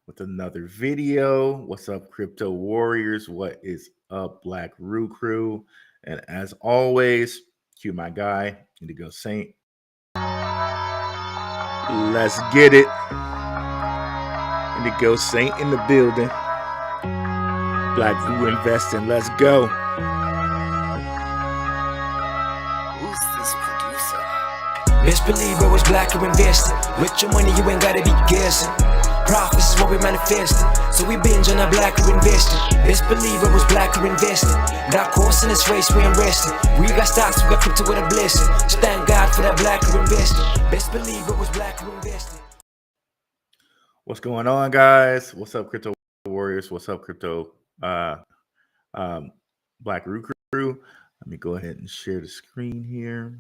with another video. What's up, crypto warriors? What is up, Black Roo Crew? And as always, cue my guy, Indigo Saint. Let's get it. Indigo Saint in the building. Black Roo investing. Let's go. Who's this producer? Best believe I was black or invested. With your money, you ain't gotta be guessing. Profits is what we manifesting. So we binge on a black or invested. Best believe I was black or invested. Got course in this race, we ain't resting. We got stocks, we got crypto with a blessing. So thank God for that black or invested. Best believe I was black or invested. What's going on, guys? What's up, crypto warriors? What's up, crypto Black Roo Crew? Let me go ahead and share the screen here.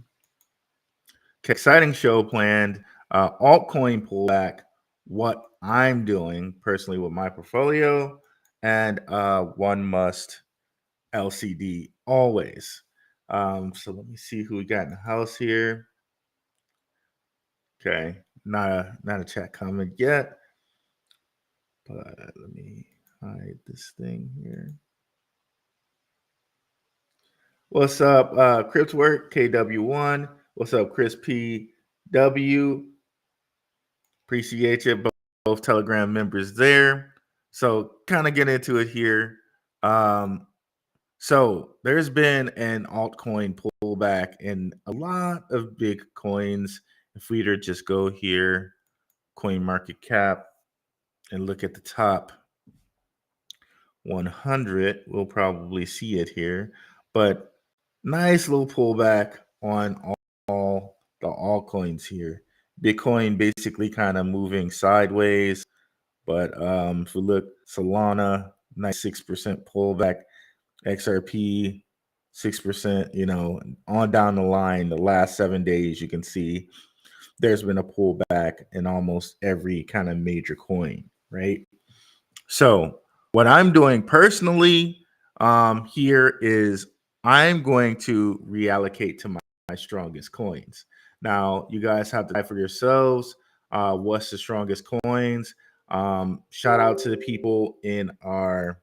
Exciting show planned. Altcoin pullback. What I'm doing personally with my portfolio, and one must LCD always. So let me see who we got in the house here. Okay, not a chat comment yet, but let me hide this thing here. What's up, Cryptwork KW1? What's up, Chris PW? Appreciate you, both Telegram members there. So kind of get into it here. So there's been an altcoin pullback in a lot of big coins. If we were to just go here, coin market cap, and look at the top 100, we'll probably see it here. But nice little pullback on all the altcoins here. Bitcoin basically kind of moving sideways. But if we look, Solana, nice 6% pullback. XRP, 6%, on down the line, the last 7 days, you can see there's been a pullback in almost every kind of major coin, right? So what I'm doing personally here is I'm going to reallocate to my strongest coins. Now, you guys have to decide for yourselves what's the strongest coins. Shout out to the people in our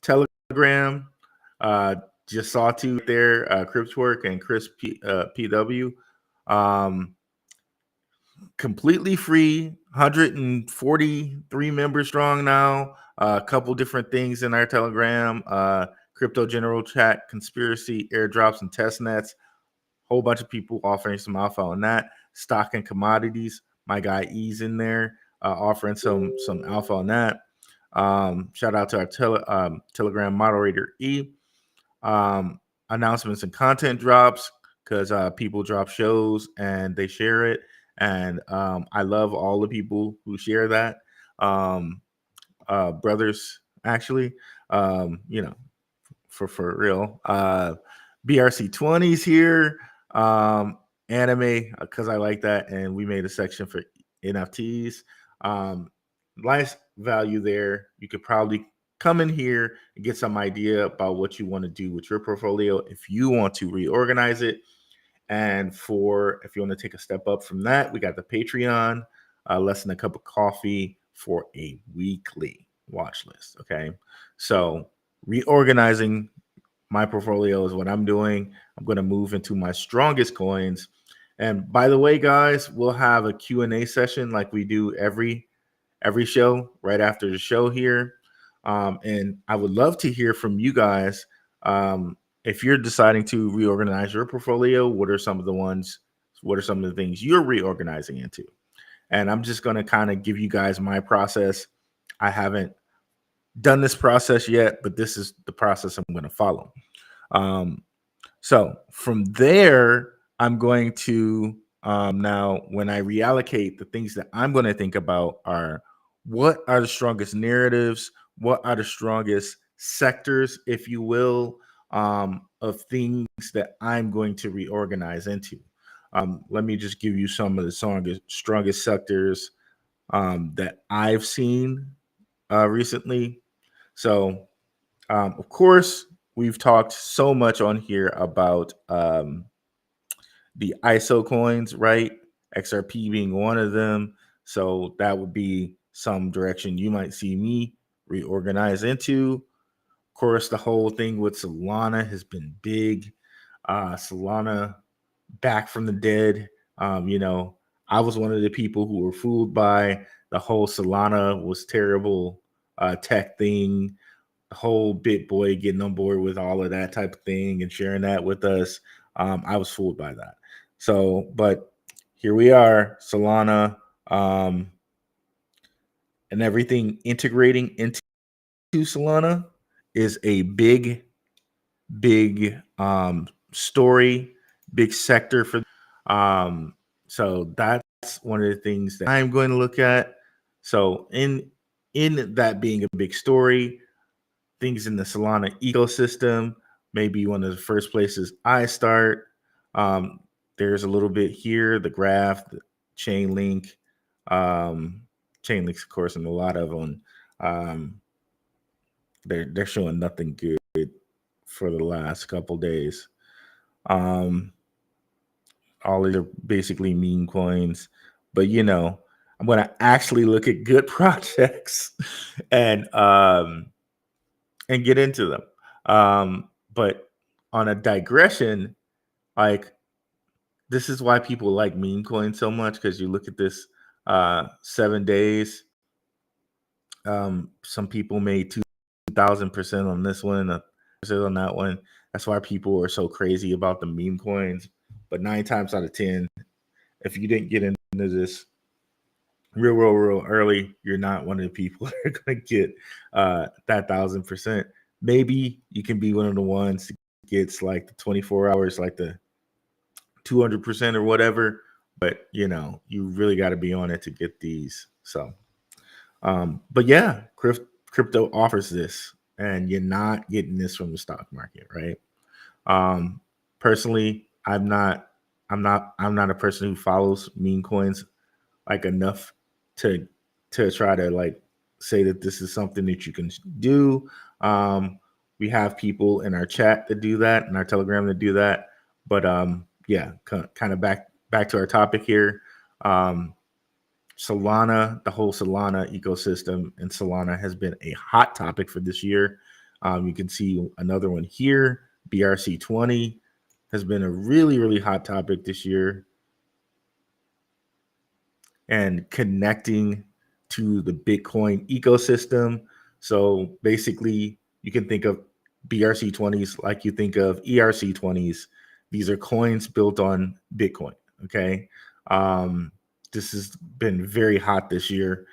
Telegram. Just saw two there, Cryptwork and Chris PW. Completely free, 143 members strong now. A couple different things in our Telegram. Crypto general chat, conspiracy, airdrops, and test nets. Whole bunch of people offering some alpha on that. Stock and commodities. My guy E's in there offering some alpha on that. Shout out to our Telegram moderator E. Announcements and content drops, because people drop shows and they share it. And I love all the people who share that. Brothers, actually, for real. BRC20's here. Anime, because I like that. And we made a section for NFTs. Nice value there. You could probably come in here and get some idea about what you want to do with your portfolio if you want to reorganize it. And if you want to take a step up from that, we got the Patreon, less than a cup of coffee for a weekly watch list. Okay. So reorganizing my portfolio is what I'm doing. I'm going to move into my strongest coins. And by the way, guys, we'll have a Q&A session like we do every show right after the show here. And I would love to hear from you guys. If you're deciding to reorganize your portfolio, what are some of the things you're reorganizing into? And I'm just going to kind of give you guys my process. I haven't done this process yet, but this is the process I'm going to follow. So from there, I'm going to now, when I reallocate, the things that I'm going to think about are what are the strongest narratives, what are the strongest sectors, if you will, of things that I'm going to reorganize into. Let me just give you some of the strongest sectors that I've seen recently. So, of course, we've talked so much on here about the ISO coins, right? XRP being one of them. So that would be some direction you might see me reorganize into. Of course, the whole thing with Solana has been big. Solana back from the dead. I was one of the people who were fooled by the whole Solana was terrible tech thing, the whole BitBoy getting on board with all of that type of thing and sharing that with us. I was fooled by that. So, but here we are, Solana, and everything integrating into Solana is a big story, big sector for. So that's one of the things that I'm going to look at. So in that being a big story, things in the Solana ecosystem, maybe one of the first places I start. There's a little bit here, the graph, the chain link, chain links, of course, and a lot of them. They're showing nothing good for the last couple days. All of these are basically meme coins, but I'm going to actually look at good projects and get into them. But on a digression, like this is why people like meme coins so much, because you look at this 7 days. Some people made 2,000% on this one, on that one. That's why people are so crazy about the meme coins. But 9 times out of 10, if you didn't get into this real early, you're not one of the people that are going to get that 1,000%. Maybe you can be one of the ones that gets like the 24 hours, like the 200% or whatever. But you really got to be on it to get these. So, but yeah, crypto offers this, and you're not getting this from the stock market, right? Personally, I'm not a person who follows meme coins like enough to try to like say that this is something that you can do. We have people in our chat that do that, in our Telegram that do that. But yeah, kind of back to our topic here. Solana, the whole Solana ecosystem and Solana has been a hot topic for this year. You can see another one here. BRC20 has been a really hot topic this year. And connecting to the Bitcoin ecosystem. So basically, you can think of BRC20s like you think of ERC20s. These are coins built on Bitcoin. Okay. This has been very hot this year.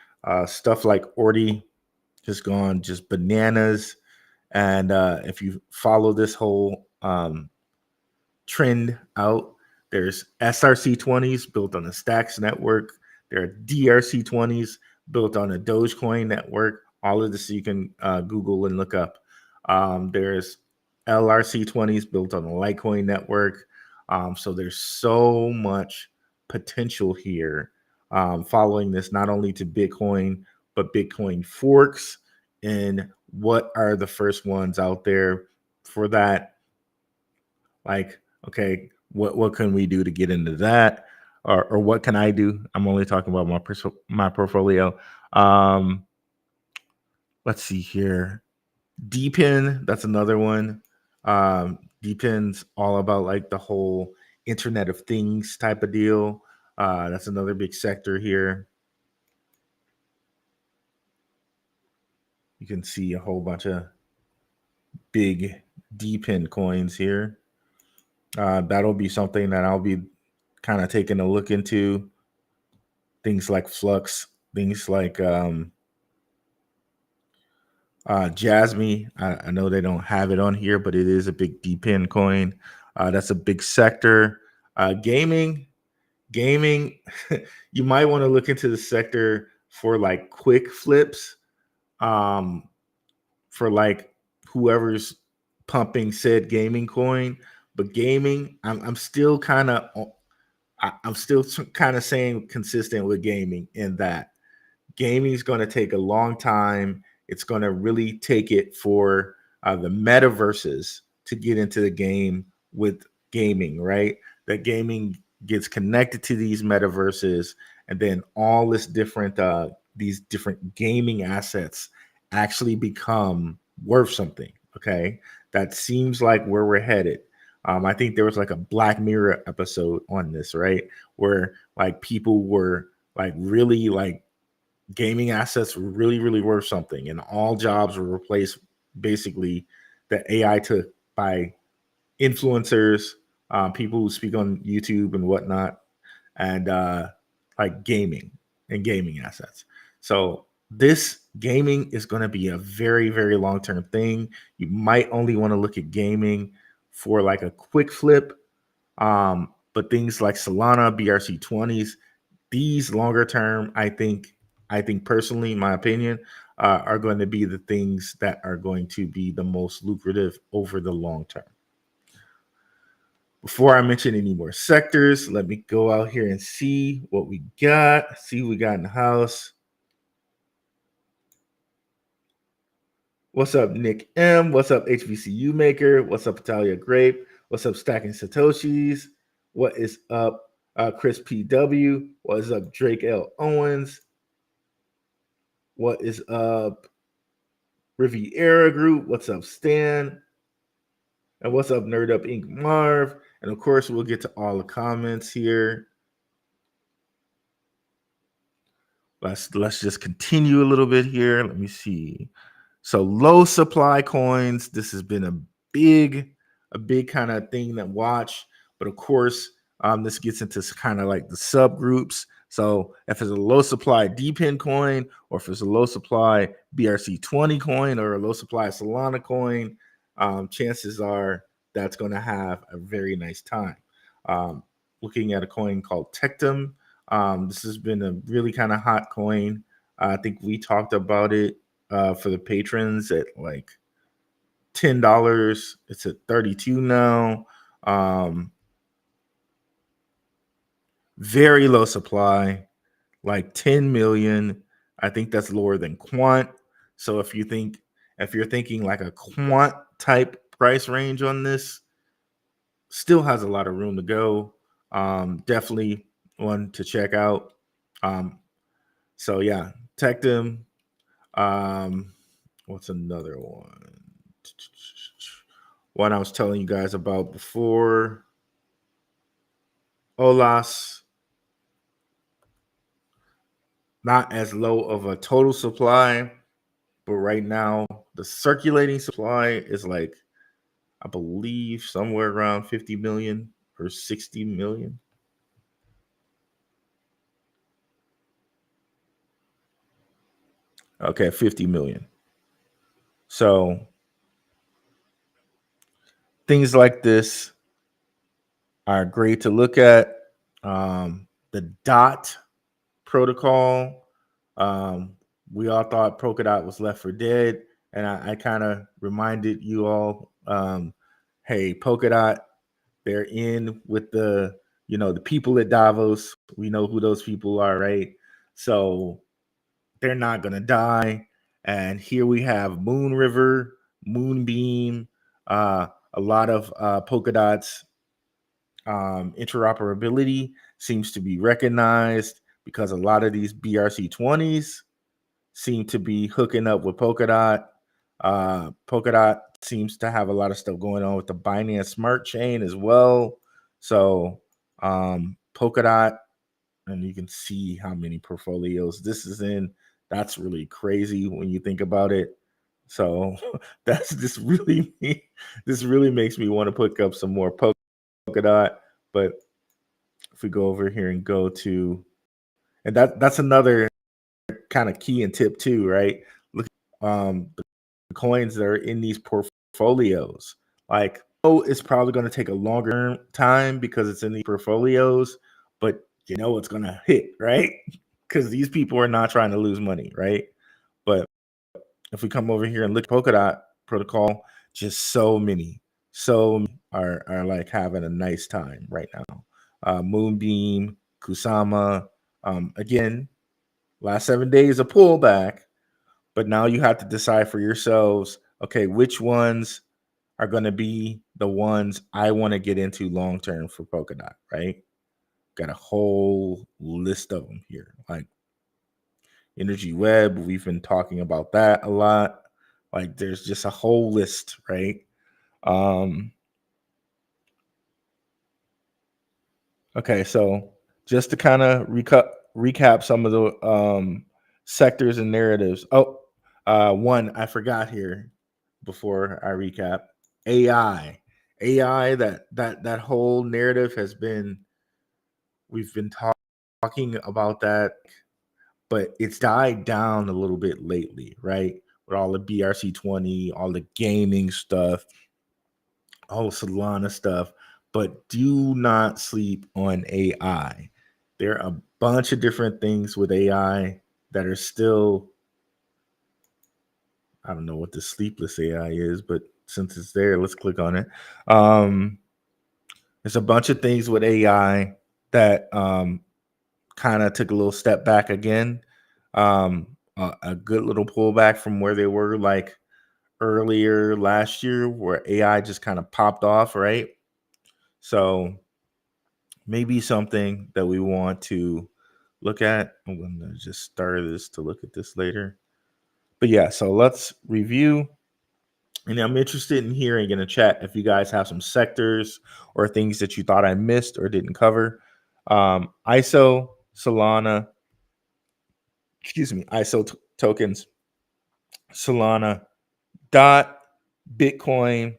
Stuff like Ordi has gone just bananas. And if you follow this whole trend out, there's SRC20s built on the Stacks network. There are DRC20s built on a Dogecoin network. All of this you can Google and look up. There's LRC20s built on the Litecoin network. So there's so much potential here following this, not only to Bitcoin, but Bitcoin forks. And what are the first ones out there for that? Like, okay, what can we do to get into that? Or what can I do? I'm only talking about my portfolio. Let's see here. DPIN, that's another one. DPIN's all about like the whole Internet of Things type of deal. That's another big sector here. You can see a whole bunch of big DPIN coins here. That'll be something that I'll be kind of taking a look into. Things like Flux, things like Jasmy. I know they don't have it on here, but it is a big DPIN coin. That's a big sector. Gaming, you might want to look into the sector for like quick flips, for like whoever's pumping said gaming coin. But gaming, I'm still kind of saying consistent with gaming in that gaming is going to take a long time. It's going to really take it for the metaverses to get into the game with gaming, right? That gaming gets connected to these metaverses, and then all this different these different gaming assets actually become worth something. Okay, that seems like where we're headed. I think there was like a Black Mirror episode on this, right? Where like people were like really like gaming assets were really worth something, and all jobs were replaced basically that AI took by influencers, people who speak on YouTube and whatnot, and like gaming and gaming assets. So this gaming is going to be a very long term thing. You might only want to look at gaming for like a quick flip, but things like Solana, BRC20s, these longer term, I think personally, my opinion, are going to be the things that are going to be the most lucrative over the long term. Before I mention any more sectors, let me go out here and see what we got. See what we got in the house. What's up, Nick M? What's up, HBCU Maker? What's up, Italia Grape? What's up, Stacking Satoshis? What is up, Chris PW? What is up, Drake L. Owens? What is up, Riviera Group? What's up, Stan? And what's up, Nerd Up Inc. Marv? And of course, we'll get to all the comments here. Let's just continue a little bit here. Let me see. So low supply coins. This has been a big kind of thing to watch. But of course, this gets into kind of like the subgroups. So if it's a low supply DPIN coin, or if it's a low supply BRC20 coin, or a low supply Solana coin, chances are that's going to have a very nice time. Looking at a coin called Tectum. This has been a really kind of hot coin. I think we talked about it for the patrons at like $10. It's at 32 now. Very low supply, like 10 million. I think that's lower than quant. So if you're thinking like a quant type price range on this, still has a lot of room to go. Definitely one to check out. So yeah, Tectum. What's another one? One I was telling you guys about before. Olas. Not as low of a total supply, but right now the circulating supply is like, I believe, somewhere around 50 million or 60 million. Okay, 50 million. So things like this are great to look at. The DOT protocol, we all thought Polkadot was left for dead, and I kind of reminded you all, hey, Polkadot, they're in with the people at Davos. We know who those people are, right? So they're not gonna die. And here we have Moon River, Moonbeam, a lot of Polkadot's interoperability seems to be recognized, because a lot of these BRC20s seem to be hooking up with Polkadot. Polkadot seems to have a lot of stuff going on with the Binance Smart Chain as well. So Polkadot, and you can see how many portfolios this is in. That's really crazy when you think about it. So this really makes me want to pick up some more Polkadot. But if we go over here and go to, and that's another kind of key and tip too, right? Look, the coins that are in these portfolios. Like, it's probably going to take a longer time because it's in these portfolios, but it's going to hit, right? Because these people are not trying to lose money, right? But if we come over here and look at Polkadot protocol, just so many are like having a nice time right now. Moonbeam, Kusama, again, last 7 days of pullback, but now you have to decide for yourselves, okay, which ones are going to be the ones I want to get into long term for Polkadot, right? Got a whole list of them here. Like, Energy Web, we've been talking about that a lot. Like there's just a whole list, right? Okay, so just to kind of recap some of the sectors and narratives. Oh, one I forgot here before I recap. AI. AI, that whole narrative has been, we've been talking about that, but it's died down a little bit lately, right? With all the BRC20, all the gaming stuff, all the Solana stuff. But do not sleep on AI. There are a bunch of different things with AI that are still, I don't know what the sleepless AI is, but since it's there, let's click on it. There's a bunch of things with AI that kind of took a little step back again. A good little pullback from where they were like earlier last year, where AI just kind of popped off, right? So maybe something that we want to look at. I'm going to just start this to look at this later. But yeah, so let's review. And I'm interested in hearing in the chat if you guys have some sectors or things that you thought I missed or didn't cover. ISO, Solana, ISO tokens, Solana, DOT, Bitcoin,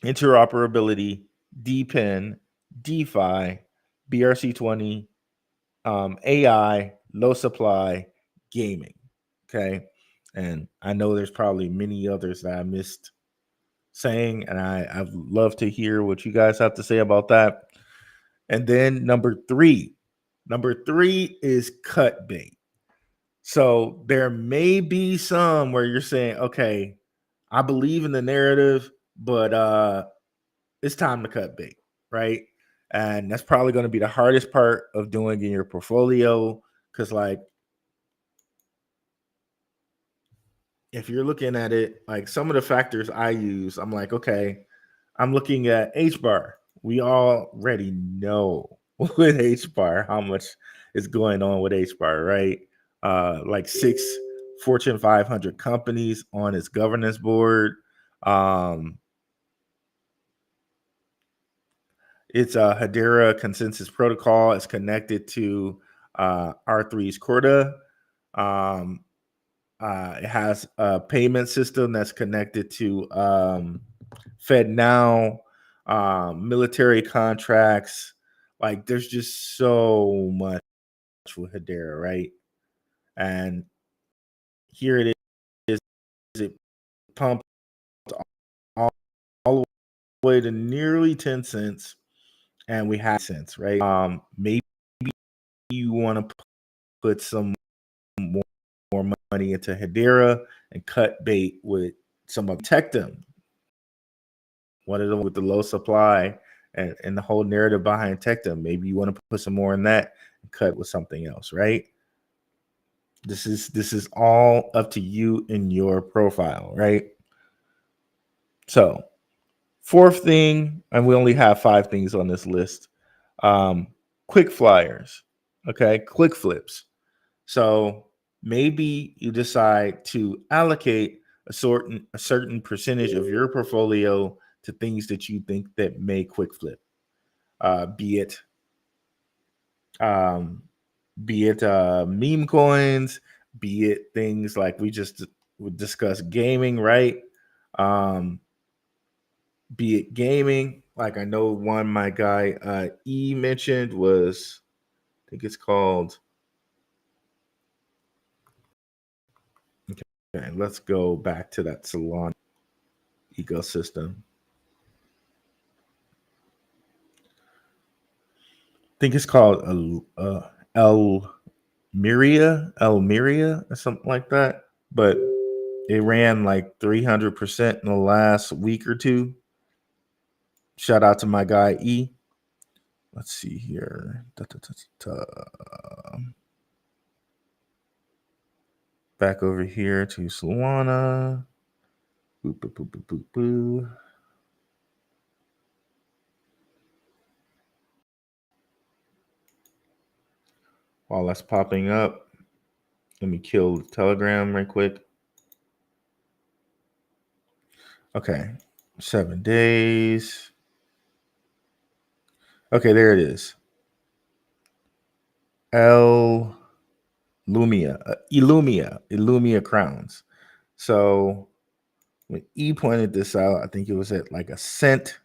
interoperability, DPIN, DeFi, BRC20, AI, low supply, gaming. Okay. And I know there's probably many others that I missed saying, and I'd love to hear what you guys have to say about that. And then number three is cut bait. So there may be some where you're saying, okay, I believe in the narrative, but it's time to cut bait, right? And that's probably going to be the hardest part of doing in your portfolio, because like if you're looking at it, like some of the factors I use, I'm like, okay, I'm looking at H bar. We already know with H bar how much is going on with H bar, right? Like 6 Fortune 500 companies on its governance board. It's a Hedera consensus protocol. It's connected to R3's Corda. It has a payment system that's connected to FedNow, military contracts. Like there's just so much with Hedera, right? And here it is. It pumped all the way to nearly 10 cents, and we have cents, right? Maybe you want to put some more money into Hedera and cut bait with some of Tectum. One of them with the low supply and the whole narrative behind Tectum. Maybe you want to put some more in that and cut with something else, right? This is all up to you and your profile, right? So, fourth thing, and we only have 5 things on this list. Quick flyers, okay? Quick flips. So maybe you decide to allocate a certain percentage of your portfolio to things that you think that may quick flip, be it meme coins, be it things like we just discussed gaming, right? Be it gaming, like I know one my guy E mentioned was, I think it's called. Okay, let's go back to that Solana ecosystem. I think it's called Elmiria or something like that. But it ran like 300% in the last week or two. Shout out to my guy E. Let's see here. Back over here to Solana. Boop, boop, boop, boop, boop, boop. While that's popping up, Let me kill Telegram right quick. Okay, 7 days. Okay, there it is. L Lumia, Illumia crowns. So when E pointed this out, I think it was at like a cent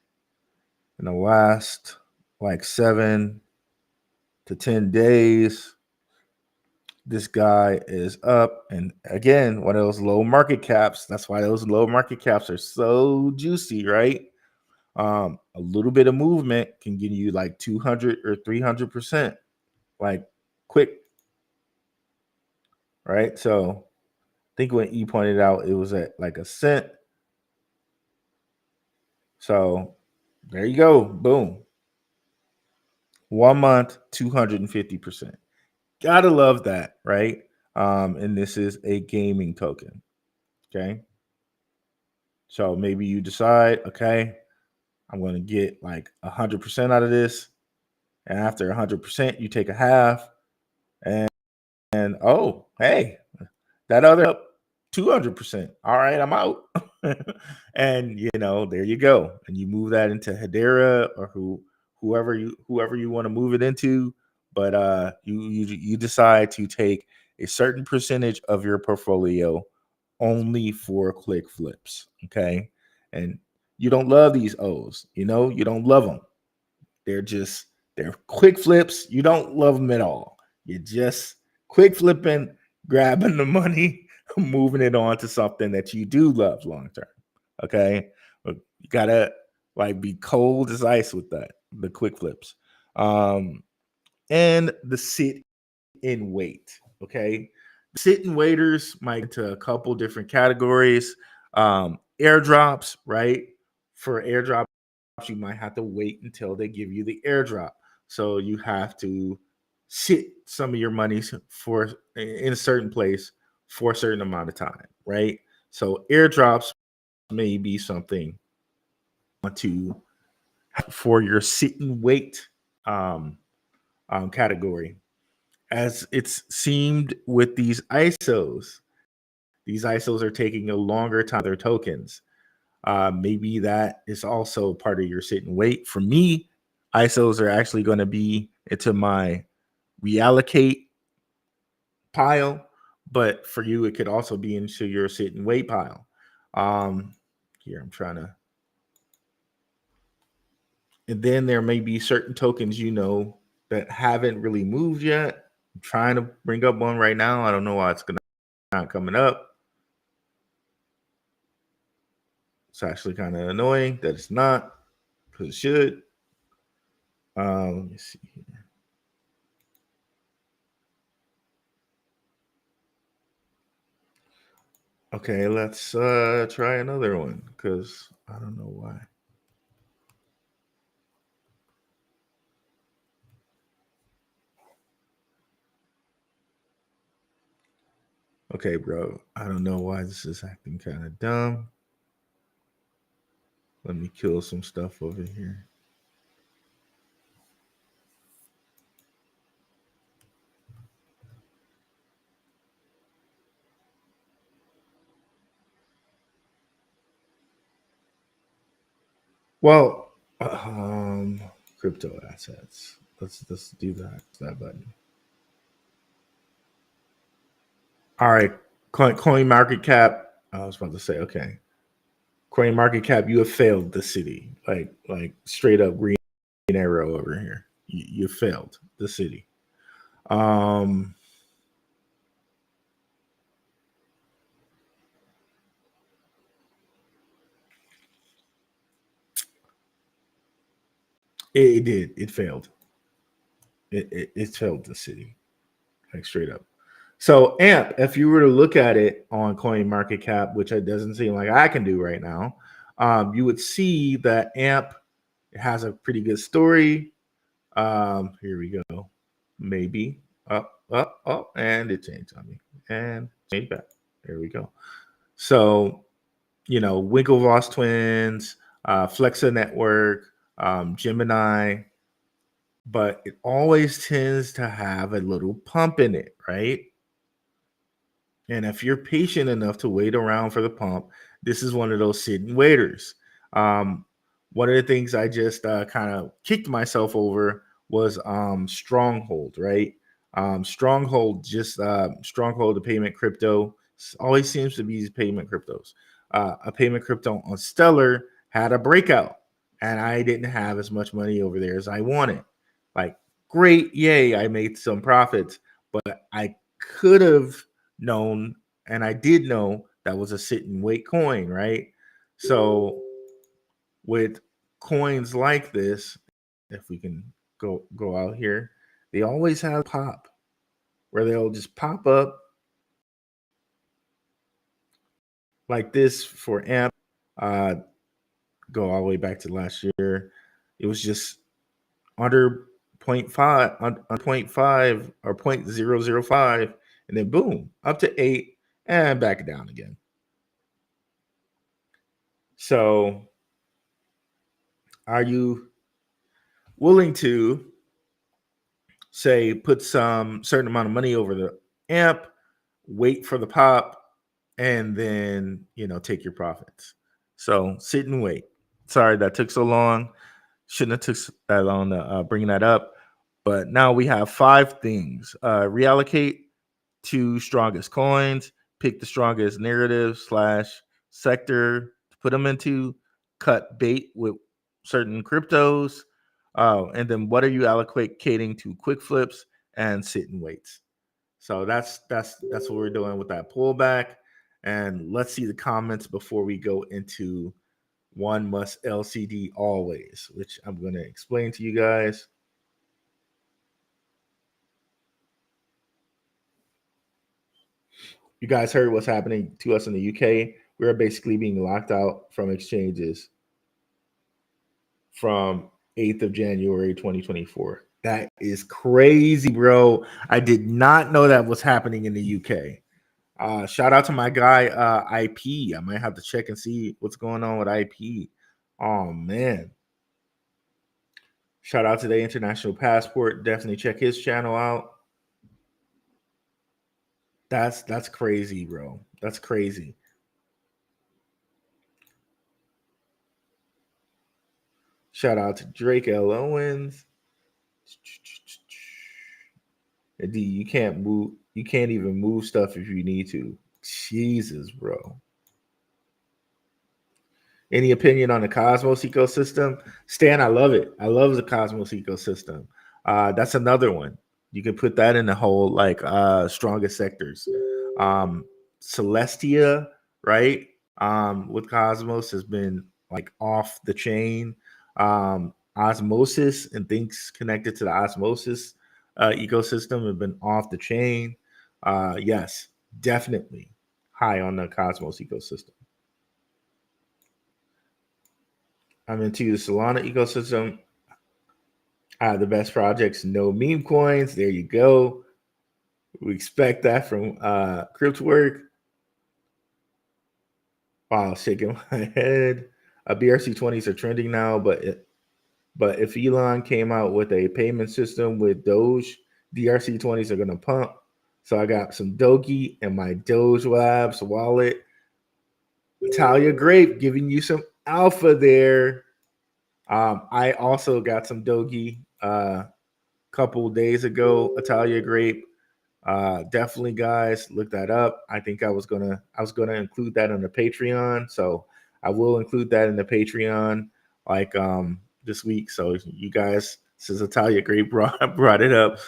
in the last like 7 to 10 days. This guy is up, and again, one of those low market caps. That's why those low market caps are so juicy, right? A little bit of movement can give you like 200 or 300%, like quick, right? So I think when E pointed out, it was at like a cent. So there you go. Boom. 1 month, 250%. Gotta love that, right? And this is a gaming token. Okay. So maybe you decide, okay, I'm going to get like 100% out of this. And after 100%, you take a half. And oh, hey, that other up 200%. All right, I'm out. And there you go. And you move that into Hedera or whoever you want to move it into. But you decide to take a certain percentage of your portfolio only for click flips. Okay. And you don't love these O's, you don't love them. They're quick flips. You don't love them at all. You're just quick flipping, grabbing the money, moving it on to something that you do love long term. Okay. But you gotta like be cold as ice with that, the quick flips. And the sit and wait. Okay. Sit and waiters might into a couple different categories. Airdrops, right? For airdrops, you might have to wait until they give you the airdrop. So you have to sit some of your money for in a certain place for a certain amount of time, right? So airdrops may be something to for your sit and wait um, category. As it's seemed with these ISOs are taking a longer time. Their tokens. Maybe that is also part of your sit and wait. For me, ISOs are actually going to be into my reallocate pile, but for you, it could also be into your sit and wait pile. Here, I'm trying to. And then there may be certain tokens, that haven't really moved yet. I'm trying to bring up one right now. I don't know why it's not coming up. It's actually kind of annoying that it's not, because it should. Let me see here. Okay, let's try another one because I don't know why. Okay, bro. I don't know why this is acting kind of dumb. Let me kill some stuff over here. Well, crypto assets. Let's do that button. All right, coin market cap. I was about to say, okay, coin market cap. You have failed the city, like straight up green arrow over here. You failed the city. Um, it did. It failed. It failed the city, like straight up. So AMP, if you were to look at it on Coin Market Cap, which it doesn't seem like I can do right now, you would see that AMP has a pretty good story. Here we go. Maybe up, and it changed on me and changed back. There we go. So Winklevoss twins, Flexa Network, Gemini, but it always tends to have a little pump in it, right? And if you're patient enough to wait around for the pump, this is one of those sitting waiters. Um, one of the things I just kind of kicked myself over was Stronghold, right? Stronghold, the payment crypto, always seems to be these payment cryptos. A payment crypto on Stellar had a breakout, and I didn't have as much money over there as I wanted. Like, great, yay, I made some profits, but I could have known, and I did know that was a sit and wait coin, right? So with coins like this, if we can go out here, they always have pop where they'll just pop up like this for AMP. Uh, go all the way back to last year. It was just under zero point 0.5 on 0.5 or 0.005, and then boom, up to 8 and back down again. So are you willing to say put some certain amount of money over the amp, wait for the pop, and then take your profits? So sit and wait. Sorry that took so long. Shouldn't have took that long to bring that up. But now we have 5 things. Reallocate to strongest coins, pick the strongest narrative / sector to put them into, cut bait with certain cryptos, and then what are you allocating to quick flips and sit and waits? So that's what we're doing with that pullback. And let's see the comments before we go into one must LCD always, which I'm going to explain to you guys. You guys heard what's happening to us in the UK. We're basically being locked out from exchanges from 8th of January 2024. That is crazy, bro. I did not know that was happening in the UK. Shout out to my guy IP. I might have to check and see what's going on with IP. Oh man. Shout out to the International Passport. Definitely check his channel out. That's crazy, bro. That's crazy. Shout out to Drake L. Owens. D, you can't move. You can't even move stuff if you need to. Jesus, bro. Any opinion on the Cosmos ecosystem? Stan, I love it. I love the Cosmos ecosystem. That's another one. You can put that in the whole strongest sectors. Celestia, right? With Cosmos has been like off the chain. Osmosis and things connected to the Osmosis ecosystem have been off the chain. Yes, definitely high on the Cosmos ecosystem. I'm into the Solana ecosystem. I have the best projects, no meme coins. There you go. We expect that from CryptWork. Wow, shaking my head. BRC20s are trending now, but if Elon came out with a payment system with Doge, DRC20s are gonna pump. So I got some Doge in my Doge Labs wallet. Italia Grape giving you some alpha there. I also got some Doge a couple days ago. Italia Grape. Definitely, guys, look that up. I think I was gonna include that on the Patreon, so I will include that in the Patreon this week. So you guys, since Italia Grape brought it up,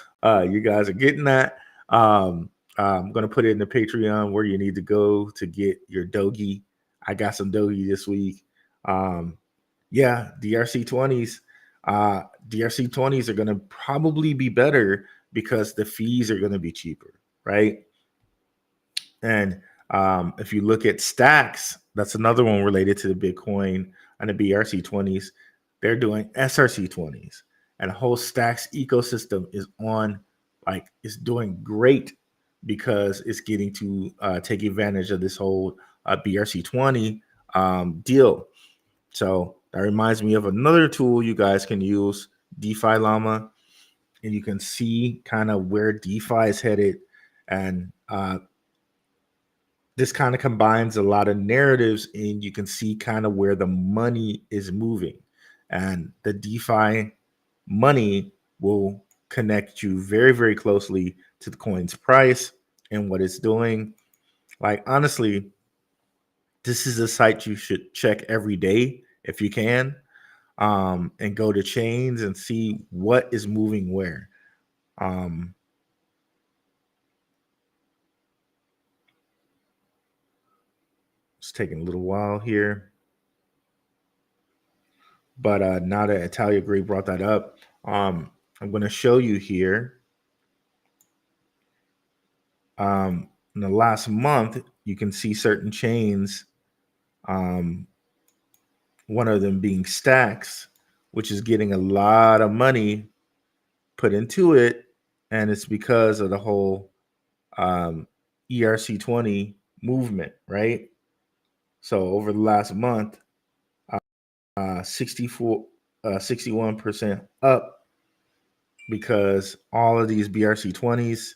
you guys are getting that. I'm gonna put it in the Patreon where you need to go to get your Doge. I got some Doge this week. Yeah, DRC20s. DRC20s are gonna probably be better because the fees are going to be cheaper, right? And if you look at Stacks, that's another one related to the Bitcoin and the BRC20s. They're doing SRC20s, and the whole Stacks ecosystem is doing great because it's getting to take advantage of this whole BRC20 deal. So that reminds me of another tool you guys can use, DeFi Llama. And you can see kind of where DeFi is headed. And this kind of combines a lot of narratives, and you can see kind of where the money is moving. And the DeFi money will connect you very, very closely to the coin's price and what it's doing. Like, honestly, this is a site you should check every day if you can, and go to chains and see what is moving where. Um, it's taking a little while here. But now that Italia Gray brought that up, I'm going to show you here. In the last month, you can see certain chains. One of them being Stacks, which is getting a lot of money put into it, and it's because of the whole ERC20 movement, right? So over the last month, 61% up, because all of these BRC20s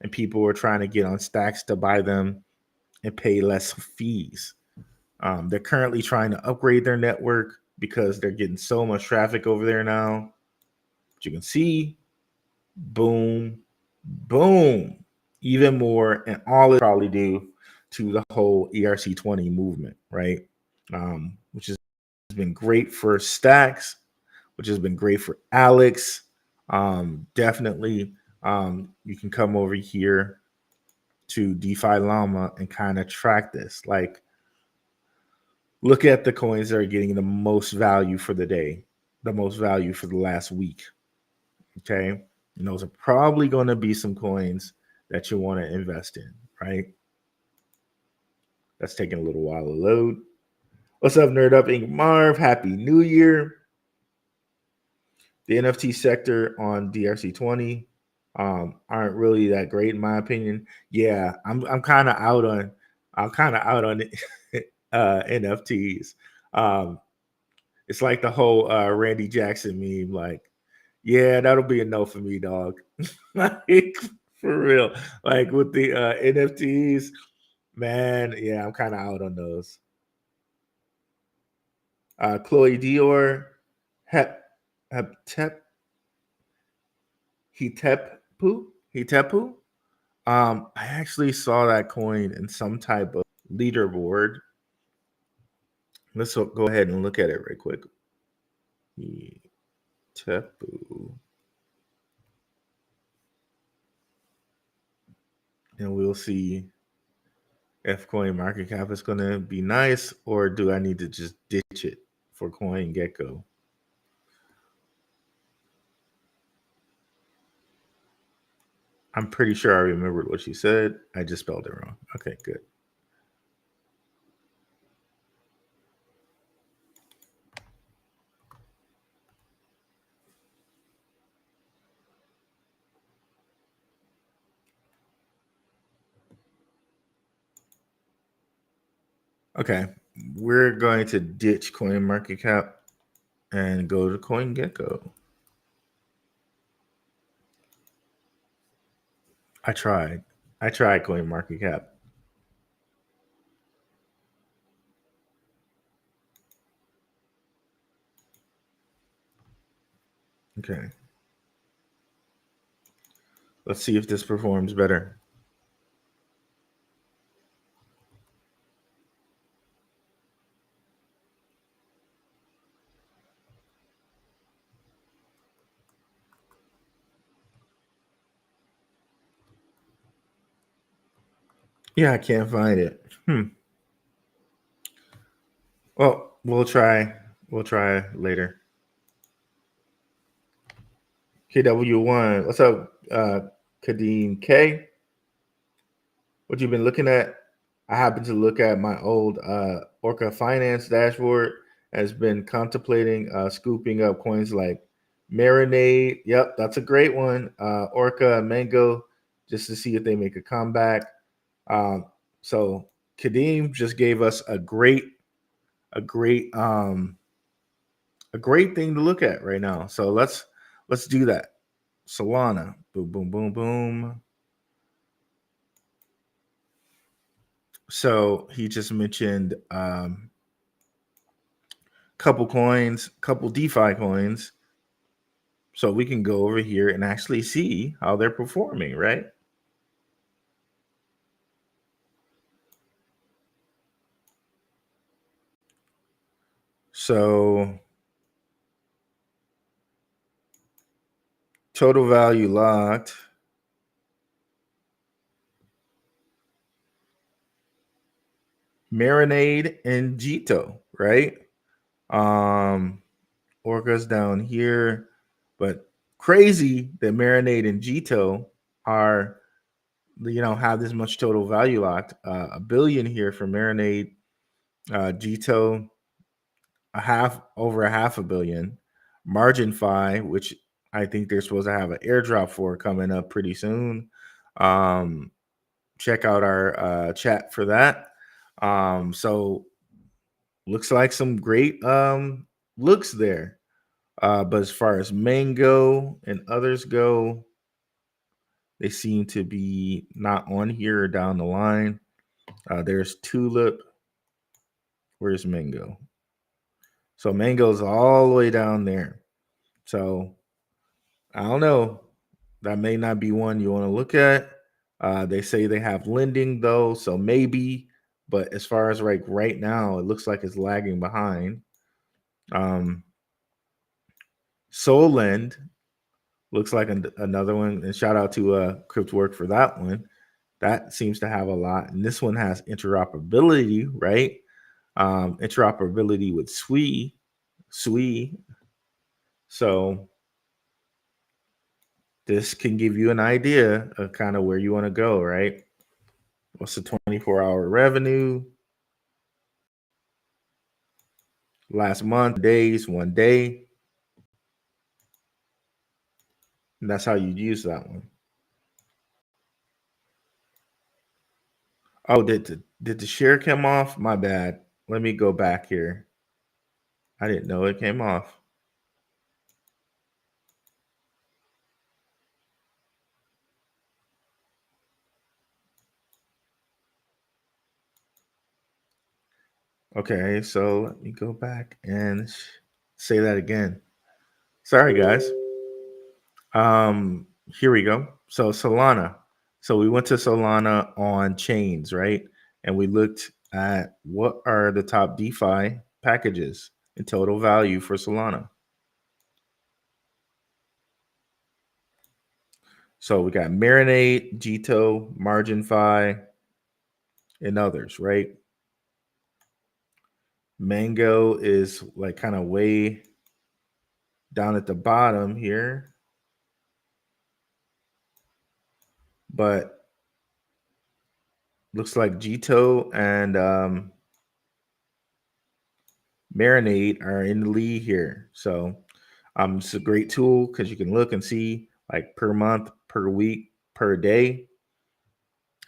and people were trying to get on Stacks to buy them and pay less fees. They're currently trying to upgrade their network because they're getting so much traffic over there now. But you can see, boom, boom, even more, and all it probably due to the whole ERC20 movement, right? Which has been great for Stacks, which has been great for Alex. Definitely, you can come over here to DeFi Llama and kind of track this. Like, look at the coins that are getting the most value for the day, the most value for the last week. Okay. And those are probably going to be some coins that you want to invest in, right? That's taking a little while to load. What's up, Nerd Up Inc. Marv? Happy New Year. The NFT sector on DRC20 aren't really that great in my opinion. Yeah, I'm kind of out on NFTs. It's like the whole Randy Jackson meme. Like, yeah, that'll be a no for me, dog. Like, for real. Like with the NFTs, man. Yeah, I'm kind of out on those. Chloe Dior, Hep, Hep, Hitepu. I actually saw that coin in some type of leaderboard. Let's go ahead and look at it right quick. Hitepu. And we'll see if coin market cap is going to be nice, or do I need to just ditch it for CoinGecko? I'm pretty sure I remembered what she said. I just spelled it wrong. Okay, good. Okay, we're going to ditch CoinMarketCap and go to CoinGecko. I tried CoinMarketCap. Okay. Let's see if this performs better. Yeah, I can't find it. Well, we'll try later. KW1. What's up, Kadeem K? What you been looking at? I happen to look at my old Orca Finance dashboard. Has been contemplating scooping up coins like Marinade. Yep, that's a great one. Orca and Mango, just to see if they make a comeback. So Kadeem just gave us a great thing to look at right now. So let's do that. Solana, boom, boom, boom, boom. So he just mentioned couple coins, couple DeFi coins. So we can go over here and actually see how they're performing, right? So total value locked. Marinade and Jito, right? Orca's down here, but crazy that Marinade and Jito are, have this much total value locked. A billion here for Marinade, Jito over a half a billion. Margin Fi, which I think they're supposed to have an airdrop for coming up pretty soon. Check out our chat for that. So looks like some great looks there. But as far as Mango and others go, they seem to be not on here or down the line. There's Tulip. Where's Mango? So Mango's all the way down there. So I don't know. That may not be one you want to look at. They say they have lending though, so maybe. But as far as like right now, it looks like it's lagging behind. Solend looks like another one. And shout out to Cryptwork for that one. That seems to have a lot. And this one has interoperability, right? Interoperability with Sui. So this can give you an idea of kind of where you want to go, right? What's the 24-hour revenue? Last month, days, 1 day. And that's how you use that one. Oh, did the share come off? My bad. Let me go back here. I didn't know it came off. Okay, so let me go back and say that again. Sorry, guys. Here we go. So Solana. So we went to Solana on chains, right? And we looked at what are the top DeFi packages in total value for Solana. So we got Marinade, Jito, MarginFi, and others, right? Mango is like kind of way down at the bottom here. But looks like Jito and Marinade are in the lead here. So it's a great tool because you can look and see like per month, per week, per day.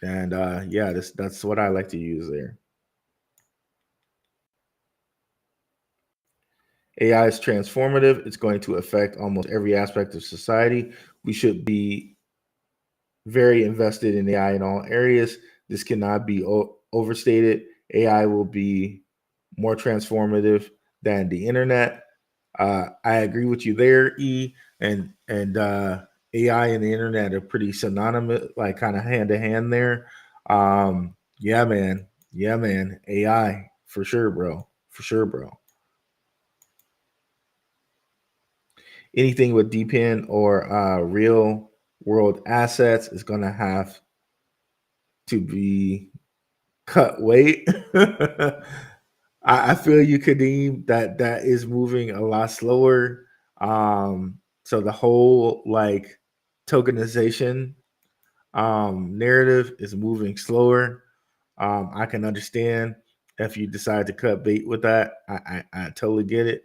And yeah, that's what I like to use there. AI is transformative. It's going to affect almost every aspect of society. We should be very invested in AI in all areas. This cannot be overstated. AI will be more transformative than the internet. I agree with you there, E. And AI and the internet are pretty synonymous, like kind of hand to hand there. Yeah, man. Yeah, man. AI for sure, bro. For sure, bro. Anything with DPN or real world assets is going to have to be cut weight. I feel you, Kadeem, that is moving a lot slower. So the whole like tokenization narrative is moving slower. I can understand if you decide to cut bait with that. I totally get it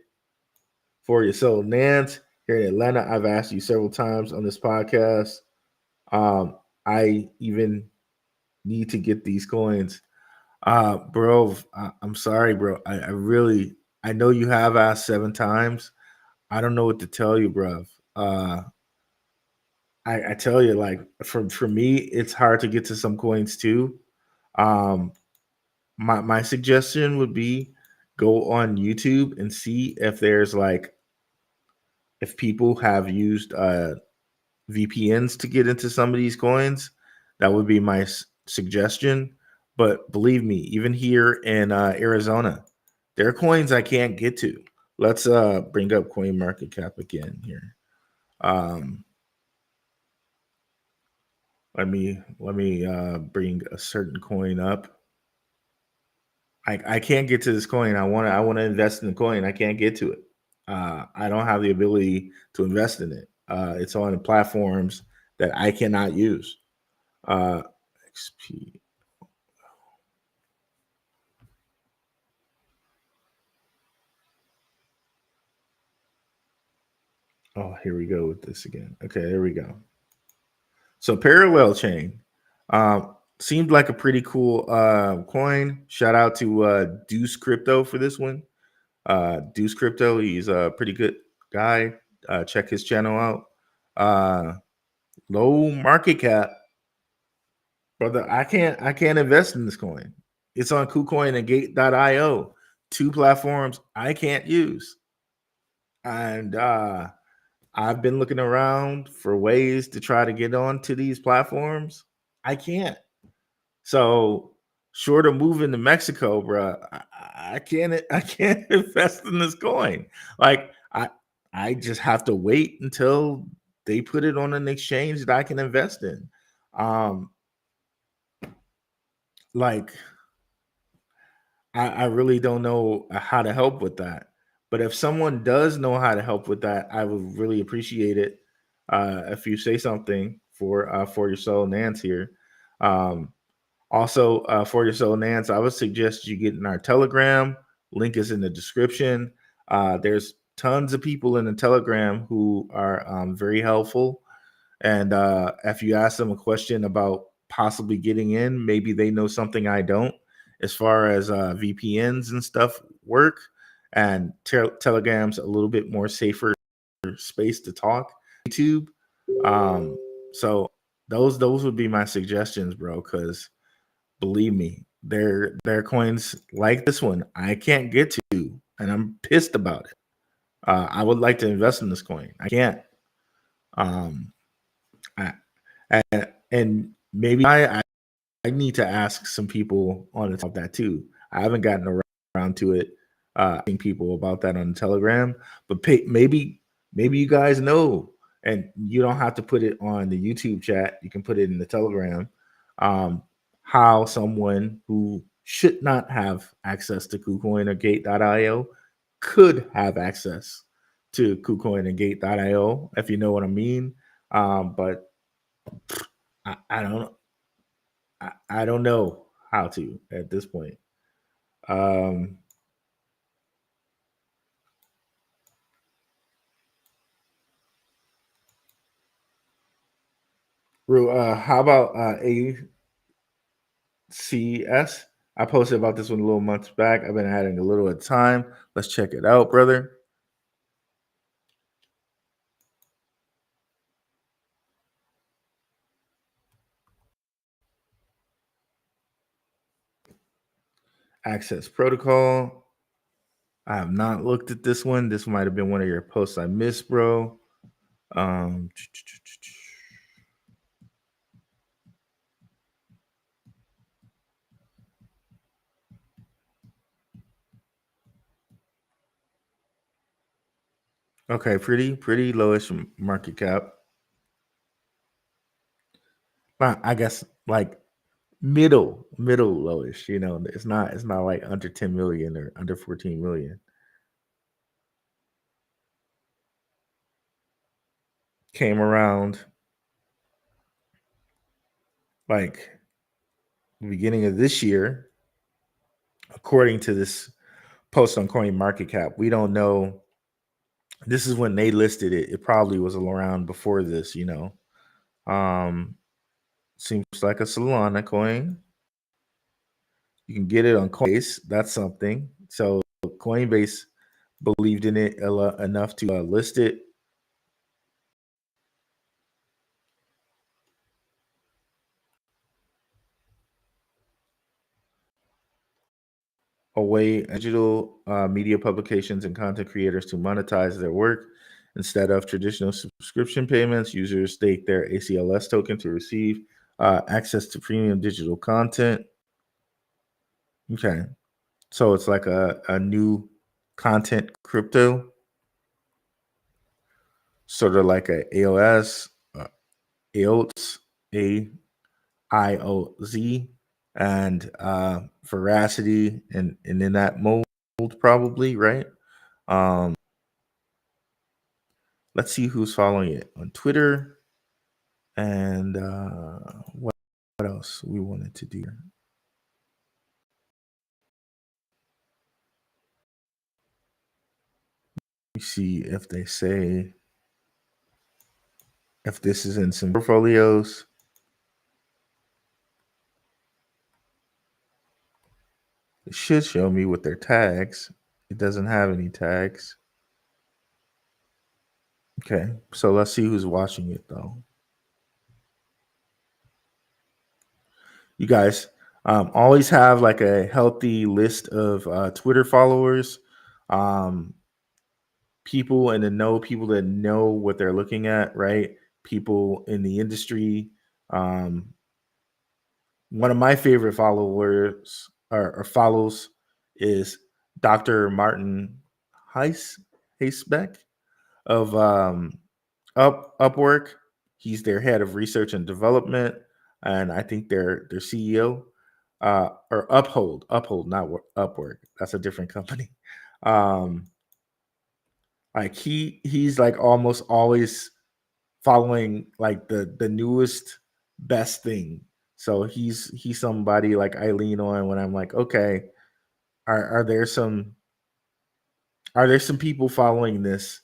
for you. So Nance here in Atlanta, I've asked you several times on this podcast. I even need to get these coins. Bro, I'm sorry, bro. I know you have asked 7 times. I don't know what to tell you, bro. I tell you, like for me, it's hard to get to some coins too. Um, my suggestion would be go on YouTube and see if there's like if people have used VPNs to get into some of these coins. That would be my suggestion. But believe me, even here in Arizona, there are coins I can't get to. Let's bring up Coin Market Cap again here. Um, let me bring a certain coin up. I can't get to this coin. I want to invest in the coin. I can't get to it. I don't have the ability to invest in it. It's on platforms that I cannot use. Uh, XP. Oh, here we go with this again. Okay, there we go. So parallel chain seemed like a pretty cool coin. Shout out to Deuce Crypto for this one. Deuce Crypto, he's a pretty good guy. Check his channel out. Low market cap, brother. I can't invest in this coin. It's on KuCoin and Gate.io, two platforms I can't use. And I've been looking around for ways to try to get onto these platforms. I can't. So short of moving to Mexico, bro, I can't. I can't invest in this coin. Like I just have to wait until they put it on an exchange that I can invest in. Um, like I really don't know how to help with that. But if someone does know how to help with that, I would really appreciate it if you say something for your soul, Nance here. Um, Also, for your soul, Nance, I would suggest you get in our Telegram. Link is in the description. There's tons of people in the Telegram who are very helpful. And if you ask them a question about possibly getting in, maybe they know something I don't as far as VPNs and stuff work. And Telegram's a little bit more safer space to talk. YouTube. Um, so those would be my suggestions, bro, because believe me, there are coins like this one I can't get to, and I'm pissed about it. I would like to invest in this coin. I can't. Um, I, and maybe I need to ask some people on the top of that too. I haven't gotten around to it. Asking people about that on Telegram, but maybe you guys know, and you don't have to put it on the YouTube chat. You can put it in the Telegram. Um, how someone who should not have access to KuCoin or Gate.io could have access to KuCoin and Gate.io, if you know what I mean. But I don't I don't know how to at this point. Um, how about ACS? I posted about this one a little months back. I've been having a little of time. Let's check it out, brother. Access protocol. I have not looked at this one. This might have been one of your posts I missed, bro. Um, okay, pretty lowish market cap. I guess like middle lowish. You know, it's not like under 10 million or under 14 million. Came around like the beginning of this year, according to this post on Coin Market Cap. We don't know. This is when they listed it. It probably was around before this, you know. Um, seems like a Solana coin. You can get it on Coinbase. That's something. So Coinbase believed in it enough to list it. a way digital media publications and content creators to monetize their work. Instead of traditional subscription payments, users stake their ACLS token to receive access to premium digital content. Okay. So it's like a new content crypto, sort of like a AOS, AOTS, AIOZ, and Veracity, and in that mold, probably, right? Um, let's see who's following it on Twitter, and what else we wanted to do. Let me see if they say if this is in some portfolios. It should show me with their tags. It doesn't have any tags. Okay, so let's see who's watching it though. You guys always have like a healthy list of Twitter followers, people in the know, people that know what they're looking at, right? People in the industry. Um, One of my favorite followers or follows is Dr. Martin Heisbeck of Upwork. He's their head of research and development, and I think their CEO, or Uphold, not Upwork. That's a different company. Um, like he's like almost always following like the newest best thing. So he's somebody like I lean on when I'm like, okay, are there some people following this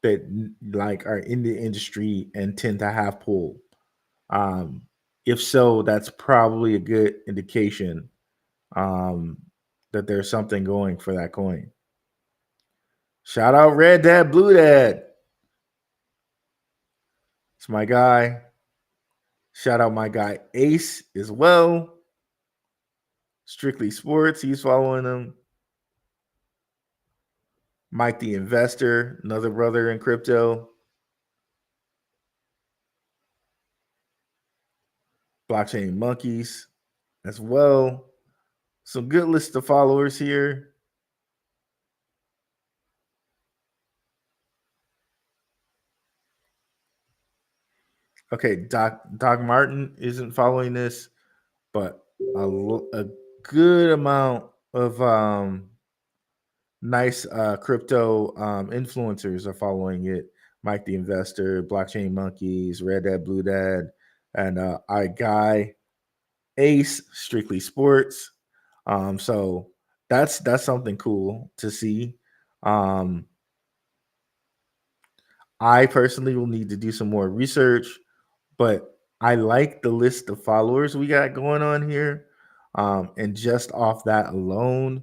that like are in the industry and tend to have pull? Um, if so, that's probably a good indication um, that there's something going for that coin. Shout out Red Dad, Blue Dad. It's my guy. Shout out my guy Ace as well. Strictly Sports, he's following him. Mike the Investor, another brother in crypto. Blockchain Monkeys as well. Some good list of followers here. Okay, Doc Martin isn't following this, but a good amount of nice crypto influencers are following it. Mike the Investor, Blockchain Monkeys, Red Dad, Blue Dad, and I Guy Ace, Strictly Sports. So that's something cool to see. Um, I personally will need to do some more research, but I like the list of followers we got going on here. And just off that alone,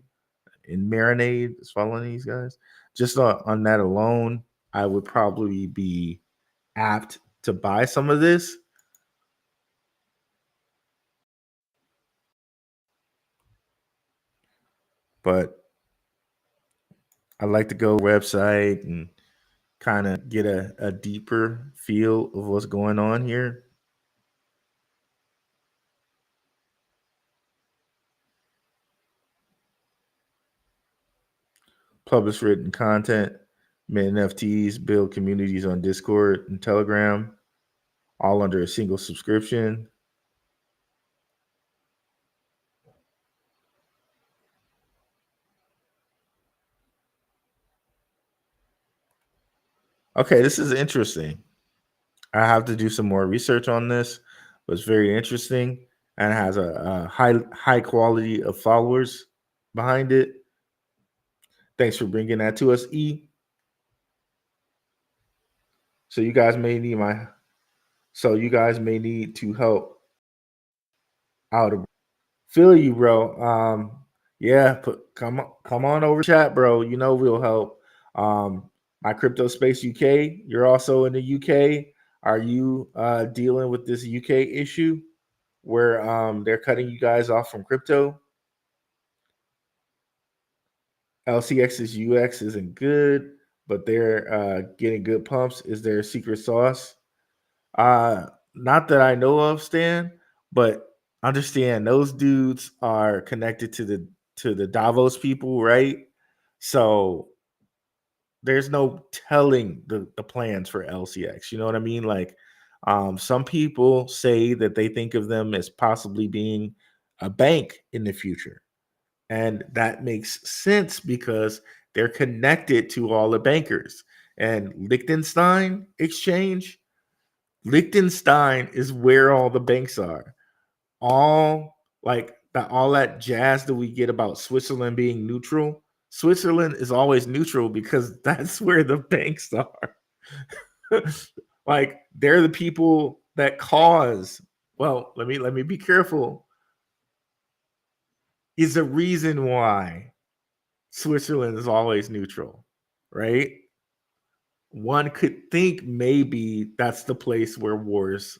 and Marinade is following these guys. Just on that alone, I would probably be apt to buy some of this. But I like to go website and kind of get a deeper feel of what's going on here. Publish written content, mint NFTs, build communities on Discord and Telegram, all under a single subscription. Okay, this is interesting. I have to do some more research on this, but it's very interesting and has a high quality of followers behind it. Thanks for bringing that to us, E. So you guys may need to help out. Feel you, bro. Yeah, come on over chat, bro. You know we'll help. My Crypto Space UK. You're also in the UK. Are you dealing with this UK issue where they're cutting you guys off from crypto? LCX's UX isn't good, but they're getting good pumps. Is their secret sauce? Not that I know of, Stan, but understand those dudes are connected to the Davos people, right? So there's no telling the plans for LCX. You know what I mean? Like, some people say that they think of them as possibly being a bank in the future. And that makes sense because they're connected to all the bankers. And Liechtenstein is where all the banks are. All that jazz that we get about Switzerland being neutral. Switzerland is always neutral because that's where the banks are. Like, they're the people that cause. Well, let me be careful. Is the reason why Switzerland is always neutral, right? One could think maybe that's the place where wars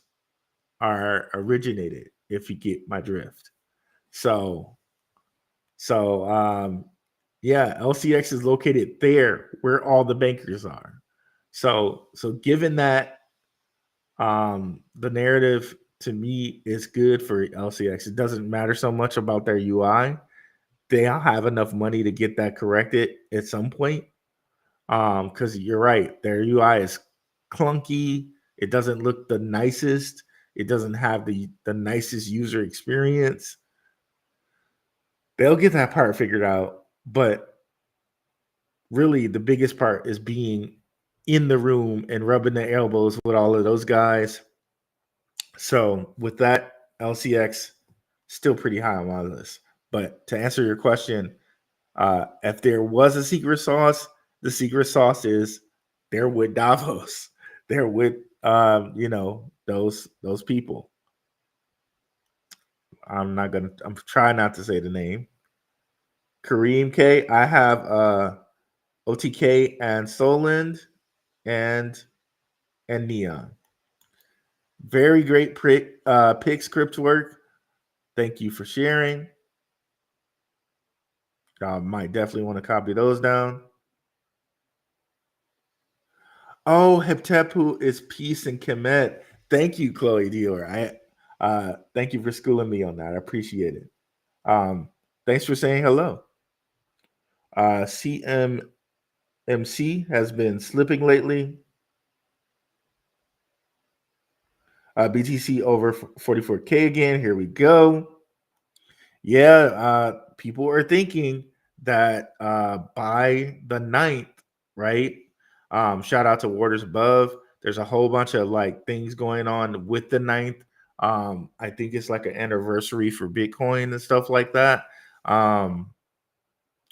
are originated, if you get my drift. So, so yeah, LCX is located there where all the bankers are. So given that, the narrative to me is good for LCX. It doesn't matter so much about their UI. They'll have enough money to get that corrected at some point. Because you're right, their UI is clunky. It doesn't look the nicest. It doesn't have the nicest user experience. They'll get that part figured out, but really the biggest part is being in the room and rubbing the elbows with all of those guys. So with that, LCX still pretty high on my list. But to answer your question, if there was a secret sauce, the secret sauce is they're with Davos. They're with those people. I'm trying not to say the name. Kareem K. I have OTK and Solend and Neon. Very great pick script work. Thank you for sharing. I might definitely want to copy those down. Oh, Heptepu is peace and Kemet. Thank you, Chloe Dior. Thank you for schooling me on that. I appreciate it. Thanks for saying hello. CMMC has been slipping lately. BTC over 44K again. Here we go. Yeah, people are thinking that by the 9th, right? Shout out to Waters Above. There's a whole bunch of like things going on with the 9th. I think it's like an anniversary for Bitcoin and stuff like that.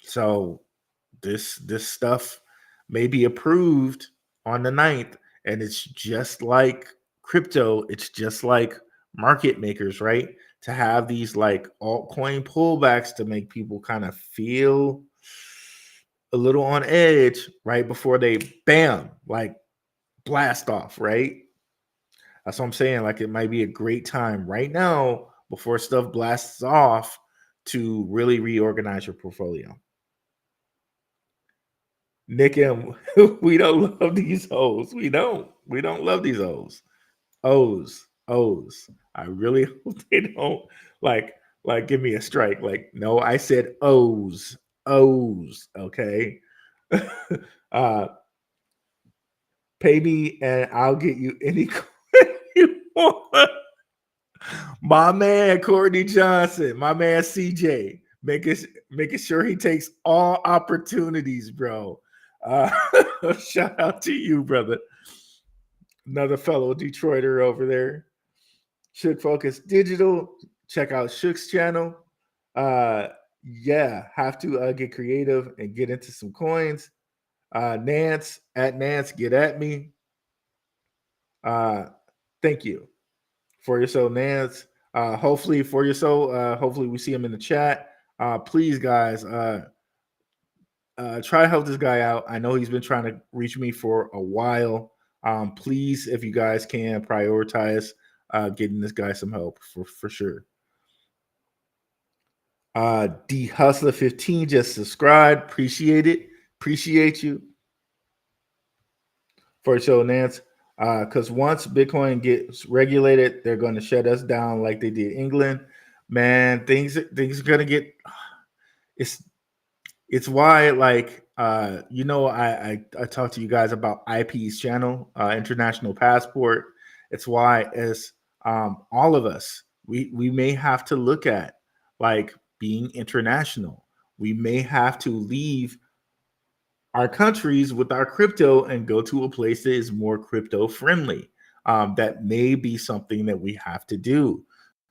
So this stuff may be approved on the 9th, and it's just like crypto. It's just like market makers, right? To have these like altcoin pullbacks to make people kind of feel a little on edge right before they bam, like blast off, right? That's what I'm saying. Like, it might be a great time right now before stuff blasts off to really reorganize your portfolio. Nick M, we don't love these hoes. We don't love these hoes. O's. I really hope they don't like give me a strike. Like, no, I said O's. Okay. Pay me and I'll get you any coin you want. My man Courtney Johnson, my man CJ, making sure he takes all opportunities, bro. Shout out to you, brother. Another fellow Detroiter over there. Shook Focus Digital. Check out Shook's channel. Yeah, have to get creative and get into some coins. Nance, get at me. Thank you for your soul, Nance. Hopefully we see him in the chat. Please, guys, try to help this guy out. I know he's been trying to reach me for a while. Please, if you guys can, prioritize getting this guy some help for sure. D Hustler 15 just subscribed. Appreciate it. Appreciate you for show, Nance. Because once Bitcoin gets regulated, they're going to shut us down like they did England. Man, things are going to get. It's why, like, I talked to you guys about IP's channel, International Passport. It's why, as all of us, we may have to look at, like, being international. We may have to leave our countries with our crypto and go to a place that is more crypto friendly. That may be something that we have to do.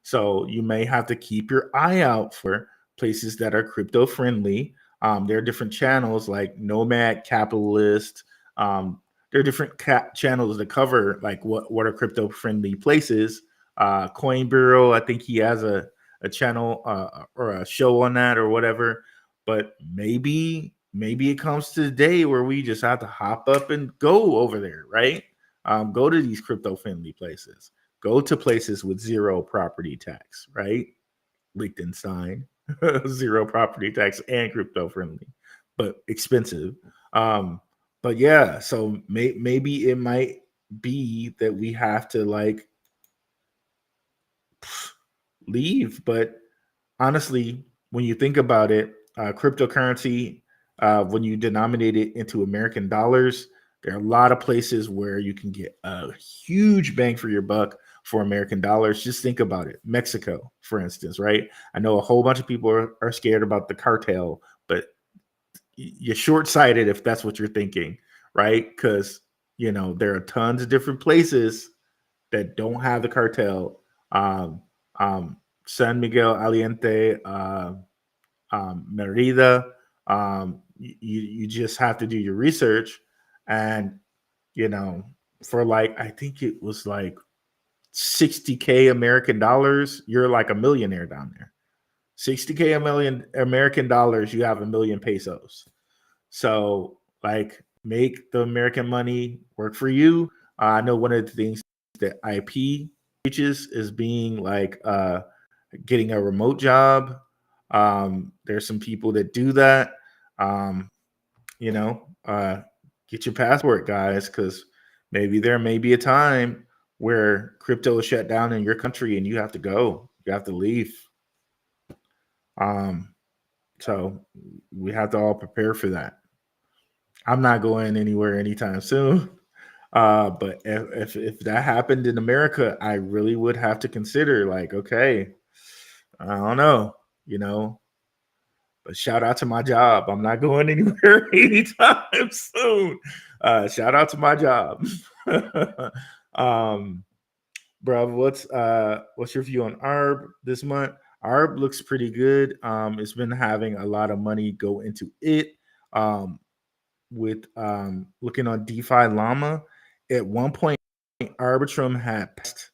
So you may have to keep your eye out for places that are crypto friendly. There are different channels like Nomad Capitalist. There are different channels that cover, like, what are crypto friendly places. Coin Bureau, I think he has a channel or a show on that or whatever. But maybe it comes to the day where we just have to hop up and go over there, right? Go to these crypto friendly places. Go to places with zero property tax, right? Liechtenstein, zero property tax and crypto friendly, but expensive. But yeah, so maybe it might be that we have to, like, leave. But honestly, when you think about it, cryptocurrency, when you denominate it into American dollars, there are a lot of places where you can get a huge bang for your buck for American dollars. Just think about it. Mexico, for instance, right? I know a whole bunch of people are scared about the cartel, but you're short-sighted if that's what you're thinking, right? Because, there are tons of different places that don't have the cartel. Um, San Miguel Aliente, Merida. You just have to do your research, and for, like, I think it was like 60K American dollars, you're like a millionaire down there. 60K a million American dollars, you have a million pesos. So, like, make the American money work for you. I know one of the things that IP teaches is being, like, getting a remote job. There's some people that do that. Um, you know, uh, get your passport, guys, because maybe there may be a time where crypto is shut down in your country and you have to go. You have to leave. Um, so we have to all prepare for that. I'm not going anywhere anytime soon. But if that happened in America, I really would have to consider, like, okay, I don't know, you know, but shout out to my job. I'm not going anywhere anytime soon. Shout out to my job. um, bro, what's your view on ARB this month? ARB looks pretty good. It's been having a lot of money go into it. With looking on DeFi Llama, at one point Arbitrum had passed,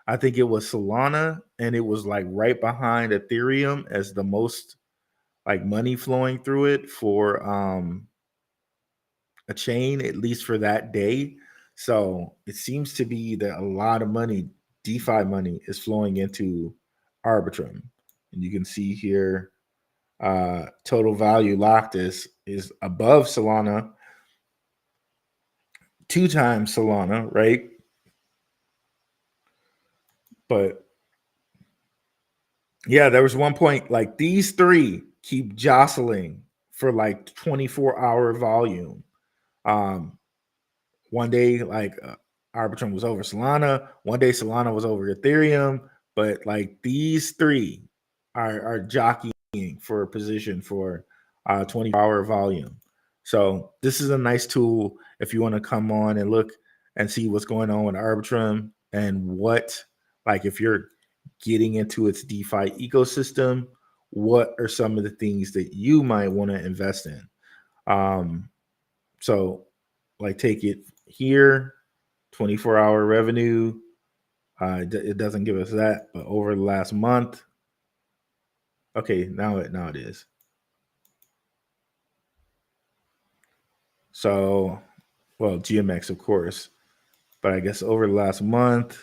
I think it was Solana, and it was, like, right behind Ethereum as the most, like, money flowing through it for a chain, at least for that day. So it seems to be that a lot of money, DeFi money, is flowing into Arbitrum. And you can see here, total value locked is above Solana, 2 times Solana, right? But yeah, there was one point, like, these three keep jostling for like 24-hour volume. Um, One day, like, Arbitrum was over Solana. One day, Solana was over Ethereum. But, like, these three are jockeying for a position for 24-hour volume. So this is a nice tool if you want to come on and look and see what's going on with Arbitrum and what, like, if you're getting into its DeFi ecosystem, what are some of the things that you might want to invest in? So, like, take it here, 24-hour revenue. It doesn't give us that, but over the last month, okay, now it is. So, well, GMX, of course, but I guess over the last month,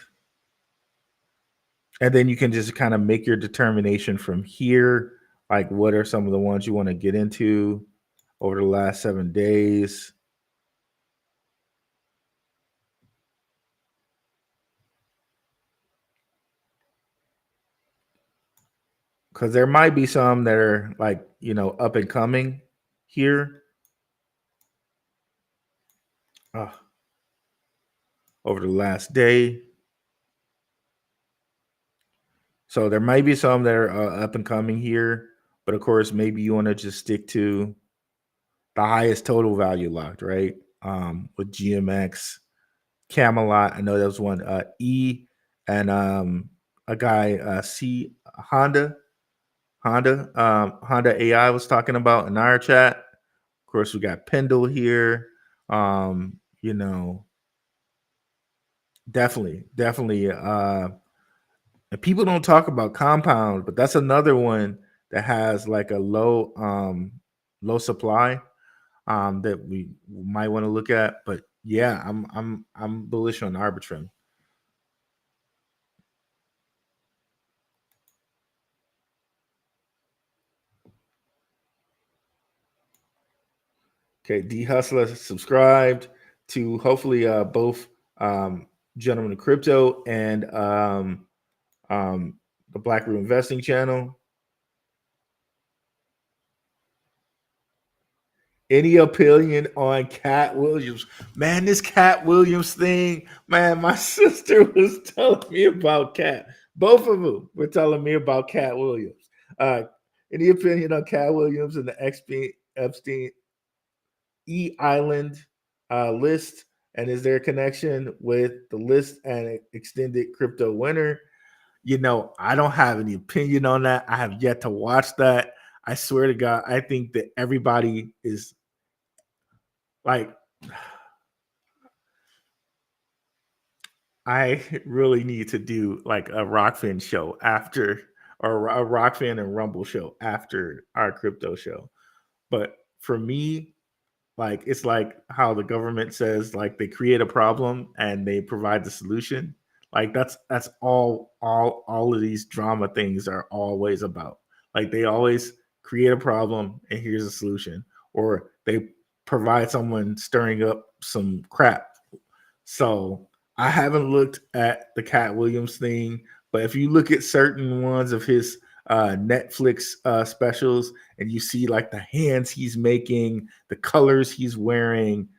And then you can just kind of make your determination from here. Like, what are some of the ones you want to get into over the last 7 days? Because there might be some that are like, up and coming here uh, over the last day. So there might be some that are up and coming here. But of course, maybe you want to just stick to the highest total value locked, right? With GMX, Camelot. I know there was one E and a guy C Honda AI was talking about in our chat. Of course, we got Pendle here. Um, you know, definitely. And people don't talk about Compound, but that's another one that has like a low supply that we might want to look at. But yeah, I'm bullish on Arbitrum. Okay, D Hustler subscribed to hopefully both Gentlemen of Crypto and the Black Room Investing channel. Any opinion on Cat Williams? Man, this Cat Williams thing, man, my sister was telling me about Cat. Both of them were telling me about Cat Williams. Any opinion on Cat Williams and the Epstein Island list? And is there a connection with the list and extended crypto winner? I don't have any opinion on that. I have yet to watch that. I swear to God, I think that everybody is like, I really need to do like a Rokfin show after, or a Rokfin and Rumble show after our crypto show. But for me, like, it's like how the government says like they create a problem and they provide the solution. Like that's all of these drama things are always about. Like they always create a problem and here's a solution, or they provide someone stirring up some crap. So I haven't looked at the Cat Williams thing, but if you look at certain ones of his Netflix specials and you see like the hands he's making, the colors he's wearing,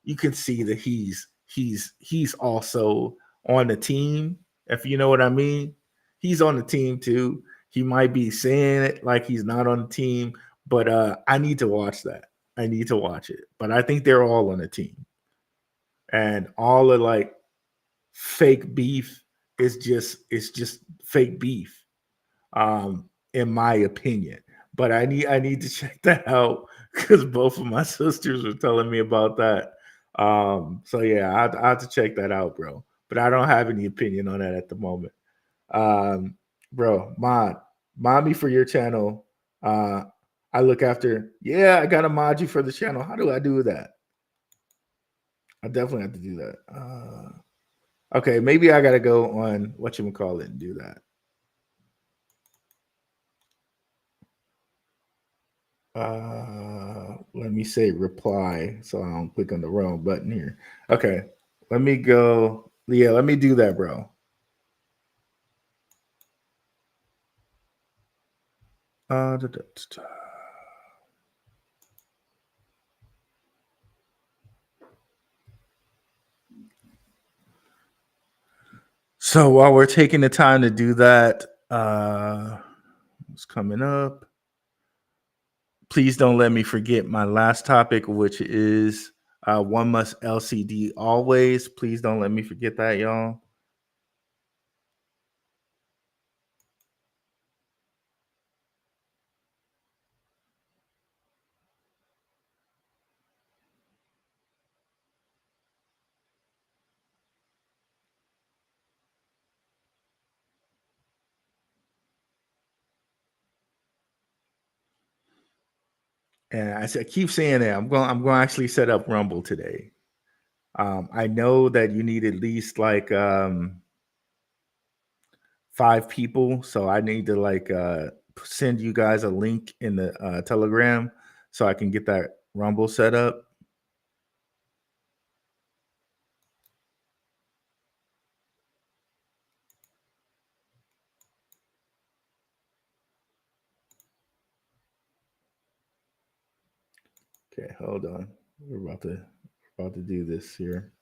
you can see that he's also on the team. If you know what I mean, he's on the team too. He might be saying it like he's not on the team, but I need to watch that. I need to watch it. But I think they're all on the team, and all of like fake beef is just it's just fake beef, in my opinion. But I need to check that out because both of my sisters were telling me about that. So yeah, I have to check that out, bro. But I don't have any opinion on that at the moment. um Bro, mod me for your channel. I look after, yeah, I gotta mod you for the channel. How do I do that? I definitely have to do that. Okay, maybe I gotta go on whatchamacallit and do that. Let me say reply so I don't click on the wrong button here. Okay, let me go. Yeah, let me do that, bro. Da, da, da, da. So while we're taking the time to do that, it's coming up. Please don't let me forget my last topic, which is one must LCD always. Please don't let me forget that, y'all. And I keep saying that I'm going to actually set up Rumble today. I know that you need at least like 5 people, so I need to like send you guys a link in the Telegram so I can get that Rumble set up. Okay, hold on. We're about to do this here.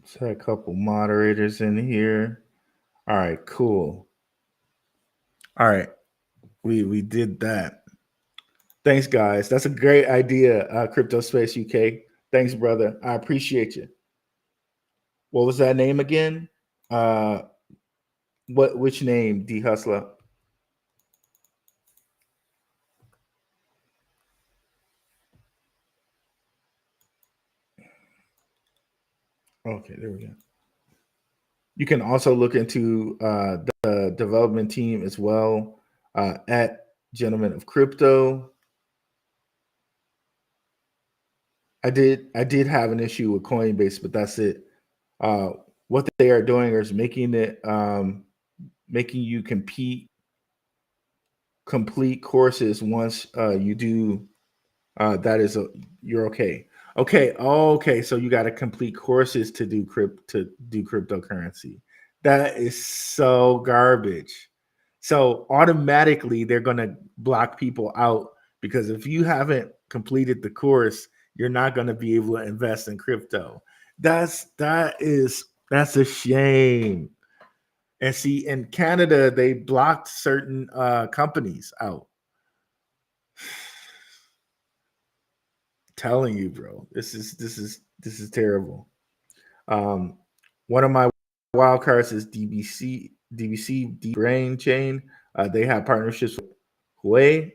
So a couple moderators in here. All right, cool. All right, we did that. Thanks, guys. That's a great idea, Crypto Space UK. Thanks, brother. I appreciate you. What was that name again? Uh, which name, D Hustler? Okay, there we go. You can also look into the development team as well at Gentlemen of Crypto. I did have an issue with Coinbase, but that's it. What they are doing is making it making you complete courses once you do that is you're okay. Okay. So you got to complete courses to do cryptocurrency. That is so garbage. So automatically they're gonna block people out because if you haven't completed the course, you're not gonna be able to invest in crypto. That's a shame. And see, in Canada, they blocked certain companies out. Telling you, bro, this is terrible. One of my wild cards is DBC Deep Brain Chain. They have partnerships with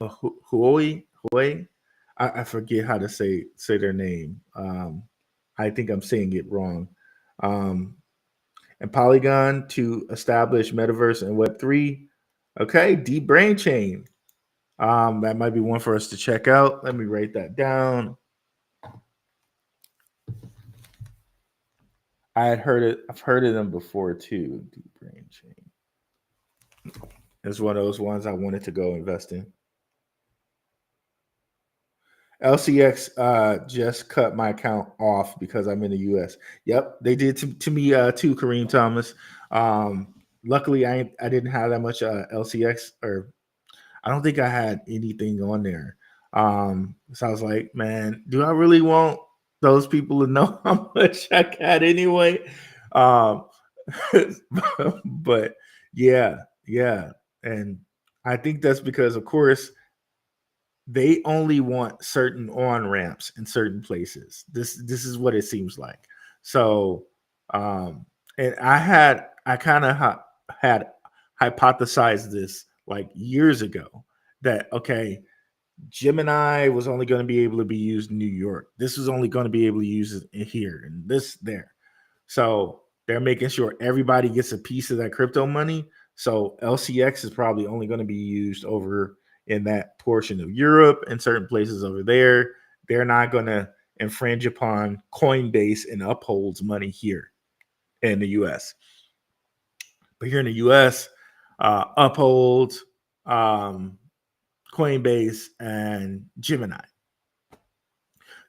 Huawei. I forget how to say their name. I think I'm saying it wrong. And Polygon to establish Metaverse and Web3. Okay, Deep Brain Chain. That might be one for us to check out. Let me write that down. I've heard of them before too. Deep Brain Chain. It's one of those ones I wanted to go invest in. LCX just cut my account off because I'm in the US. Yep, they did to me too, Kareem Thomas. Luckily, I didn't have that much LCX, or I don't think I had anything on there. So I was like, man, do I really want those people to know how much I got anyway? But yeah, and I think that's because, of course, they only want certain on ramps in certain places. This is what it seems like. So, and I kind of had hypothesized this like years ago that okay, Gemini was only going to be able to be used in New York. This was only going to be able to use it here and this there. So they're making sure everybody gets a piece of that crypto money. So LCX is probably only going to be used over in that portion of Europe and certain places over there. They're not going to infringe upon Coinbase and Uphold's money here in the US. But here in the US, Uphold, Coinbase, and Gemini.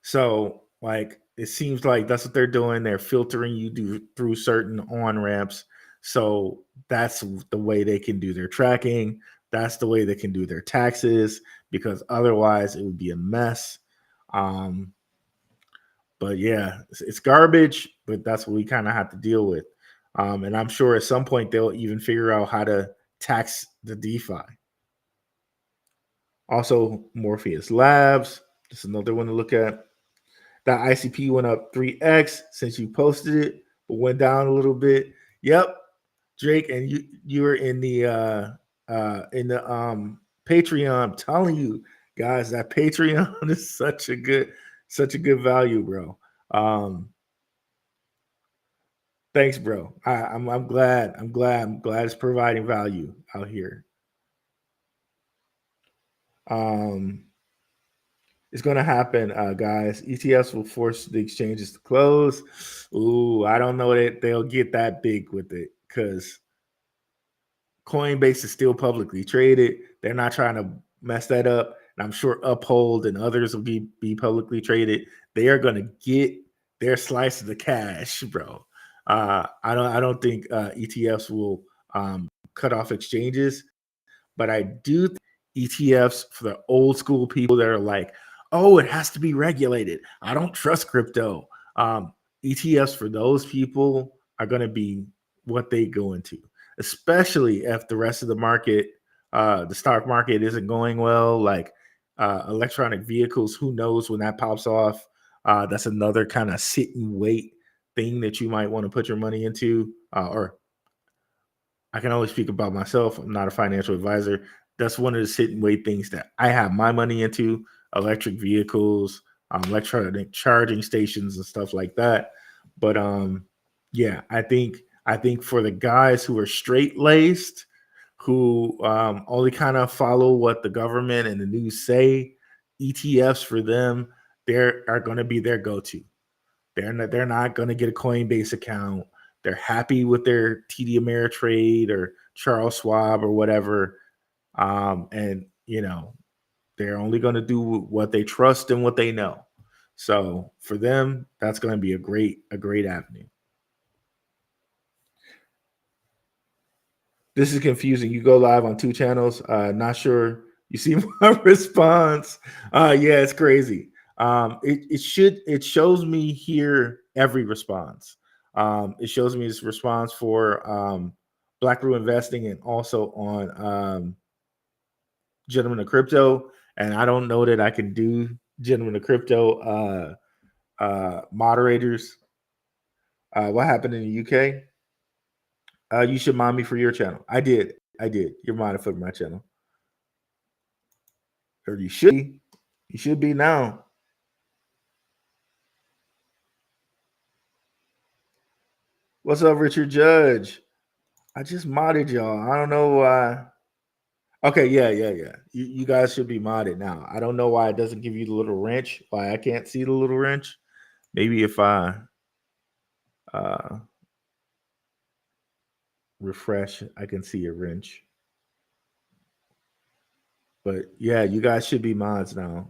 So, like, it seems like that's what they're doing. They're filtering you through certain on ramps. So that's the way they can do their tracking. That's the way they can do their taxes, because otherwise it would be a mess. But yeah, it's garbage, but that's what we kind of have to deal with. And I'm sure at some point they'll even figure out how to tax the DeFi. Also, Morpheus Labs. That's another one to look at. That ICP went up 3x since you posted it, but went down a little bit. Yep, Drake, and you were in the Patreon. I'm telling you guys, that Patreon is such a good value, bro. Thanks, bro. I'm glad it's providing value out here. It's going to happen, guys. ETFs will force the exchanges to close. Ooh, I don't know that they'll get that big with it because Coinbase is still publicly traded. They're not trying to mess that up. And I'm sure Uphold and others will be publicly traded. They are going to get their slice of the cash, bro. I don't think ETFs will cut off exchanges, but I do think ETFs for the old school people that are like, oh, it has to be regulated. I don't trust crypto. ETFs for those people are going to be what they go into, especially if the rest of the market, the stock market isn't going well, like electronic vehicles, who knows when that pops off. That's another kind of sit and wait thing that you might want to put your money into. Or I can only speak about myself. I'm not a financial advisor. That's one of the sit and wait things that I have my money into: electric vehicles, electronic charging stations, and stuff like that. But yeah, I think for the guys who are straight laced, who only kind of follow what the government and the news say, ETFs for them, are going to be their go-to. They're not going to get a Coinbase account. They're happy with their TD Ameritrade or Charles Schwab or whatever. And, they're only going to do what they trust and what they know. So for them, that's going to be a great avenue. This is confusing. You go live on 2 channels. Not sure you see my response. Yeah, it's crazy. It shows me here every response. It shows me this response for Black Rule Investing and also on Gentlemen of Crypto. And I don't know that I can do Gentlemen of Crypto moderators. What happened in the UK? You should mod me for your channel. I did. You're modded for my channel. Or you should be. You should be now. What's up, Richard Judge? I just modded y'all. I don't know why. Okay, yeah. You guys should be modded now. I don't know why it doesn't give you the little wrench. Why I can't see the little wrench. Maybe if I refresh, I can see a wrench. But yeah, you guys should be mods now.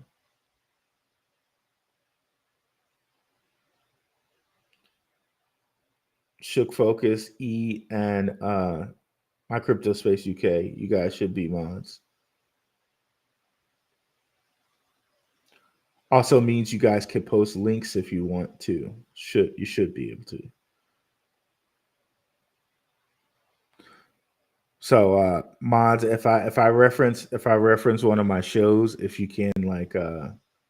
Shook Focus, E, and My Crypto Space UK. You guys should be mods. Also means you guys can post links if you want to. You should be able to. So mods, if I reference one of my shows, if you can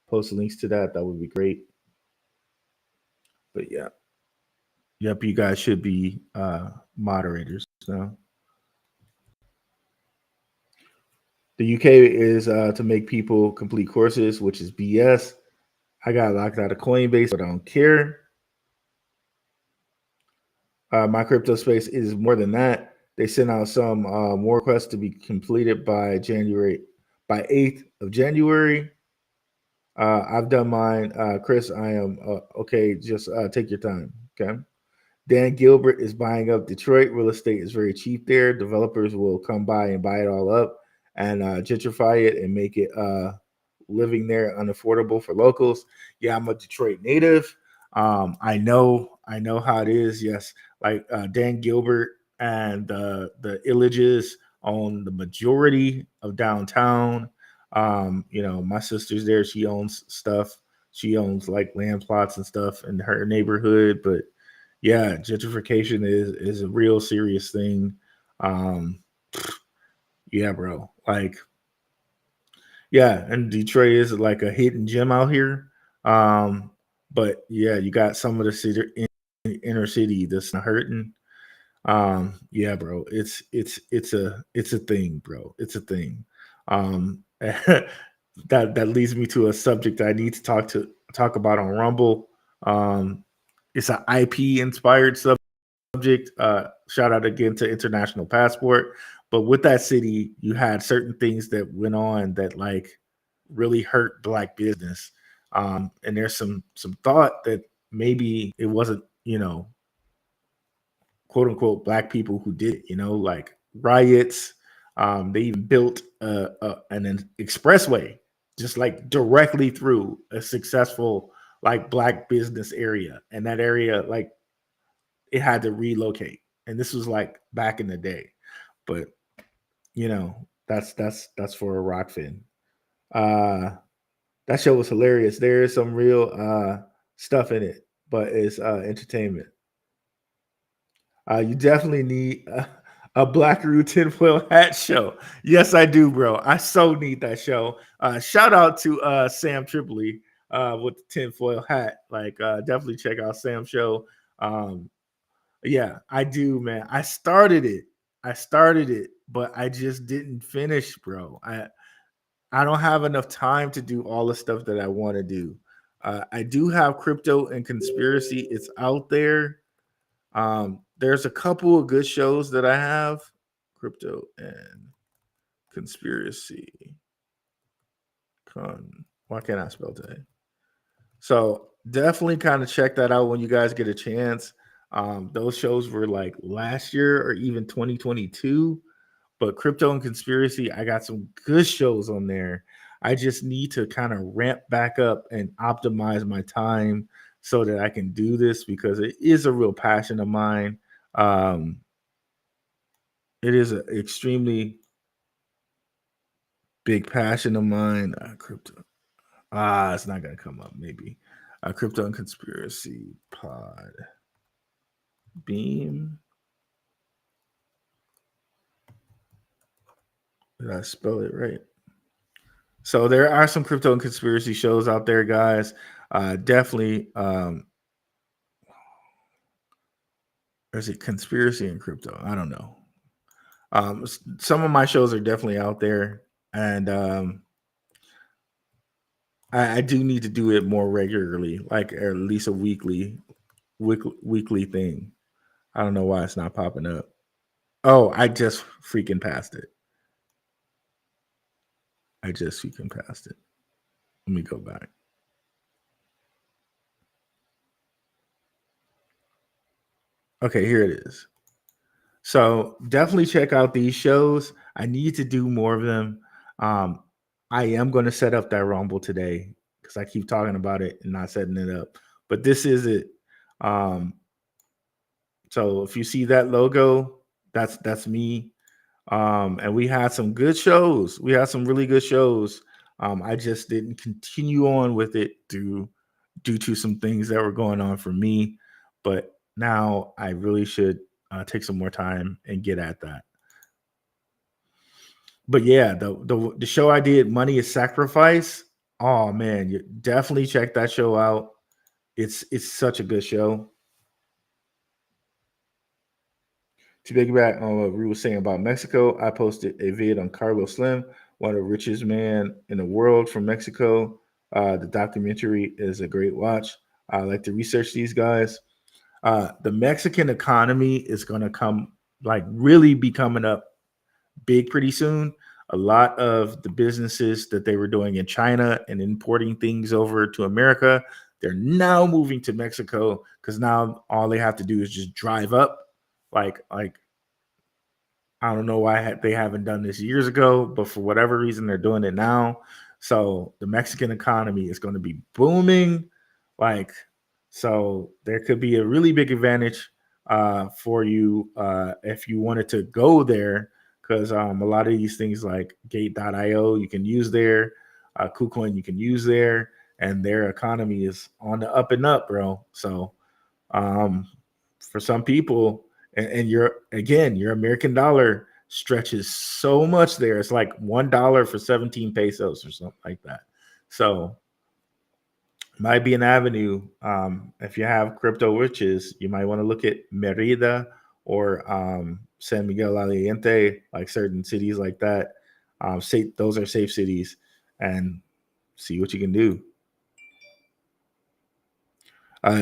post links to that would be great. But yeah. Yep, you guys should be moderators now. The UK is to make people complete courses, which is BS. I got locked out of Coinbase, but I don't care. My crypto space is more than that. They sent out some more requests to be completed by 8th of January. I've done mine. Chris, I am okay. Just take your time. Okay. Dan Gilbert is buying up Detroit. Real estate is very cheap there. Developers will come by and buy it all up and gentrify it and make it living there unaffordable for locals. Yeah, I'm a Detroit native. I know how it is. Yes, like Dan Gilbert and the Illages own the majority of downtown. My sister's there. She owns stuff. She owns like land plots and stuff in her neighborhood. But yeah, gentrification is a real serious thing. Yeah, bro. Like, yeah, and Detroit is like a hidden gem out here. But yeah, you got some of the inner city that's not hurting. Yeah, bro, it's a thing, bro. It's a thing. That leads me to a subject I need to talk about on Rumble. It's an IP inspired subject. Shout out again to International Passport. But with that city, you had certain things that went on that like really hurt black business. And there's some thought that maybe it wasn't, quote unquote black people who did it, like riots. They even built an expressway just like directly through a successful like black business area, and that area like it had to relocate. And this was like back in the day, but that's for a Rokfin. That show was hilarious. There is some real stuff in it, but it's entertainment. You definitely need a Blackaroo tinfoil hat show. Yes, I do, bro. I so need that show. Shout out to Sam Tripoli with the tinfoil hat. Like, definitely check out Sam's show. Yeah, I do, man. I started it, but I just didn't finish, bro. I don't have enough time to do all the stuff that I want to do. I do have crypto and conspiracy. It's out there. There's a couple of good shows that I have. Crypto and conspiracy. Why can't I spell today? So definitely kind of check that out when you guys get a chance. Those shows were like last year or even 2022. But crypto and conspiracy, I got some good shows on there. I just need to kind of ramp back up and optimize my time so that I can do this because it is a real passion of mine. It is an extremely big passion of mine. Crypto. It's not gonna come up. Maybe crypto and conspiracy pod beam. Did I spell it right? So there are some crypto and conspiracy shows out there, guys. Definitely. Is it conspiracy and crypto? I don't know. Some of my shows are definitely out there, and I do need to do it more regularly, like at least a weekly thing. I don't know why it's not popping up. Oh, I just freaking passed it. Let me go back. Okay, here it is. So definitely check out these shows. I need to do more of them. I am going to set up that Rumble today because I keep talking about it and not setting it up. But this is it. So if you see that logo, that's me. And we had some good shows. We had some really good shows. I just didn't continue on with it due to some things that were going on for me. But now I really should take some more time and get at that. But yeah, the show I did, Money is Sacrifice. Oh man, you definitely check that show out. It's such a good show. To piggyback on what Rue was saying about Mexico, I posted a vid on Carlos Slim, one of the richest men in the world from Mexico. The documentary is a great watch. I like to research these guys. The Mexican economy is going to really be coming up big pretty soon. A lot of the businesses that they were doing in China and importing things over to America, they're now moving to Mexico because now all they have to do is just drive up. Like I don't know why they haven't done this years ago, but for whatever reason they're doing it now. So the Mexican economy is going to be booming. So there could be a really big advantage for you if you wanted to go there, because a lot of these things like Gate.io you can use there, KuCoin you can use there, and their economy is on the up and up, bro. So for some people, and your American dollar stretches so much there. It's like $1 for 17 pesos or something like that. So might be an avenue. If you have crypto riches, you might want to look at Merida or San Miguel Aliente, like certain cities like that. Those are safe cities, and see what you can do.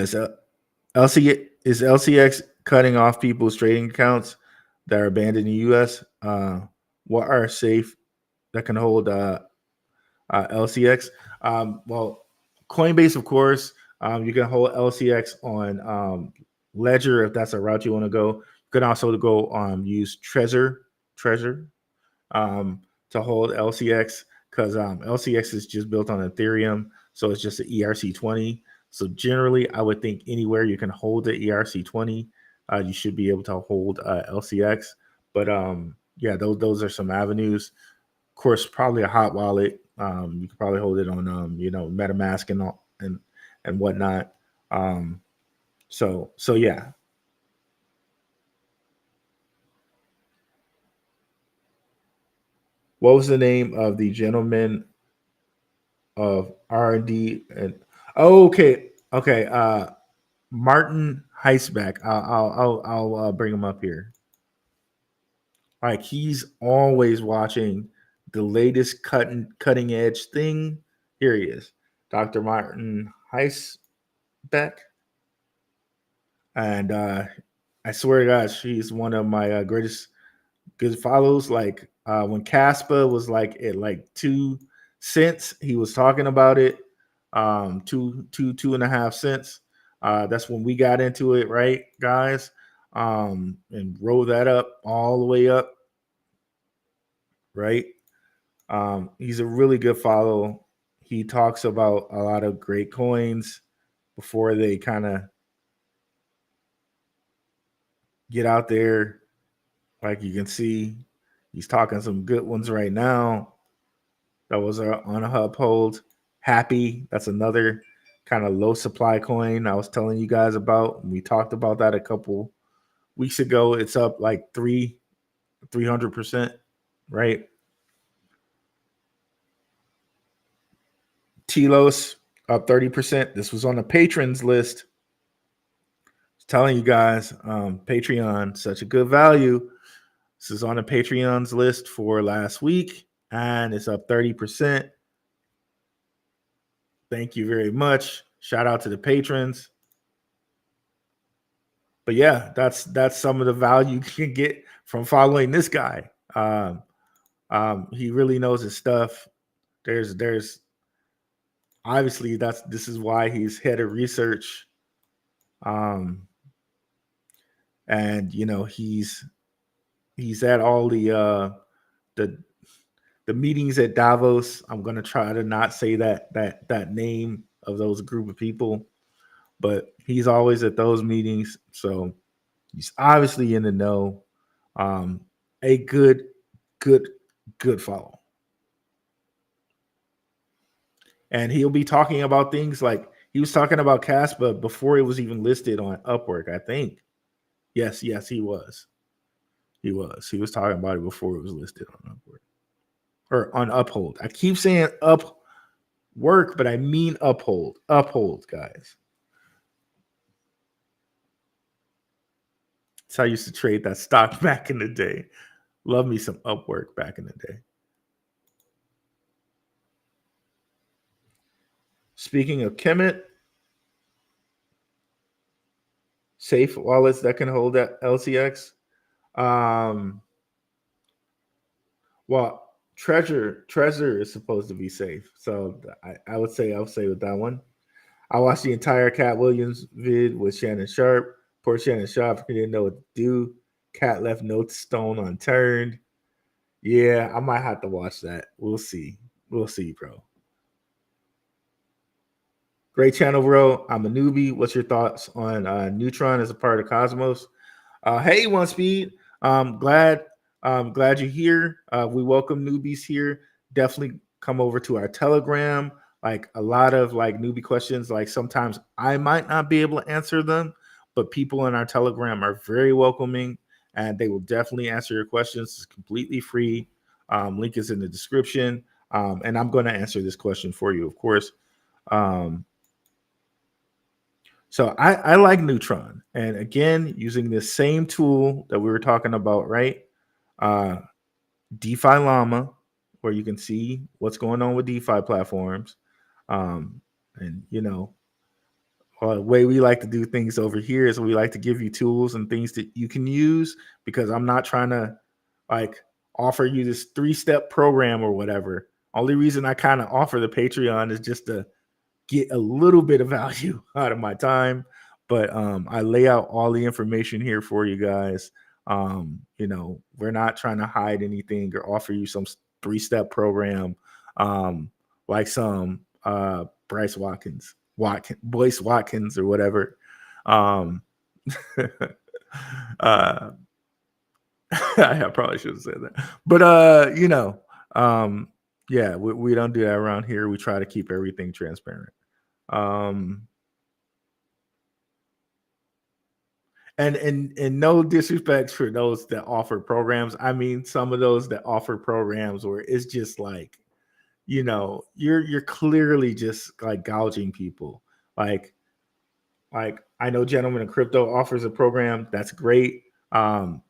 So is LCX cutting off people's trading accounts that are banned in the U.S.? What are safe that can hold LCX? Well, Coinbase, of course. You can hold LCX on Ledger if that's a route you want to go. You can also go use Treasure to hold LCX because LCX is just built on Ethereum, so it's just an ERC20. So generally, I would think anywhere you can hold the ERC20, you should be able to hold LCX. But yeah, those are some avenues. Of course, probably a hot wallet. You could probably hold it on MetaMask and all, and whatnot. So yeah. What was the name of the gentleman of R&D? And okay. Martin Heisbeck. I'll bring him up here. Like he's always watching the latest cutting edge thing. Here he is, Dr. Martin Heisbeck, and I swear to God, she's one of my greatest good follows. Like when Caspa was like at like 2 cents, he was talking about it. 2.5 cents. That's when we got into it, right, guys? And roll that up all the way up, right? He's a really good follow. He talks about a lot of great coins before they kind of get out there. Like you can see, he's talking some good ones right now. That was on a uphold. Happy. That's another kind of low supply coin I was telling you guys about. We talked about that a couple weeks ago. It's up like 300%, right? Telos up 30%. This was on the patrons list. I was telling you guys, Patreon, such a good value. This is on the Patreon's list for last week, and it's up 30%. Thank you very much. Shout out to the patrons. But yeah, that's some of the value you can get from following this guy. He really knows his stuff. There's obviously this is why he's head of research. And he's at all the meetings at Davos. I'm gonna try to not say that name of those group of people, but he's always at those meetings, so he's obviously in the know. A good follow, and he'll be talking about things like he was talking about Caspa before it was even listed on Upwork. I think, yes, he was. He was talking about it before it was listed on Upwork. Or on Uphold. I keep saying Upwork, but I mean Uphold. Uphold, guys. That's how I used to trade that stock back in the day. Love me some Upwork back in the day. Speaking of Kemet, safe wallets that can hold that LCX. Well, Treasure is supposed to be safe, so I would say with that one. I watched the entire Cat Williams vid with Shannon Sharp. Poor Shannon Sharp, he didn't know what to do. Cat left no stone unturned. Yeah, I might have to watch that. We'll see, bro. Great channel, bro. I'm a newbie. What's your thoughts on Neutron as a part of Cosmos? Hey, One Speed. Glad you're here. We welcome newbies here. Definitely come over to our Telegram. Like a lot of like newbie questions. Like sometimes I might not be able to answer them, but people in our Telegram are very welcoming, and they will definitely answer your questions. It's completely free. Link is in the description. And I'm going to answer this question for you, of course. So I like Neutron. And again, using the same tool that we were talking about, right? Uh, DeFi Llama, where you can see what's going on with DeFi platforms. And the way we like to do things over here is we like to give you tools and things that you can use, because I'm not trying to like offer you this 3-step program or whatever. Only reason I kind of offer the Patreon is just to get a little bit of value out of my time. But I lay out all the information here for you guys. We're not trying to hide anything or offer you some 3-step program, like some Boyce Watkins or whatever. Um, uh, I probably should have said that, but yeah, we don't do that around here. We try to keep everything transparent. And no disrespect for those that offer programs. I mean, some of those that offer programs where it's just like, you're clearly just like gouging people. Like I know Gentlemen in Crypto offers a program that's great. And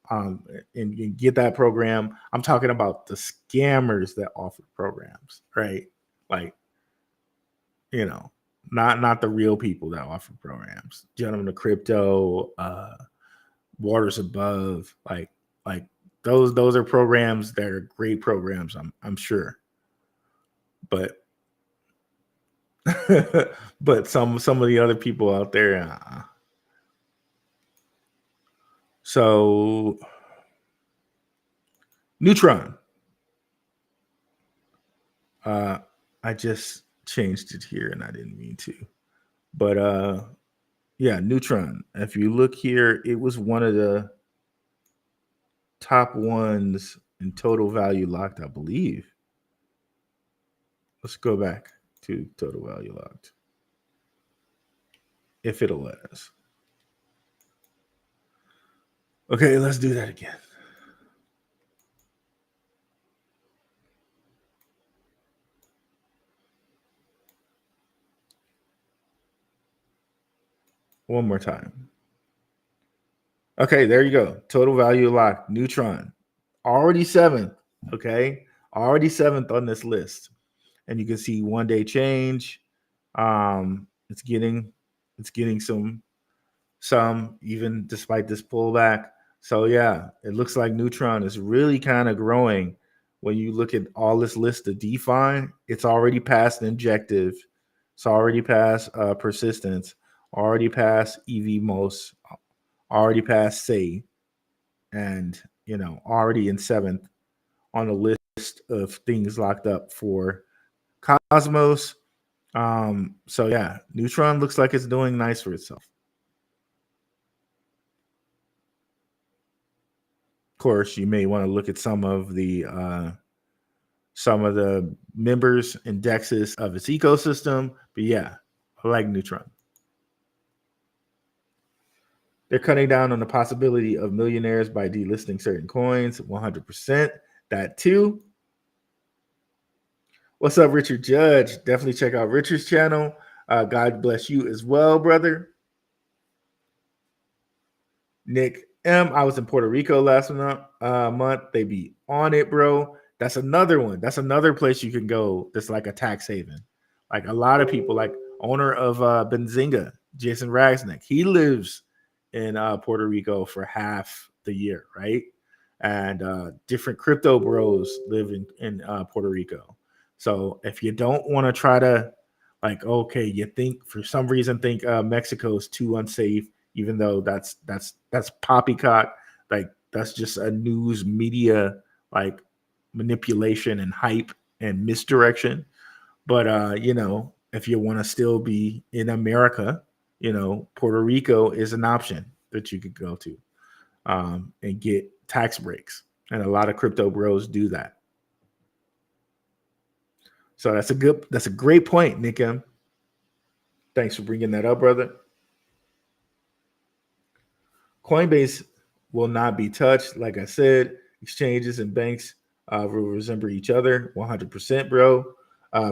get that program. I'm talking about the scammers that offer programs, right? Like, not the real people that offer programs. Gentlemen of Crypto, Waters Above, like those are programs that are great programs. I'm sure, but but some of the other people out there. So Neutron. I just changed it here and I didn't mean to. But yeah, Neutron. If you look here, it was one of the top ones in total value locked, I believe. Let's go back to total value locked. If it'll let us. Okay, let's do that again. One more time. Okay, there you go. Total value locked. Neutron. Already 7th. Okay. Already 7th on this list. And you can see 1-day change. It's getting some even despite this pullback. So yeah, it looks like Neutron is really kind of growing. When you look at all this list of DeFi, it's already past injective, it's already past persistence, already past EVMOS, already past Say, and already in 7th on the list of things locked up for Cosmos. So yeah, Neutron looks like it's doing nice for itself. Of course, you may want to look at some of the members indexes of its ecosystem, but yeah, I like Neutron. They're cutting down on the possibility of millionaires by delisting certain coins. 100%. That too. What's up, Richard Judge? Definitely check out Richard's channel. God bless you as well, brother. Nick M. I was in Puerto Rico last month. They be on it, bro. That's another one. That's another place you can go that's like a tax haven. Like a lot of people, like owner of Benzinga, Jason Ragsnick, he lives in Puerto Rico for half the year, right? And different crypto bros live in Puerto Rico. So if you don't want to try to, like, okay, you think for some reason Mexico is too unsafe, even though that's poppycock, like that's just a news media like manipulation and hype and misdirection. But if you want to still be in America, Puerto Rico is an option that you could go to and get tax breaks, and a lot of crypto bros do that. So that's a great point, Nick M. Thanks for bringing that up, brother. Coinbase will not be touched. Like I said, exchanges and banks will resemble each other 100%, bro.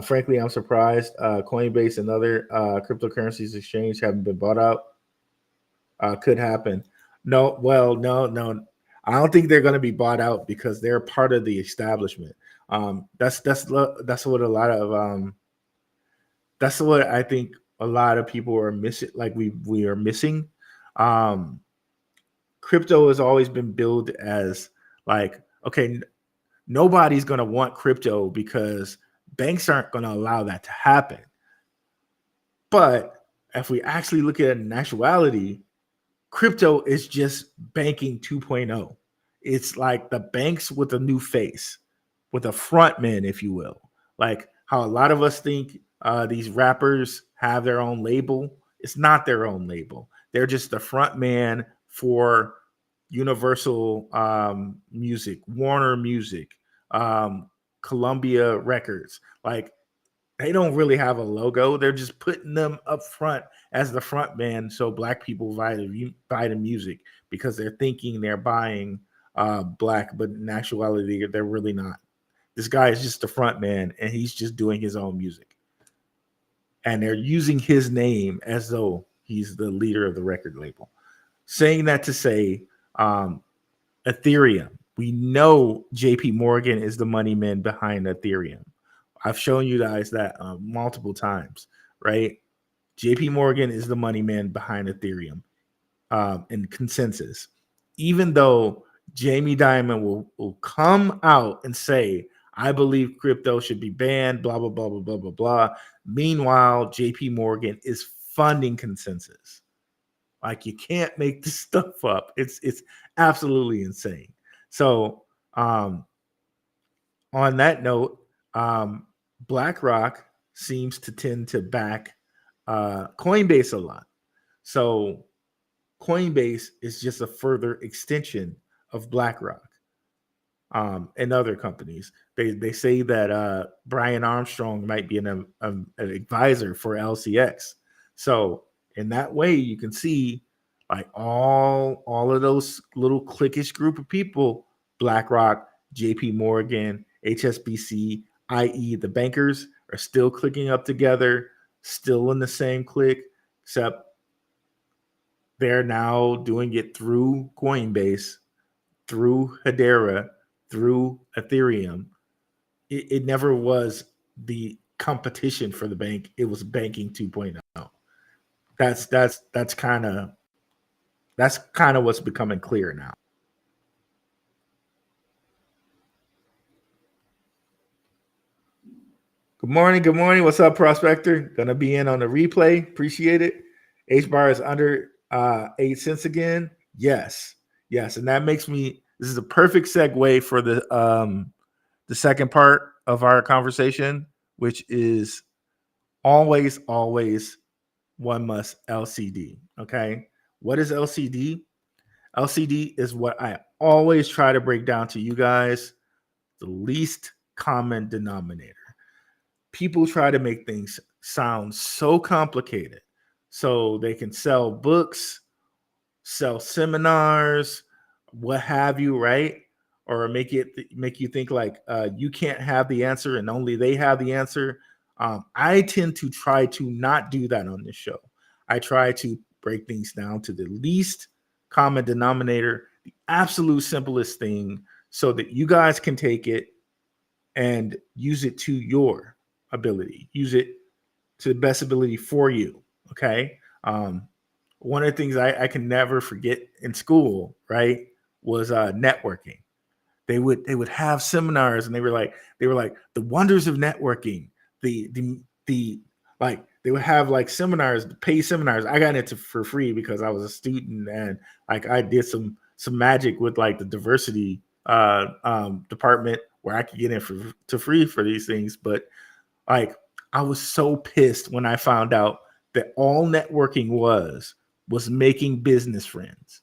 Frankly, I'm surprised Coinbase and other cryptocurrencies exchange haven't been bought out. Could happen. No, well, no. I don't think they're going to be bought out because they're part of the establishment. That's what a lot of that's what I think a lot of people are missing. Like we are missing. Um, Crypto has always been billed as like, okay, nobody's going to want crypto because banks aren't going to allow that to happen. But if we actually look at it in actuality, crypto is just banking 2.0. It's like the banks with a new face, with a front man, if you will. Like how a lot of us think these rappers have their own label. It's not their own label. They're just the front man for Universal Music, Warner Music, Columbia Records. Like they don't really have a logo. They're just putting them up front as the front man so black people buy the music because they're thinking they're buying black, but in actuality, they're really not. This guy is just the front man and he's just doing his own music. And they're using his name as though he's the leader of the record label. Saying that to say, Ethereum, we know JP Morgan is the money man behind Ethereum. I've shown you guys that multiple times, right? JP Morgan is the money man behind Ethereum in consensus. Even though Jamie Dimon will come out and say, I believe crypto should be banned, blah, blah, blah, blah, blah, blah, blah. Meanwhile, JP Morgan is funding consensus. Like you can't make this stuff up. It's absolutely insane. So on that note, BlackRock seems to tend to back Coinbase a lot. So Coinbase is just a further extension of BlackRock and other companies. They say that Brian Armstrong might be an advisor for LCX. So in that way, you can see like all of those little cliquish group of people, BlackRock, JP Morgan, HSBC, i.e. the bankers are still clicking up together, still in the same clique, except they're now doing it through Coinbase, through Hedera, through Ethereum. It never was the competition for the bank. It was banking 2.0. That's kind of what's becoming clear now. Good morning. What's up, Prospector? Gonna be in on the replay. Appreciate it. H bar is under 8 cents again. Yes, and that makes me. This is a perfect segue for the second part of our conversation, which is always one must LCD. Okay, what is LCD? LCD is what I always try to break down to you guys: the least common denominator. People try to make things sound so complicated so they can sell books, sell seminars, what have you, right? Or make you think like you can't have the answer and only they have the answer. I tend to try to not do that on this show. I try to break things down to the least common denominator, the absolute simplest thing, so that you guys can take it and use it to your ability, use it to the best ability for you. Okay. One of the things I can never forget in school, right, was networking. They would have seminars and they were like the wonders of networking. The like they would have like seminars, paid seminars. I got into for free because I was a student and like I did some magic with like the diversity department where I could get in for free for these things. But like I was so pissed when I found out that all networking was making business friends.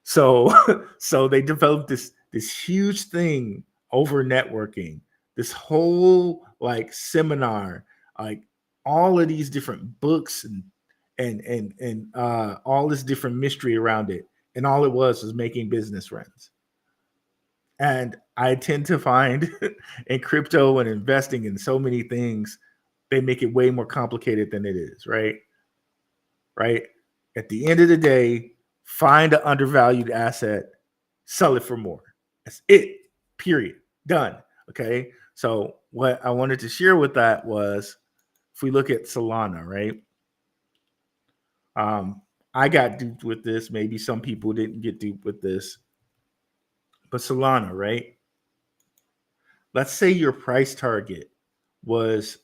So so they developed this huge thing over networking, this whole like seminar, like all of these different books and all this different mystery around it. And all it was making business friends. And I tend to find in crypto and investing in so many things, they make it way more complicated than it is, right? Right? At the end of the day, find an undervalued asset, sell it for more. That's it. Period. Done. Okay. So what I wanted to share with that was, if we look at Solana, right? I got duped with this. Maybe some people didn't get duped with this. But Solana, right? Let's say your price target was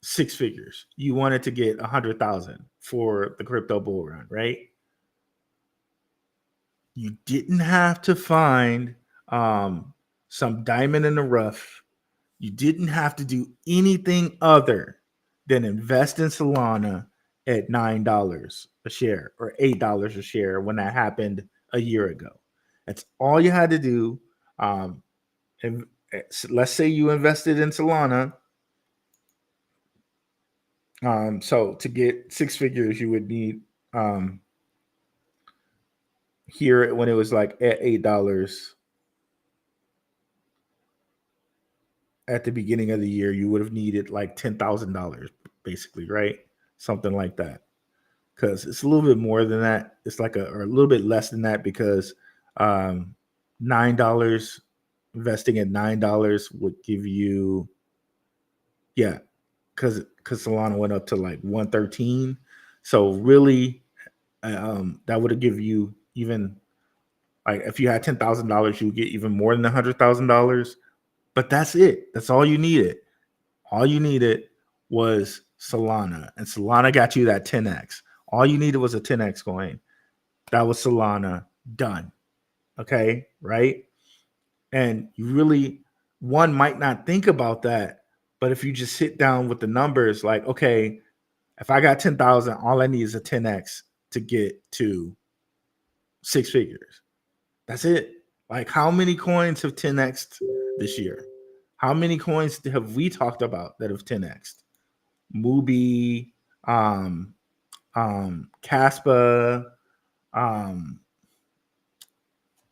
six figures. You wanted to get 100,000 for the crypto bull run, right? You didn't have to find some diamond in the rough. You didn't have to do anything other than invest in Solana at $9 a share or $8 a share when that happened a year ago. That's all you had to do. And let's say you invested in Solana. So to get six figures, you would need here when it was like at $8 at the beginning of the year, you would have needed like $10,000 basically, right? Something like that. Because it's a little bit more than that. It's like or a little bit less than that because $9 investing at $9 would give you, yeah, because Solana went up to like 113. So really, that would have given you even like if you had $10,000, you would get even more than $100,000. But that's it. That's all you needed. All you needed was Solana, and Solana got you that 10x. All you needed was a 10x coin. That was Solana done. Okay, right? And you really, one might not think about that, but if you just sit down with the numbers, like, okay, if I got 10,000, all I need is a 10x to get to six figures. That's it. Like, how many coins have 10x'd this year? How many coins have we talked about that have 10x'd? Mubi, Caspa,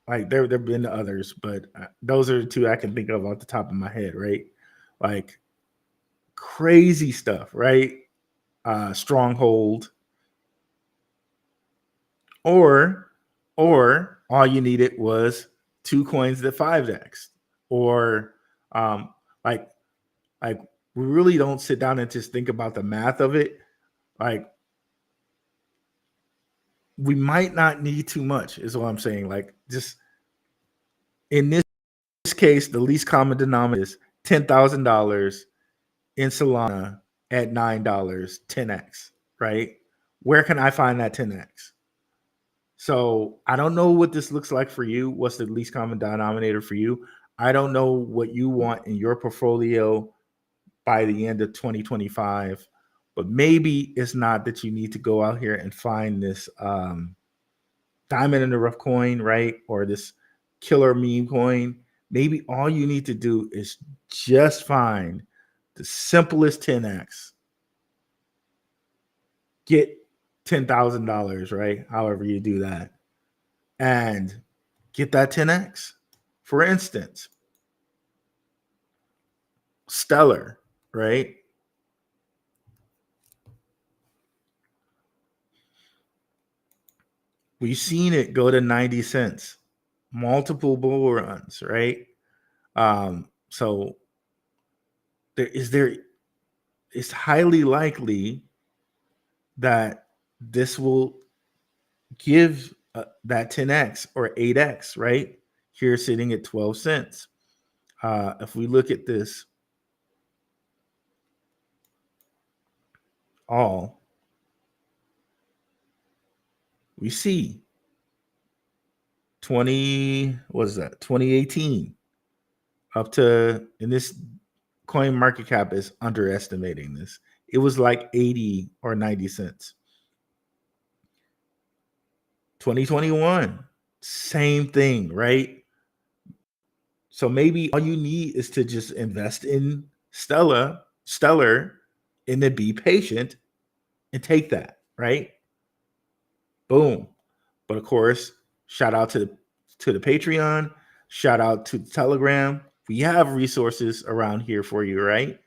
like there've been others, but those are the two I can think of off the top of my head, right? Like crazy stuff, right? Stronghold, or all you needed was two coins that 5x, or like we really don't sit down and just think about the math of it. Like we might not need too much, is what I'm saying. Like just in this case, the least common denominator is $10,000 in Solana at $9, 10x, right? Where can I find that 10x? So I don't know what this looks like for you. What's the least common denominator for you? I don't know what you want in your portfolio by the end of 2025, but maybe it's not that you need to go out here and find this diamond in the rough coin, right? Or this killer meme coin. Maybe all you need to do is just find the simplest 10x. Get $10,000, right? However you do that. And get that 10x. For instance, Stellar, right? We've seen it go to 90 cents, multiple bull runs, right? So it's highly likely that this will give that 10x or 8x, right? Here sitting at 12 cents. If we look at this all, we see 2018 up to, and this coin market cap is underestimating this. It was like 80 or 90 cents. 2021, same thing, right? So maybe all you need is to just invest in Stellar, and then be patient and take that, right? Boom. But of course, shout out to the Patreon. Shout out to Telegram. We have resources around here for you, right?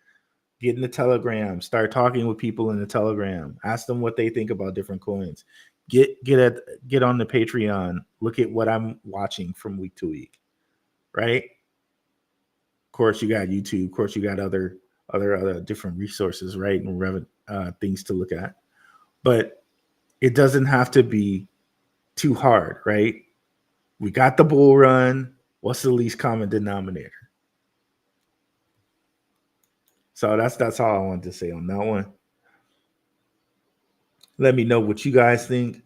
Get in the Telegram. Start talking with people in the Telegram. Ask them what they think about different coins. Get on the Patreon. Look at what I'm watching from week to week, right? Of course, you got YouTube. Of course, you got other different resources, right, and things to look at. But it doesn't have to be too hard, right? We got the bull run. What's the least common denominator? So that's all I wanted to say on that one. Let me know what you guys think.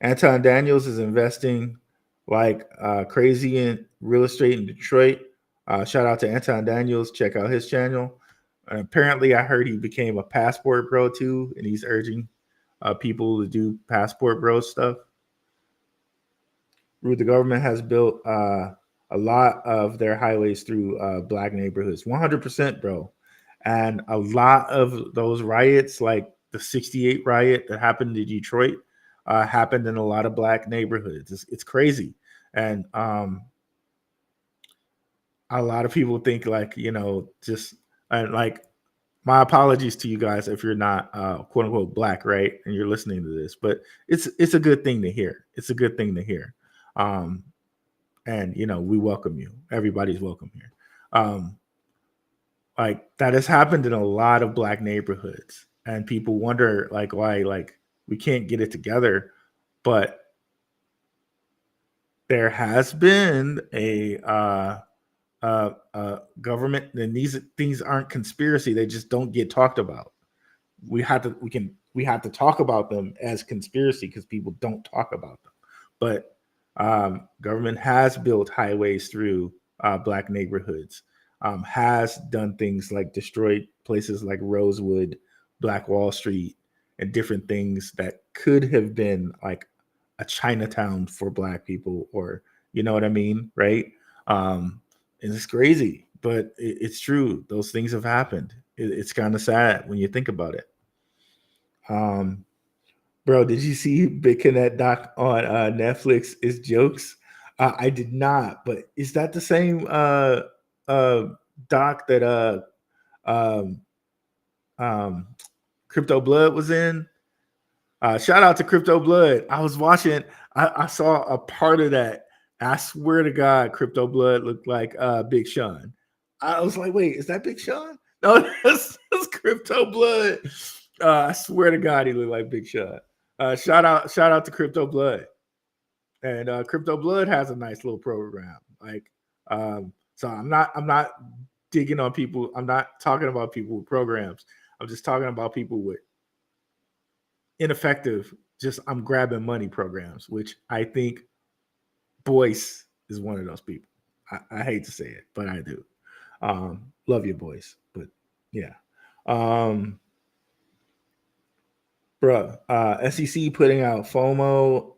Anton Daniels is investing like crazy in real estate in Detroit. Shout out to Anton Daniels. Check out his channel. And apparently, I heard he became a passport bro too, and he's urging people to do passport bro stuff. The government has built a lot of their highways through black neighborhoods, 100%, bro. And a lot of those riots, like the 68 riot that happened in Detroit, happened in a lot of black neighborhoods. It's crazy. And a lot of people think like, just like, my apologies to you guys if you're not quote unquote black, right? And you're listening to this, but it's a good thing to hear. It's a good thing to hear. And we welcome you. Everybody's welcome here. Like that has happened in a lot of black neighborhoods, and people wonder like why like we can't get it together, but there has been a government, and these things aren't conspiracy. They just don't get talked about. We have to talk about them as conspiracy because people don't talk about them. But government has built highways through black neighborhoods, has done things like destroyed places like Rosewood, Black Wall Street, and different things that could have been like a Chinatown for black people, or you know what I mean, right? And it's crazy, but it's true. Those things have happened. It's kind of sad when you think about it. Bro, did you see Big Connect doc on Netflix? Is jokes? I did not, but is that the same doc that Crypto Blood was in? Shout out to Crypto Blood. I was watching. I saw a part of that. I swear to God, Crypto Blood looked like Big Sean. I was like, wait, is that Big Sean? No, that's Crypto Blood. I swear to God, he looked like Big Sean. Shout out to Crypto Blood. And Crypto Blood has a nice little program. Like, so I'm not digging on people. I'm not talking about people with programs. I'm just talking about people with ineffective, just I'm grabbing money programs, which I think Boyce is one of those people. I hate to say it, but I do. Love you, Boyce. But yeah. SEC putting out FOMO.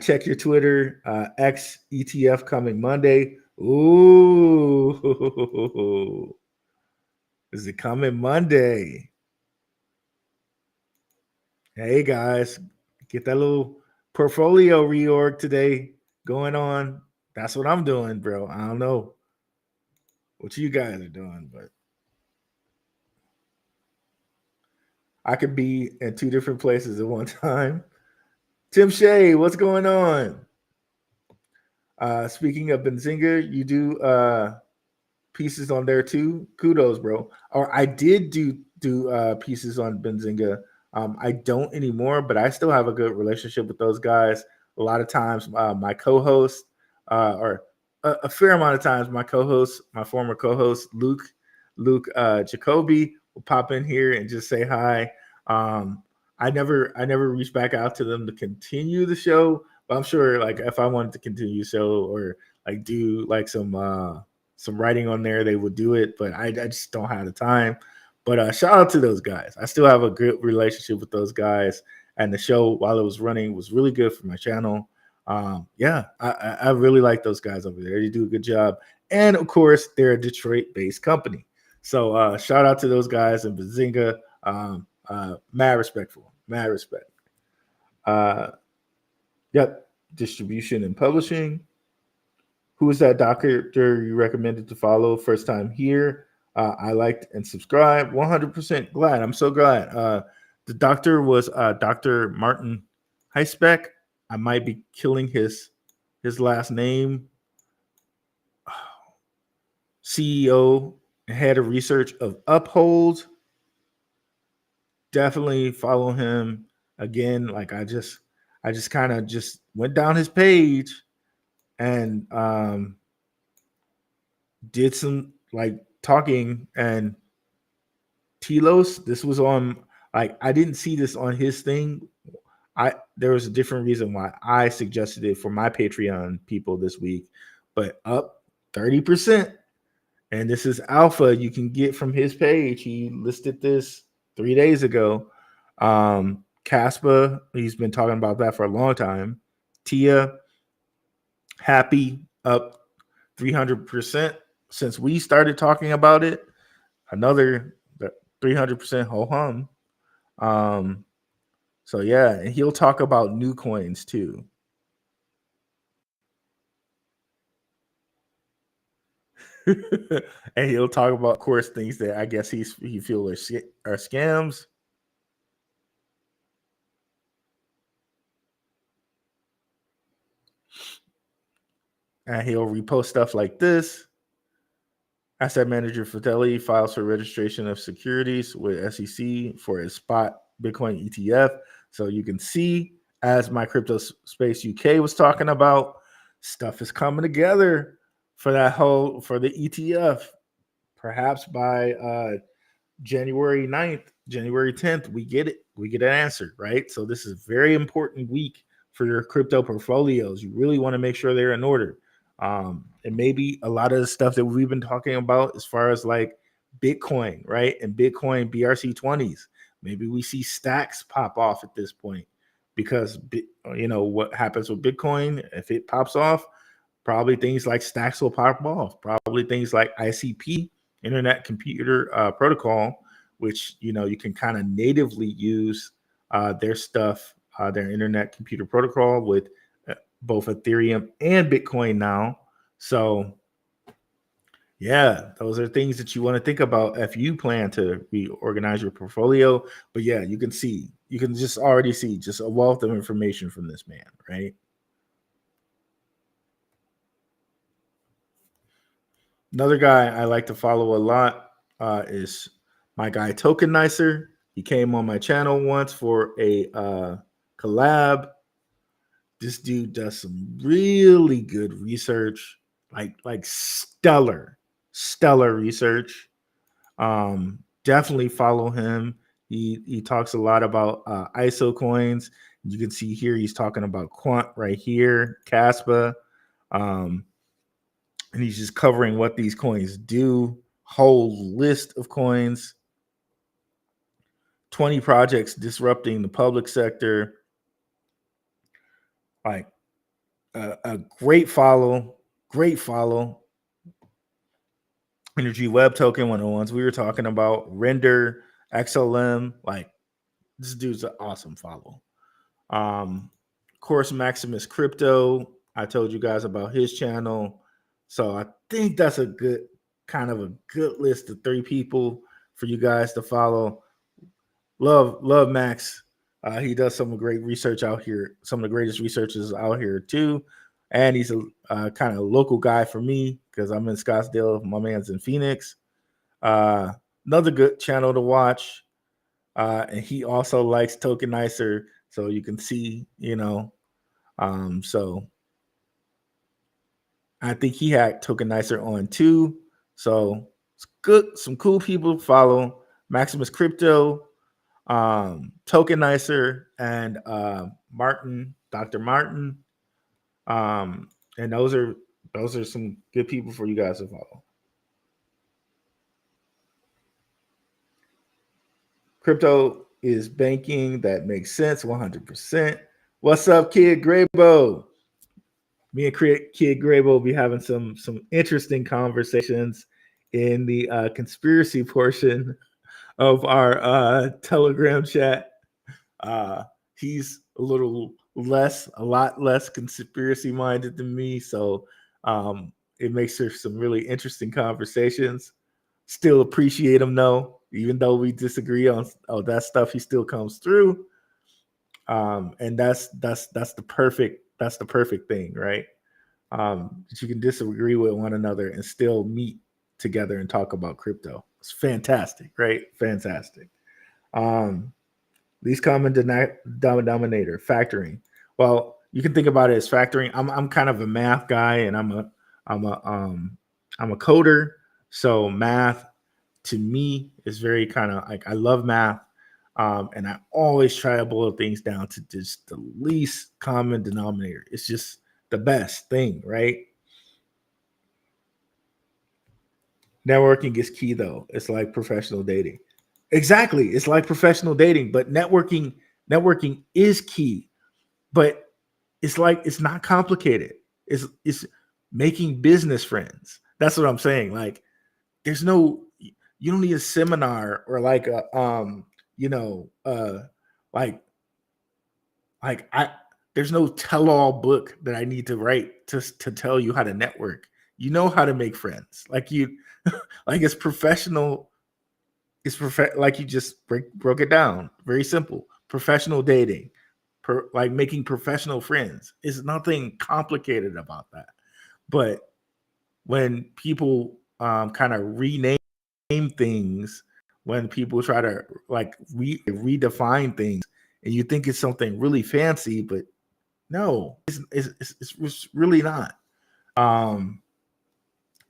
Check your Twitter. X ETF coming Monday. Ooh. Is it coming Monday? Hey guys, get that little portfolio reorg today going on. That's what I'm doing, bro. I don't know what you guys are doing, but I could be in two different places at one time. Tim Shea, what's going on? Speaking of Benzinga, you do pieces on there too. Kudos, bro. Or I did do pieces on Benzinga. I don't anymore, but I still have a good relationship with those guys. A lot of times, my co-host, or a fair amount of times, my co-host, my former co-host, Luke Jacoby, will pop in here and just say hi. I never reached back out to them to continue the show, but I'm sure, like, if I wanted to continue the show or like do like some writing on there, they would do it. But I just don't have the time. But shout out to those guys. I still have a good relationship with those guys, and the show while it was running was really good for my channel. Yeah, I really like those guys over there. They do a good job, and of course, they're a Detroit-based company. So shout out to those guys in Bazinga. Mad respect. Yeah, Yep. Distribution and publishing. Who is that doctor you recommended to follow? First time here. I liked and subscribed. 100% glad. I'm so glad. The doctor was Dr. Martin Heisbeck. I might be killing his last name. CEO and head of research of Uphold. Definitely follow him. Again, like I just kind of just went down his page and did some like talking, and Telos, this was on, like I didn't see this on his thing. There was a different reason why I suggested it for my Patreon people this week, but up 30%. And this is alpha you can get from his page. He listed this 3 days ago. Caspa, he's been talking about that for a long time. Tia, happy, up 300% since we started talking about it. Another 300% ho hum. So yeah, and he'll talk about new coins too. And he'll talk about, of course, things that I guess he feels are scams. And he'll repost stuff like this. Asset manager Fidelity files for registration of securities with SEC for a spot Bitcoin ETF. So you can see, as my Crypto Space UK was talking about, stuff is coming together for the ETF. Perhaps by January 9th, January 10th, we get it. We get an answer, right? So this is a very important week for your crypto portfolios. You really want to make sure they're in order. And maybe a lot of the stuff that we've been talking about as far as like Bitcoin, right? And Bitcoin BRC20s. Maybe we see stacks pop off at this point because, you know, what happens with Bitcoin, if it pops off, probably things like stacks will pop off. Probably things like ICP, Internet Computer Protocol, which, you know, you can kind of natively use their stuff, their Internet Computer Protocol with both Ethereum and Bitcoin now. So yeah, those are things that you want to think about if you plan to reorganize your portfolio. But yeah, you can just already see just a wealth of information from this man, right? Another guy I like to follow a lot is my guy Tokenizer. He came on my channel once for a collab. This dude does some really good research, like stellar research. Definitely follow him. He talks a lot about ISO coins. You can see here he's talking about Quant right here, Caspa. And he's just covering what these coins do. Whole list of coins. 20 projects disrupting the public sector. Like a great follow. Energy Web Token, one of the ones we were talking about. Render, XLM. Like, this dude's an awesome follow. Of course, Maximus Crypto. I told you guys about his channel. So I think that's a good list of 3 people for you guys to follow. Love Max. He does some great research out here, some of the greatest researchers out here too. And he's a kind of local guy for me because I'm in Scottsdale. My man's in Phoenix. Another good channel to watch. And he also likes Tokenizer. So you can see, you know, so I think he had Tokenizer on too. So it's good. Some cool people to follow. Maximus Crypto, Tokenizer, and Dr. Martin. And those are some good people for you guys to follow. Crypto is banking that makes sense 100%. What's up, Kid Graybo? Me and Kid Graybo will be having some interesting conversations in the conspiracy portion of our Telegram chat. He's a little a lot less conspiracy minded than me. So it makes for some really interesting conversations. Still appreciate him though, even though we disagree on that stuff, he still comes through. And that's the perfect thing, right? That you can disagree with one another and still meet together and talk about crypto. It's fantastic, right? Fantastic. Least common denominator, factoring. Well, you can think about it as factoring. I'm kind of a math guy, and I'm a coder. So math to me is very kind of like, I love math. And I always try to boil things down to just the least common denominator. It's just the best thing, right? Networking is key though. It's like professional dating. Exactly. It's like professional dating, but networking is key. But it's not complicated. It's making business friends. That's what I'm saying. Like there's no, you don't need a seminar or like a like I there's no tell-all book that I need to write to tell you how to network. You know how to make friends. Like you like it's professional. Like you just broke it down. Very simple. Professional dating. Like making professional friends. It's nothing complicated about that. But when people kind of rename things, when people try to like redefine things, and you think it's something really fancy, but no, it's really not.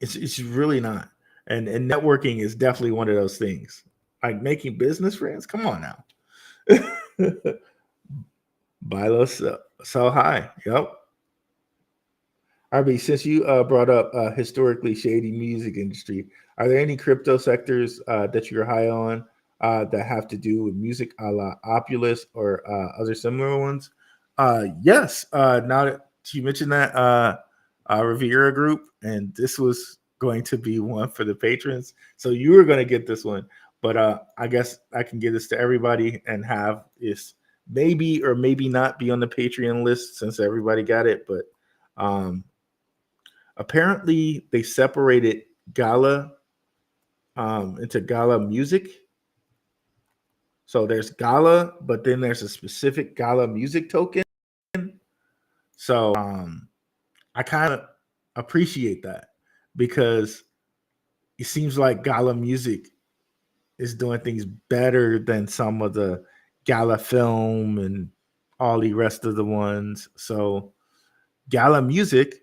It's really not. And networking is definitely one of those things. Like making business friends. Come on now. Buy low, sell high. Yep. RB, since you brought up historically shady music industry, are there any crypto sectors that you're high on that have to do with music, a la Opulus or other similar ones? Yes. Now that you mentioned that Riviera Group, and this was going to be one for the patrons, so you were going to get this one, but I guess I can give this to everybody and have this maybe or maybe not be on the Patreon list since everybody got it, but apparently they separated Gala into Gala music. So there's Gala, but then there's a specific Gala music token. So I kind of appreciate that because it seems like Gala music is doing things better than some of the Gala film and all the rest of the ones. So Gala music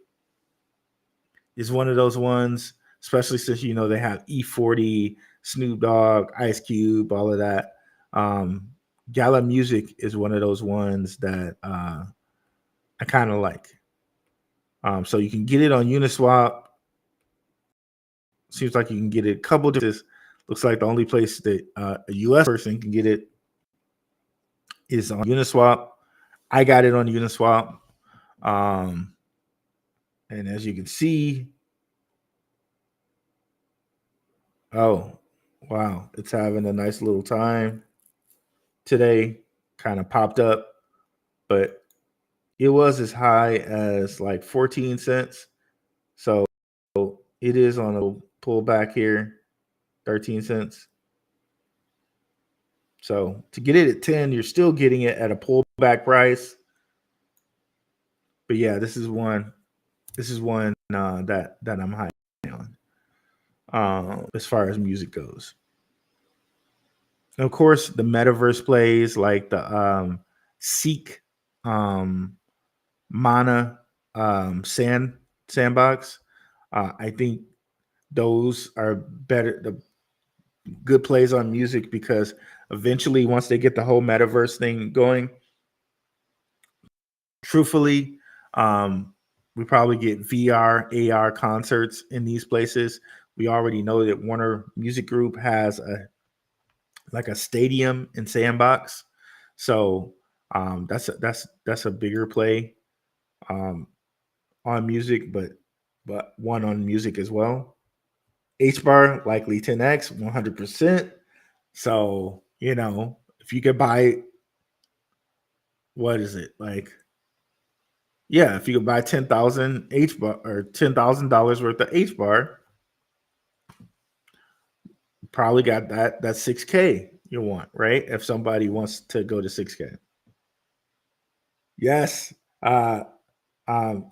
is one of those ones, especially since they have E40, Snoop Dogg, Ice Cube, all of that. Gala music is one of those ones that I kind of like. So you can get it on Uniswap. Seems like you can get it a couple different. Looks like the only place that a US person can get it is on Uniswap. I got it on Uniswap. And as you can see, oh, wow, it's having a nice little time today. Kind of popped up, but it was as high as like 14 cents. So it is on a pullback here, 13 cents. So to get it at 10, you're still getting it at a pullback price. But yeah, this is one that I'm high on as far as music goes. And of course, the metaverse plays like the Seek Mana sandbox. I think those are the good plays on music because eventually, once they get the whole metaverse thing going, truthfully, we probably get VR, AR concerts in these places. We already know that Warner Music Group has a stadium in Sandbox, so that's a bigger play on music, but one on music as well. H bar likely 10x 100%. So if you could buy, what is it like Yeah, if you could buy 10,000 H bar or $10,000 worth of H bar, probably got that 6K you want, right? If somebody wants to go to 6K. Yes.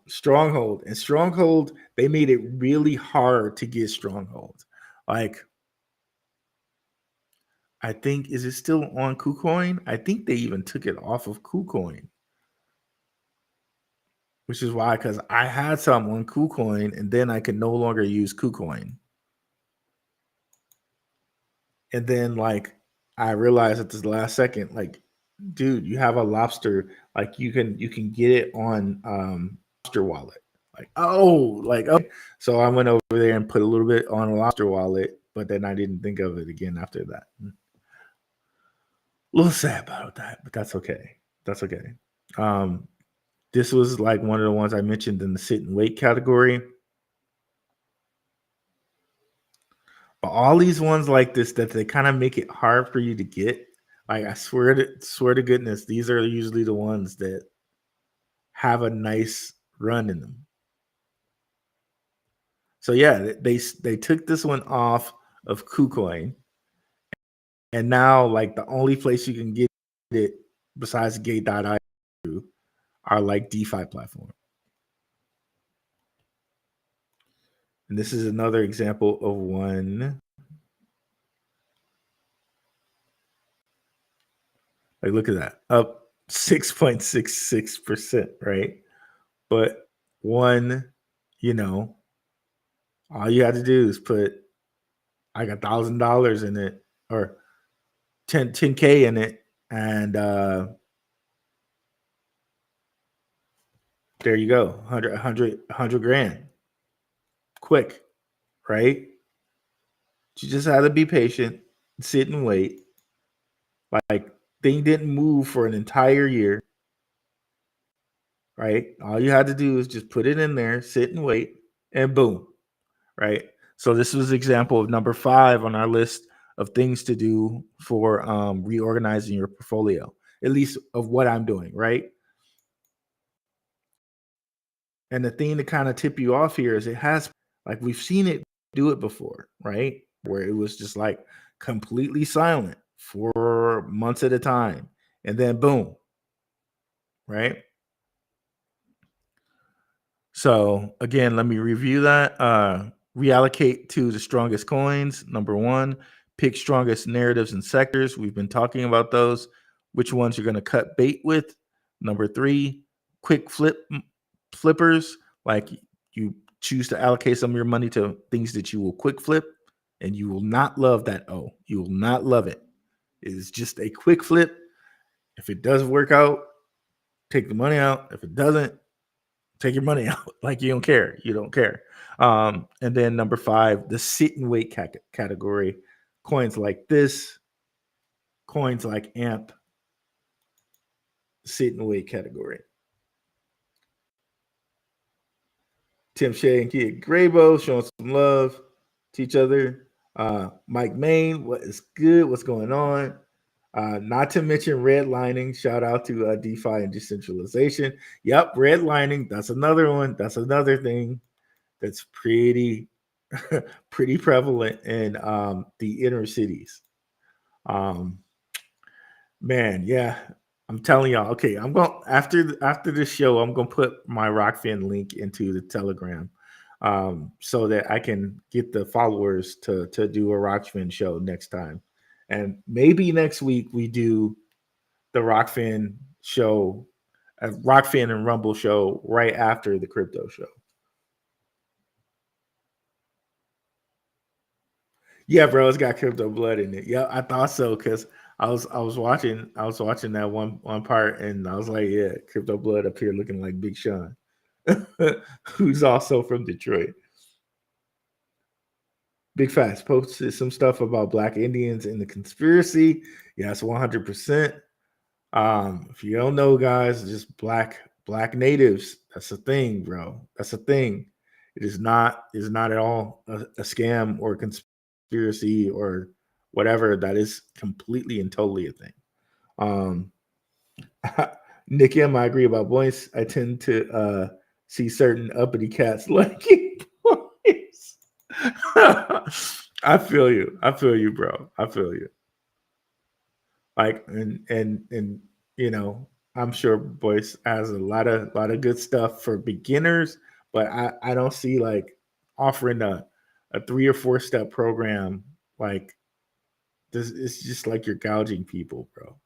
Stronghold. And Stronghold, they made it really hard to get Stronghold. Like, I think, is it still on KuCoin? I think they even took it off of KuCoin, which is why, because I had some on KuCoin and then I could no longer use KuCoin. And then, like, I realized at the last second, like, dude, you have a Lobster, like you can get it on Lobster wallet. Like, oh, like, okay. So I went over there and put a little bit on a Lobster wallet, but then I didn't think of it again after that. A little sad about that, but that's okay. That's okay. This was like one of the ones I mentioned in the sit and wait category. But all these ones like this that they kind of make it hard for you to get. Like, I swear to goodness, these are usually the ones that have a nice run in them. So yeah, they took this one off of KuCoin, and now like the only place you can get it besides Gate.io are like DeFi platform. And this is another example of one. Like, look at that, up 6.66%, right? But one, you know, all you had to do is put like $1,000 in it or 10K in it, and there you go, 100 grand, quick, right? You just had to be patient, sit and wait. Like, thing didn't move for an entire year, right? All you had to do is just put it in there, sit and wait, and boom, right? So this was example of number 5 on our list of things to do for reorganizing your portfolio, at least of what I'm doing, right? And the thing to kind of tip you off here is it has, like, we've seen it do it before, right? Where it was just like completely silent for months at a time, and then boom, right? So again, let me review that. Reallocate to the strongest coins. Number 1, pick strongest narratives and sectors. We've been talking about those. Which ones you're going to cut bait with. Number 3, quick flippers. Like, you choose to allocate some of your money to things that you will quick flip, and you will not love that. Oh, you will not love it. It is just a quick flip. If it does work out, take the money out. If it doesn't, take your money out. Like, you don't care. You don't care. And then number 5, the sit and wait category. Coins like this, coins like AMP, sit and wait category. Tim Shea and Kia Grabo showing some love to each other. Mike Main, what is good? What's going on? Not to mention redlining. Shout out to DeFi and decentralization. Yep, redlining. That's another one. That's another thing that's pretty pretty prevalent in the inner cities. Man, yeah, I'm telling y'all. Okay, I'm going after this show. I'm gonna put my Rokfin link into the Telegram, so that I can get the followers to do a Rokfin show next time, and maybe next week we do the Rokfin show, Rokfin and Rumble show right after the crypto show. Yeah, bro, it's got crypto blood in it. Yeah, I thought so because I was watching that one part, and I was like, yeah, crypto blood up here looking like Big Sean, who's also from Detroit. Big Facts posted some stuff about Black Indians in the conspiracy. Yes, 100%. If you don't know, guys, just black natives. That's a thing, bro. That's a thing. It is not at all a scam or conspiracy or whatever. That is completely and totally a thing. Nick M, I agree about Boyce. I tend to see certain uppity cats liking Boyce. I feel you. I feel you, bro. I feel you. Like and you know, I'm sure Boyce has a lot of good stuff for beginners, but I don't see like offering a 3 or 4 step program like this. It's just like you're gouging people, bro.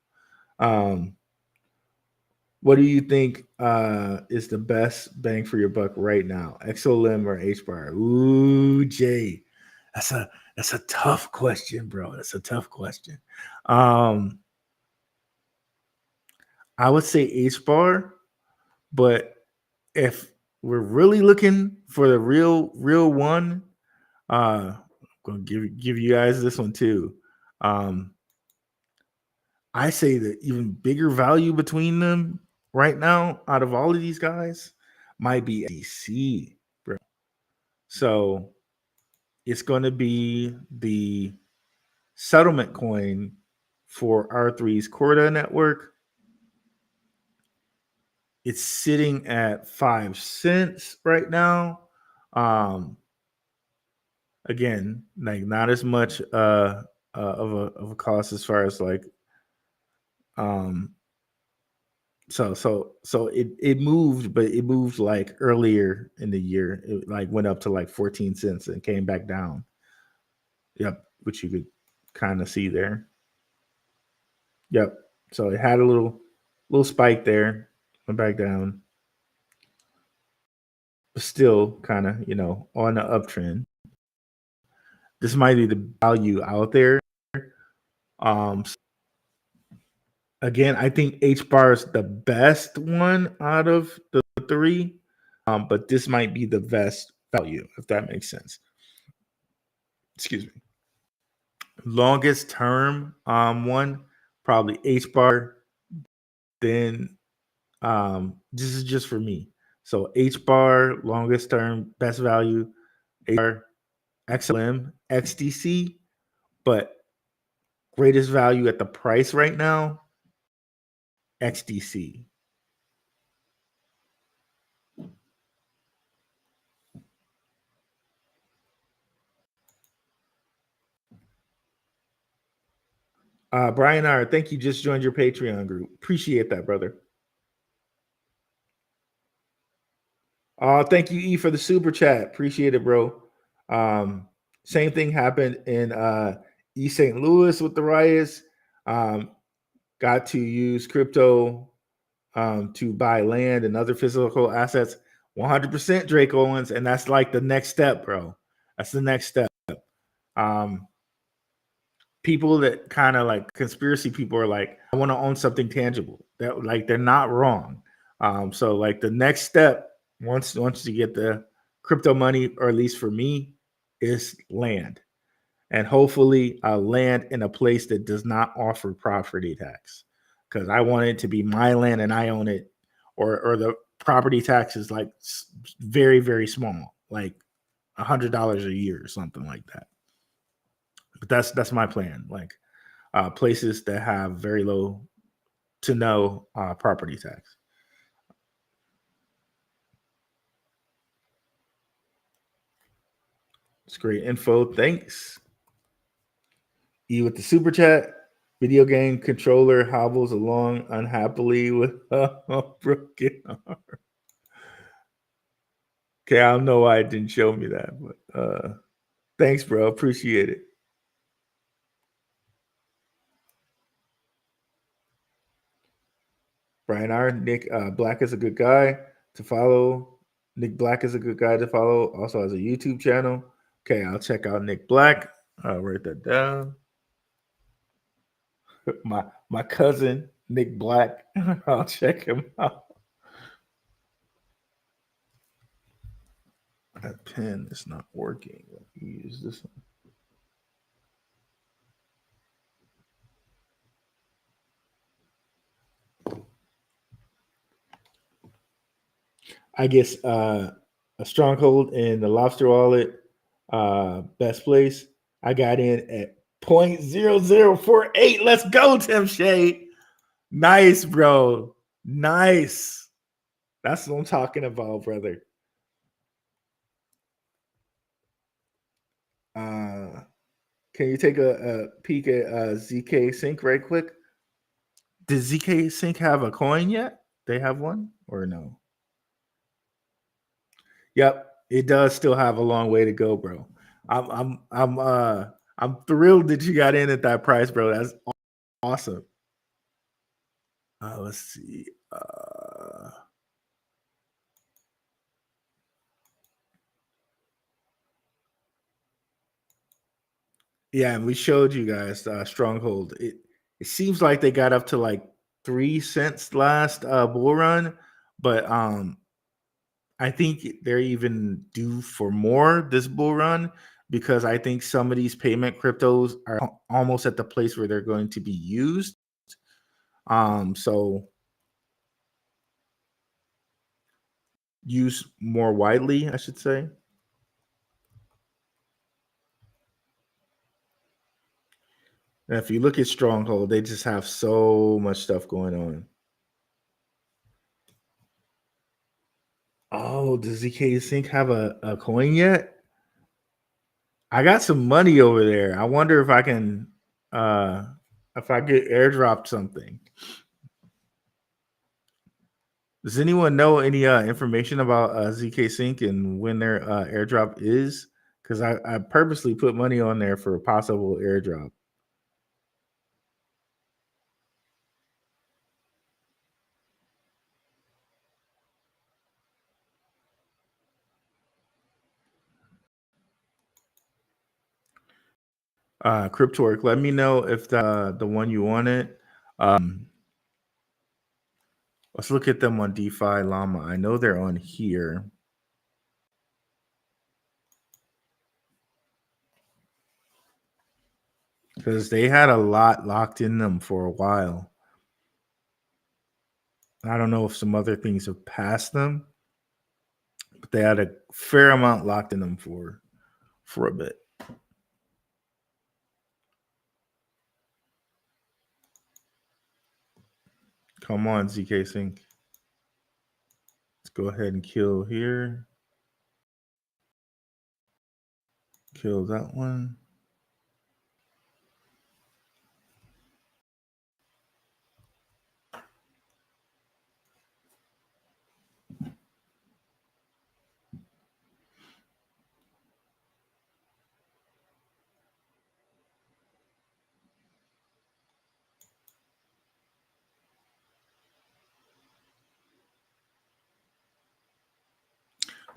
What do you think is the best bang for your buck right now? XOLM or HBAR? Ooh, Jay. That's a tough question, bro. That's a tough question. I would say HBAR, but if we're really looking for the real one, I'm gonna give you guys this one too. I say the even bigger value between them right now, out of all of these guys, might be DC, bro. So it's going to be the settlement coin for R3's Corda network. It's sitting at 5 cents right now. Again, like not as much of a cost as far as like um so it moved, but it moved like earlier in the year. It like went up to like 14 cents and came back down. Yep, which you could kind of see there. Yep. So it had a little spike there, went back down, but still kind of, you know, on the uptrend. This might be the value out there. Um Again, I think H bar is the best one out of the 3. But this might be the best value, if that makes sense. Excuse me. Longest term one, probably H bar. Then this is just for me. So H bar, longest term, best value, H bar, XLM, XDC, but greatest value at the price right now, XDC. Brian R, thank you. Just joined your Patreon group. Appreciate that, brother. Thank you, E, for the super chat. Appreciate it, bro. Same thing happened in East St. Louis with the riots. Got to use crypto to buy land and other physical assets. 100% Drake Owens, and that's like the next step, bro. That's the next step. People that kind of like conspiracy people are like, I want to own something tangible. That like they're not wrong. So like the next step, once you get the crypto money, or at least for me, is land, and hopefully land in a place that does not offer property tax, because I want it to be my land and I own it, or the property tax is like very very small, like $100 a year or something like that. But that's my plan. Like places that have very low to no property tax. It's great info. Thanks. E with the super chat. Video game controller hobbles along unhappily with a broken arm. Okay, I don't know why it didn't show me that, but thanks, bro. Appreciate it. Brian R. Nick Black is a good guy to follow. Nick Black is a good guy to follow. Also has a YouTube channel. Okay, I'll check out Nick Black. I'll write that down. My cousin Nick Black. I'll check him out. That pen is not working. Let me use this one. I guess a stronghold in the lobster wallet, best place. I got in at 0.0048. Let's go, Tim Shade. Nice, bro. Nice. That's what I'm talking about, brother. Can you take a peek at ZK Sync right quick? Does ZK Sync have a coin yet? They have one or no? Yep, it does still have a long way to go, bro. I'm thrilled that you got in at that price, bro. That's awesome. Let's see. Yeah, and we showed you guys Stronghold. It seems like they got up to like 3 cents last bull run, but I think they're even due for more this bull run because I think some of these payment cryptos are almost at the place where they're going to be used. So used more widely, I should say. And if you look at Stronghold, they just have so much stuff going on. Oh, does ZK Sync have a coin yet? I got some money over there. I wonder if I can if I get airdropped something. Does anyone know any information about ZK Sync and when their airdrop is? Because I purposely put money on there for a possible airdrop. Cryptork, let me know if the one you wanted. Let's look at them on DeFi Llama. I know they're on here. Because they had a lot locked in them for a while. I don't know if some other things have passed them, but they had a fair amount locked in them for a bit. Come on, ZK Sync. Let's go ahead and kill here. Kill that one.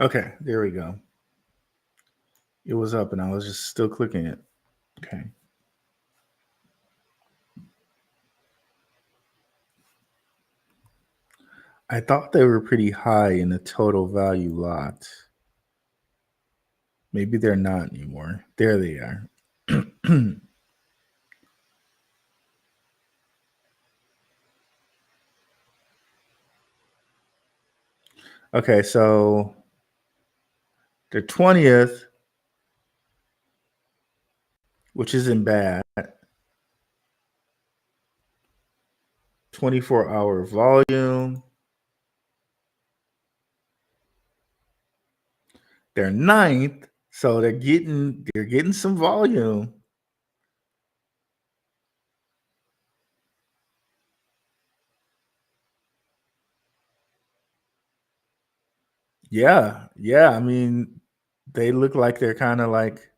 Okay, there we go. It was up and I was just still clicking it. Okay. I thought they were pretty high in the total value lot. Maybe they're not anymore. There they are. Okay, so the 20th, which isn't bad, 24-hour volume. They're 9th, so they're getting some volume. Yeah. I mean, they look like they're kind of like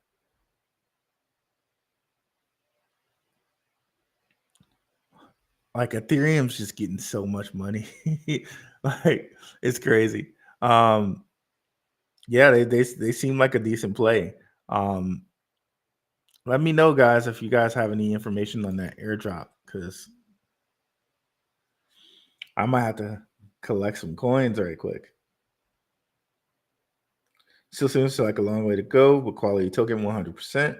Ethereum's just getting so much money. Like it's crazy. Yeah, they seem like a decent play. Let me know, guys, if you guys have any information on that airdrop, because I might have to collect some coins right quick. Still seems like a long way to go, but quality token 100%.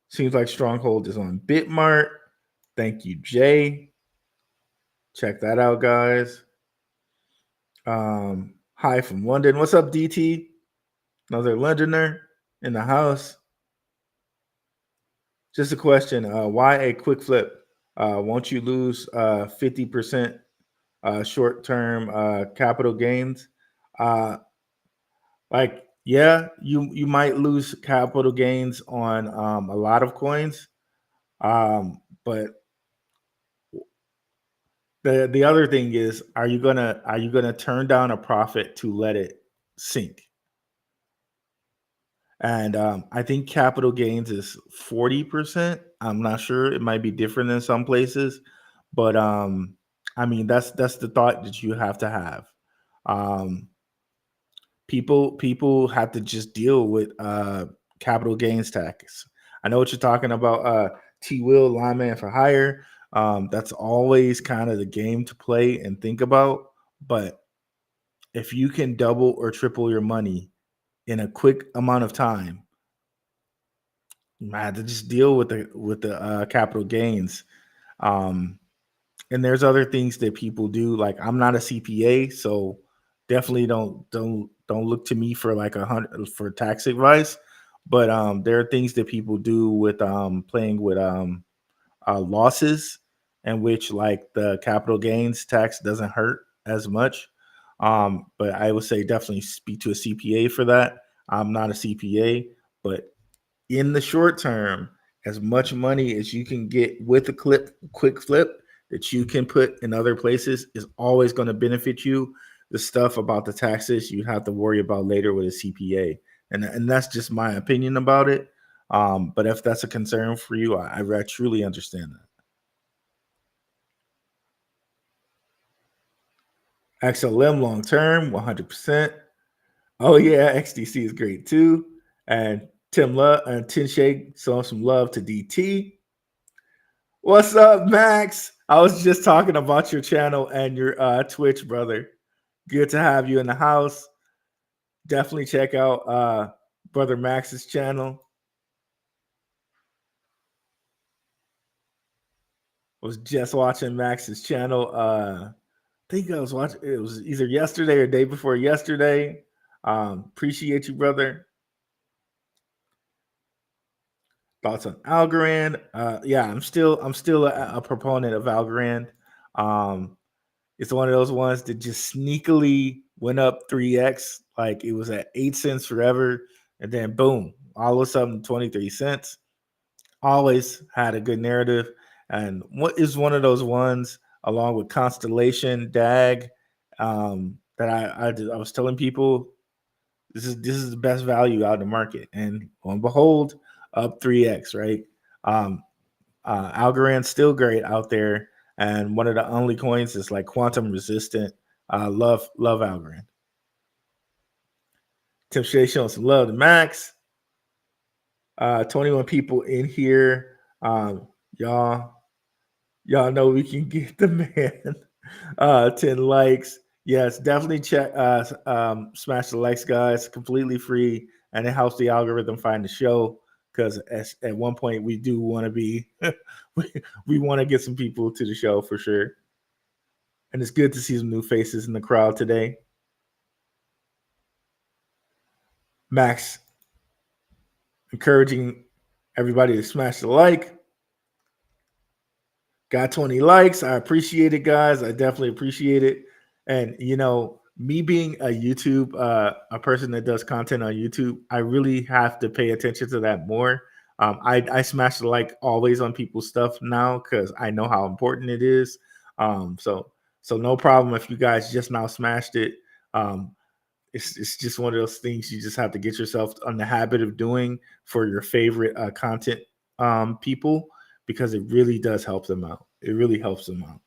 Seems like Stronghold is on Bitmart. Thank you, Jay. Check that out, guys. Hi from London. What's up, DT? Another Londoner in the house. Just a question. Why a quick flip? Won't you lose 50% short-term capital gains. Uh, like, yeah, you might lose capital gains on a lot of coins, but the other thing is, are you gonna turn down a profit to let it sink? And I think capital gains is 40%. I'm not sure; it might be different in some places, but I mean that's the thought that you have to have. Um, people have to just deal with capital gains tax. I know what you're talking about. T Will lineman for hire. That's always kind of the game to play and think about. But if you can double or triple your money in a quick amount of time, you might have to just deal with the capital gains. Um, and there's other things that people do. Like, I'm not a CPA, so definitely don't look to me for like 100 for tax advice. But there are things that people do with playing with losses, in which like the capital gains tax doesn't hurt as much. But I would say definitely speak to a CPA for that. I'm not a CPA, but in the short term, as much money as you can get with a quick flip that you can put in other places is always going to benefit you. The stuff about the taxes you have to worry about later with a CPA, and that's just my opinion about it. But if that's a concern for you, I truly understand that. XLM long term, 100%. Oh yeah, XDC is great too. And Tim Love and Tin Shake showing some love to DT. What's up, Max? I was just talking about your channel and your Twitch, brother. Good to have you in the house. Definitely check out brother Max's channel. Was just watching Max's channel. I think I was watching. It was either yesterday or day before yesterday. Appreciate you, brother. Thoughts on Algorand? Yeah, I'm still a proponent of Algorand. Um, It's one of those ones that just sneakily went up 3x. Like, it was at 8 cents forever. And then boom, all of a sudden 23 cents. Always had a good narrative. And what is one of those ones, along with Constellation, DAG, that I was telling people this is the best value out in the market. And lo and behold, up 3x, right? Um, Algorand's still great out there, and one of the only coins is like quantum resistant. Love Algorand. Tim Shea showing some love to Max. 21 people in here. Y'all know we can get the man 10 likes. Yes, definitely check smash the likes, guys. Completely free, and it helps the algorithm find the show, because at one point we do want to be we want to get some people to the show for sure. And it's good to see some new faces in the crowd today. Max encouraging everybody to smash the like. Got 20 likes. I appreciate it, guys. I definitely appreciate it. And me being a person that does content on YouTube, I really have to pay attention to that more. I smash the like always on people's stuff now, because I know how important it is. So no problem if you guys just now smashed it. It's just one of those things you just have to get yourself on the habit of doing for your favorite content people, because it really does help them out. It really helps them out.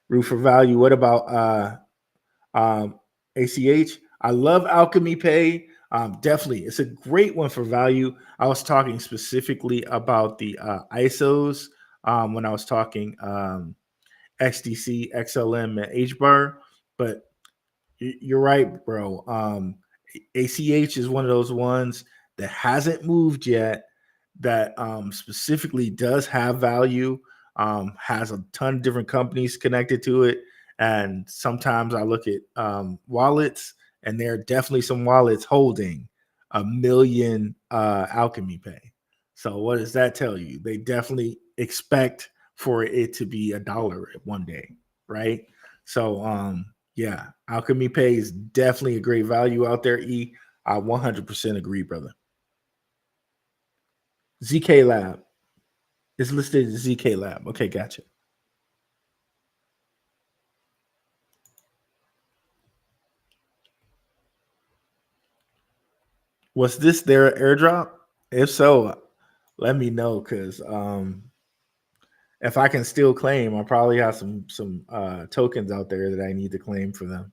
Root for value. What about ACH? I love Alchemy Pay. Definitely, it's a great one for value. I was talking specifically about the ISOs when I was talking XDC, XLM, and HBAR, but you're right, bro. ACH is one of those ones that hasn't moved yet, that specifically does have value, has a ton of different companies connected to it. And sometimes I look at wallets, and there are definitely some wallets holding 1 million Alchemy Pay. So what does that tell you? They definitely expect for it to be $1 one day, right? So yeah, Alchemy Pay is definitely a great value out there. I 100% agree, brother. ZK Lab is listed as ZK Lab. Okay, gotcha. Was this their airdrop? If so, let me know, because if I can still claim, I probably have some tokens out there that I need to claim for them.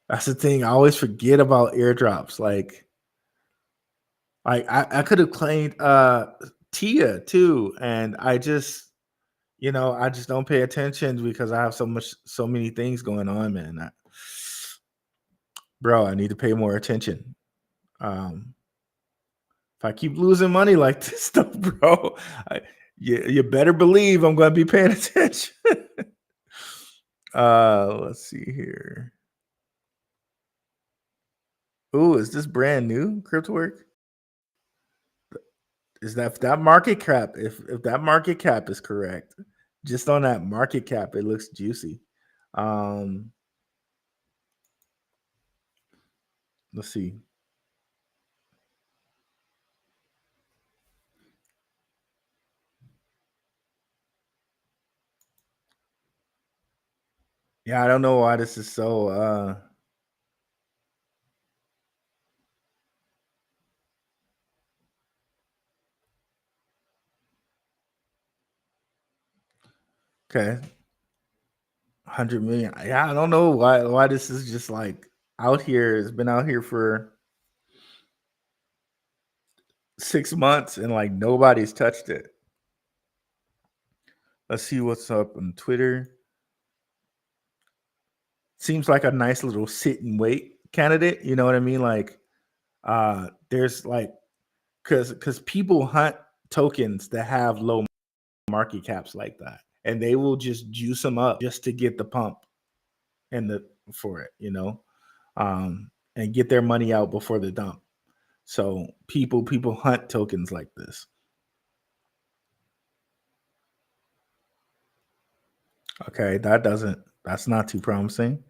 That's the thing. I always forget about airdrops. Like I could have claimed Tia too, and I just I just don't pay attention because I have so many things going on, man. Bro, I need to pay more attention. If I keep losing money like this stuff, bro, you better believe I'm going to be paying attention. Let's see here. Ooh, is this brand new, CryptoWork? Is that market cap? If that market cap is correct, just on that market cap, it looks juicy. Let's see. Yeah, I don't know why this is so okay. 100 million. Yeah, I don't know why this is just like out here. It's been out here for 6 months and like nobody's touched it. Let's see what's up on Twitter. Seems like a nice little sit and wait candidate. You know what I mean? Like, there's like, because people hunt tokens that have low market caps like that, and they will just juice them up just to get the pump and for it, and get their money out before the dump. So people hunt tokens like this. Okay, that's not too promising.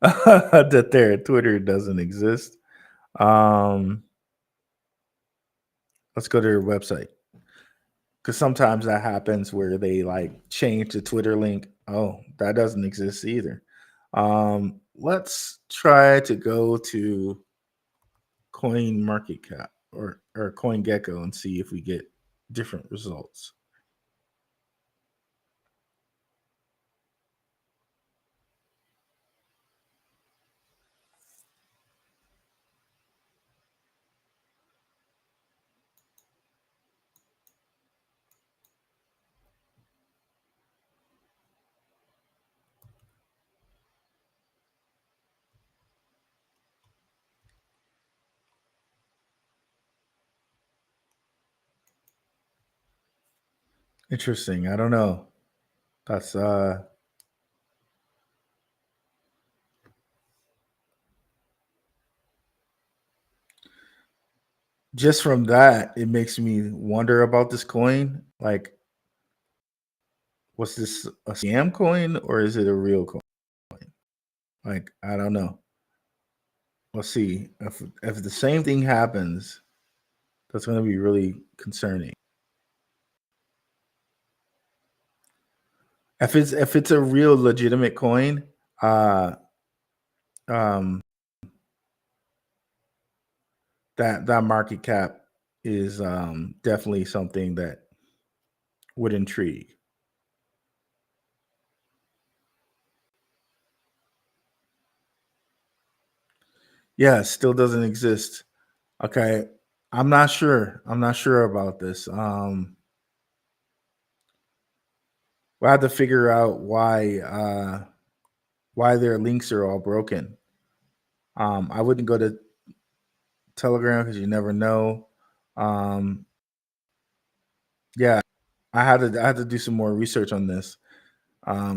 That their Twitter doesn't exist. Let's go to their website, because sometimes that happens where they like change the Twitter link. Oh, that doesn't exist either. Let's try to go to Coin Market Cap or CoinGecko and see if we get different results. Interesting. I don't know. That's just from that, it makes me wonder about this coin. Like, was this a scam coin or is it a real coin? Like, I don't know. Let's see. If the same thing happens, that's going to be really concerning. If it's a real legitimate coin, uh, um, that market cap is definitely something that would intrigue. Yeah, it still doesn't exist. Okay, I'm not sure. I'm not sure about this. We'll have to figure out why their links are all broken. I wouldn't go to Telegram because you never know. Um, yeah, I had to do some more research on this. I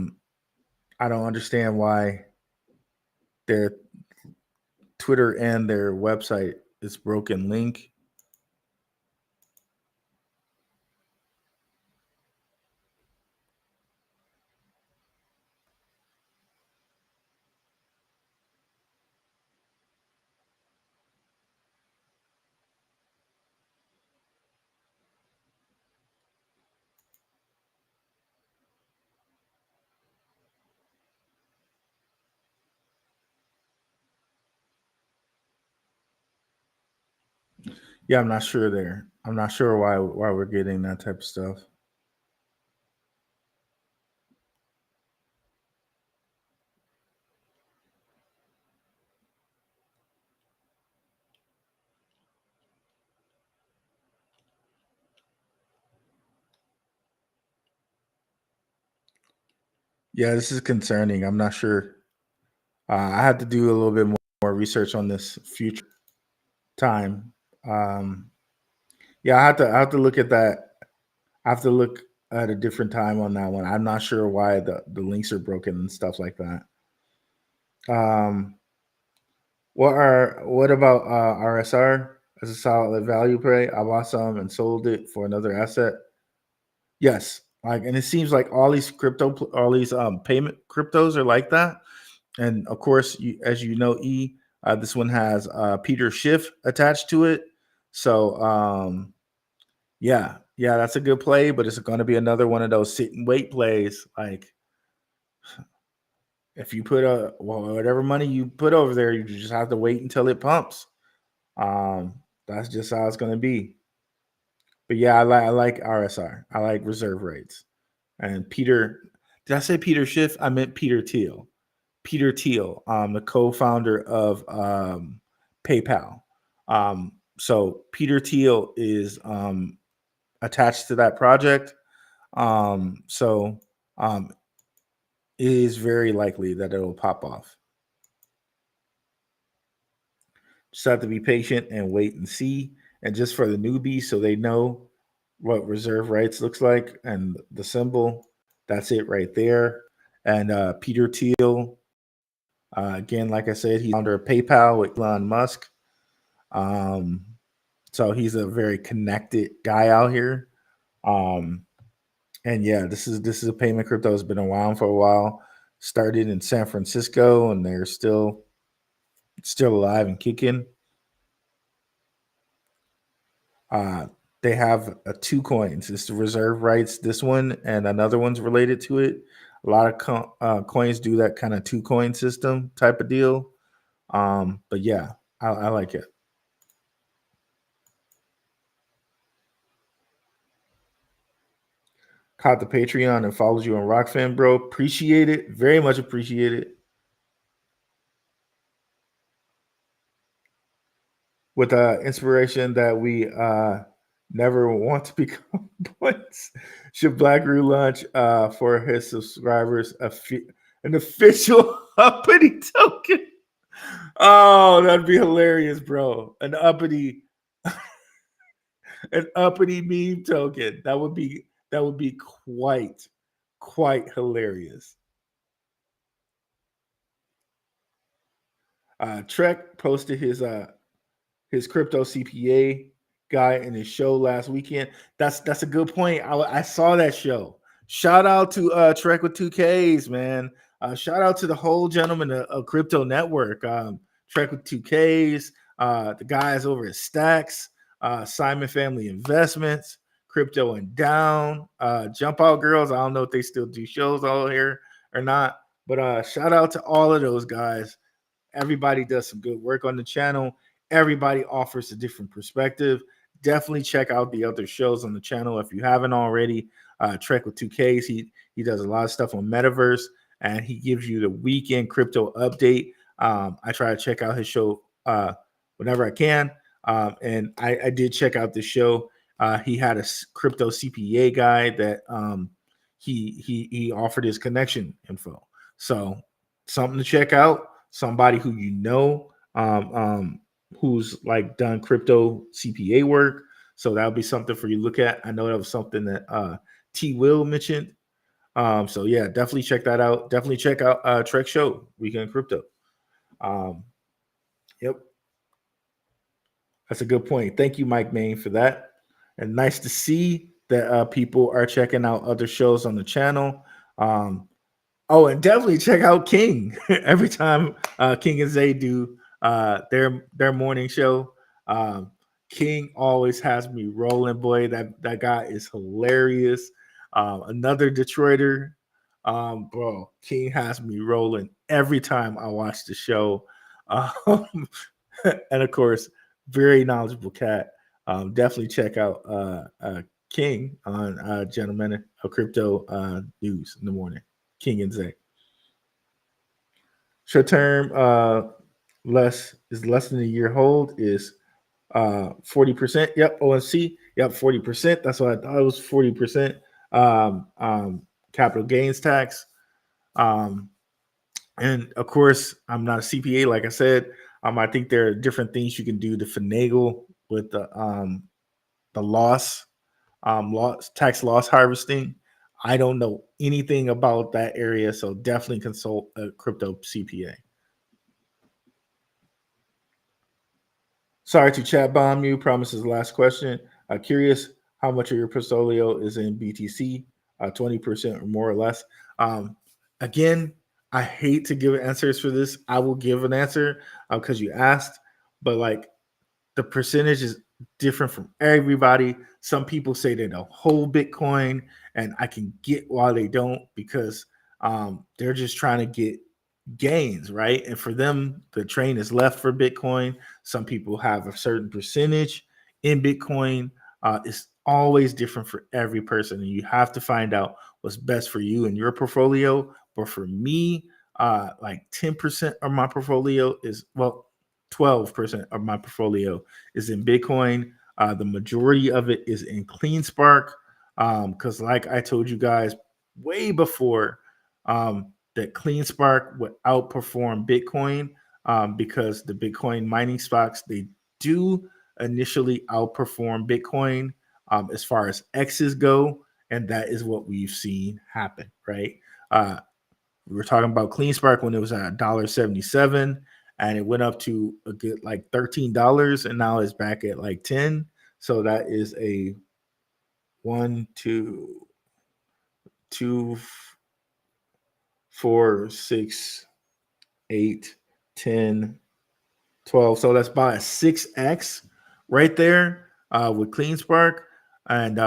don't understand why their Twitter and their website is broken link. Yeah, I'm not sure there. I'm not sure why we're getting that type of stuff. Yeah, this is concerning. I'm not sure. I have to do a little bit more research on this future time. Yeah, I have to look at that. I have to look at a different time on that one. I'm not sure why the links are broken and stuff like that. Um, what about RSR as a solid value play? I bought some and sold it for another asset. Yes, like, and it seems like all these payment cryptos are like that. And of course, as you know, this one has Peter Schiff attached to it. So yeah, that's a good play, but it's going to be another one of those sit and wait plays. Like, if you put whatever money you put over there, you just have to wait until it pumps. That's just how it's going to be. But yeah, I like RSR. I like reserve rates. And Peter, did I say Peter Schiff? I meant Peter Thiel. Peter Thiel, the co-founder of PayPal. So Peter Thiel is attached to that project. So it is very likely that it will pop off. Just have to be patient and wait and see. And just for the newbies, so they know what reserve rights looks like and the symbol, that's it right there. And Peter Thiel, again, like I said, he's founder of PayPal with Elon Musk. Um, so he's a very connected guy out here. Um, and yeah, this is a payment crypto has been around for a while. Started in San Francisco, and they're still alive and kicking. Uh, they have two coins. It's the reserve rights. This one and another one's related to it. A lot of coins do that kind of two coin system type of deal. But yeah, I like it. Caught the Patreon and followed you on Rokfin, bro. Appreciate it. Very much appreciate it. With inspiration that we never want to become points. Should Blackroo launch for his subscribers an official uppity token? Oh, that'd be hilarious, bro. An uppity meme token. That would be quite hilarious. Trek posted his crypto CPA guy in his show last weekend. That's a good point. I saw that show. Shout out to Trek with 2Ks, man. Shout out to the whole gentleman of Crypto Network. Trek with 2Ks, the guys over at Stacks, Simon Family Investments, Crypto and Down, Jump Out Girls. I don't know if they still do shows all here or not, but shout out to all of those guys. Everybody does some good work on the channel. Everybody offers a different perspective. Definitely check out the other shows on the channel if you haven't already. Trek with 2Ks. He does a lot of stuff on Metaverse, and he gives you the weekend crypto update. I try to check out his show whenever I can. And I did check out the show. He had a crypto CPA guy that he offered his connection info. So something to check out. Somebody who you know who's like done crypto CPA work. So that'll be something for you to look at. I know that was something that T Will mentioned. So yeah, definitely check that out. Definitely check out Trek Show Weekend Crypto. Yep. That's a good point. Thank you, Mike Main, for that. And nice to see that people are checking out other shows on the channel. Um, oh, and definitely check out King every time King and Zay do their morning show. Um, King always has me rolling, boy. That guy is hilarious. Another Detroiter, bro. King has me rolling every time I watch the show. Um, and of course, very knowledgeable cat. Definitely check out King on Gentlemen of Crypto News in the morning. King and Zay. Short term, less than a year hold is 40%. Yep, ONC. Yep, 40%. That's what I thought it was 40%. Capital gains tax. Um, and of course, I'm not a CPA, like I said. I think there are different things you can do to finagle with the tax loss harvesting. I don't know anything about that area, so definitely consult a crypto CPA. Sorry to chat bomb you. Promises last question. Curious how much of your portfolio is in BTC, 20% or more or less. Again, I hate to give answers for this. I will give an answer because you asked, but like the percentage is different from everybody. Some people say they don't hold Bitcoin, and I can get why they don't because they're just trying to get gains, right? And for them, the train is left for Bitcoin. Some people have a certain percentage in Bitcoin. It's always different for every person, and you have to find out what's best for you and your portfolio. But for me, like 10% of my portfolio is 12% of my portfolio is in Bitcoin. The majority of it is in CleanSpark because, like I told you guys way before, that CleanSpark would outperform Bitcoin because the Bitcoin mining stocks, they do initially outperform Bitcoin as far as X's go, and that is what we've seen happen, right? We were talking about CleanSpark when it was at $1.77 and it went up to a good like $13 and now it's back at like 10. So that is a 1, 2, 2, 4, 6, 8, 10, 12. So that's about a 6x right there with CleanSpark. And,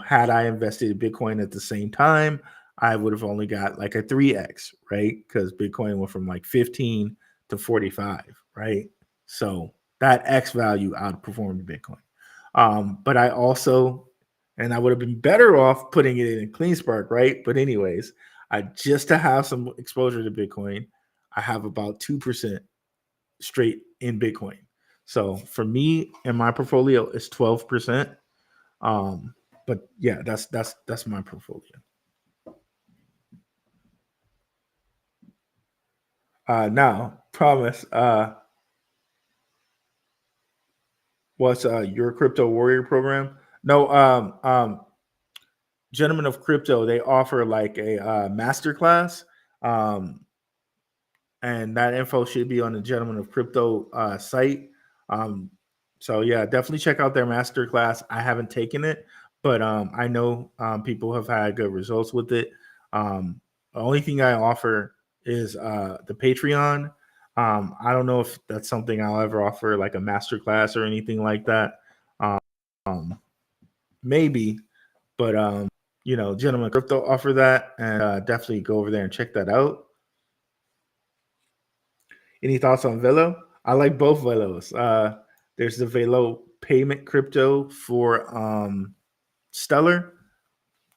had I invested in Bitcoin at the same time, I would have only got like a 3x, right? Because Bitcoin went from like 15 to 45, right? So that X value outperformed Bitcoin. But I also, and I would have been better off putting it in CleanSpark, right? But anyways, just to have some exposure to Bitcoin, I have about 2% straight in Bitcoin. So for me and my portfolio is 12%. But yeah, that's my portfolio. Now, promise. What's your crypto warrior program? No, Gentlemen of Crypto, they offer like a master class. And that info should be on the Gentlemen of Crypto site. Um, so yeah, definitely check out their master class. I haven't taken it, but I know people have had good results with it. The only thing I offer is the Patreon. I don't know if that's something I'll ever offer, like a master class or anything like that. Um, Maybe, but Gentlemen of Crypto offer that, and definitely go over there and check that out. Any thoughts on Velo? I like both Velos. There's the Velo payment crypto for Stellar,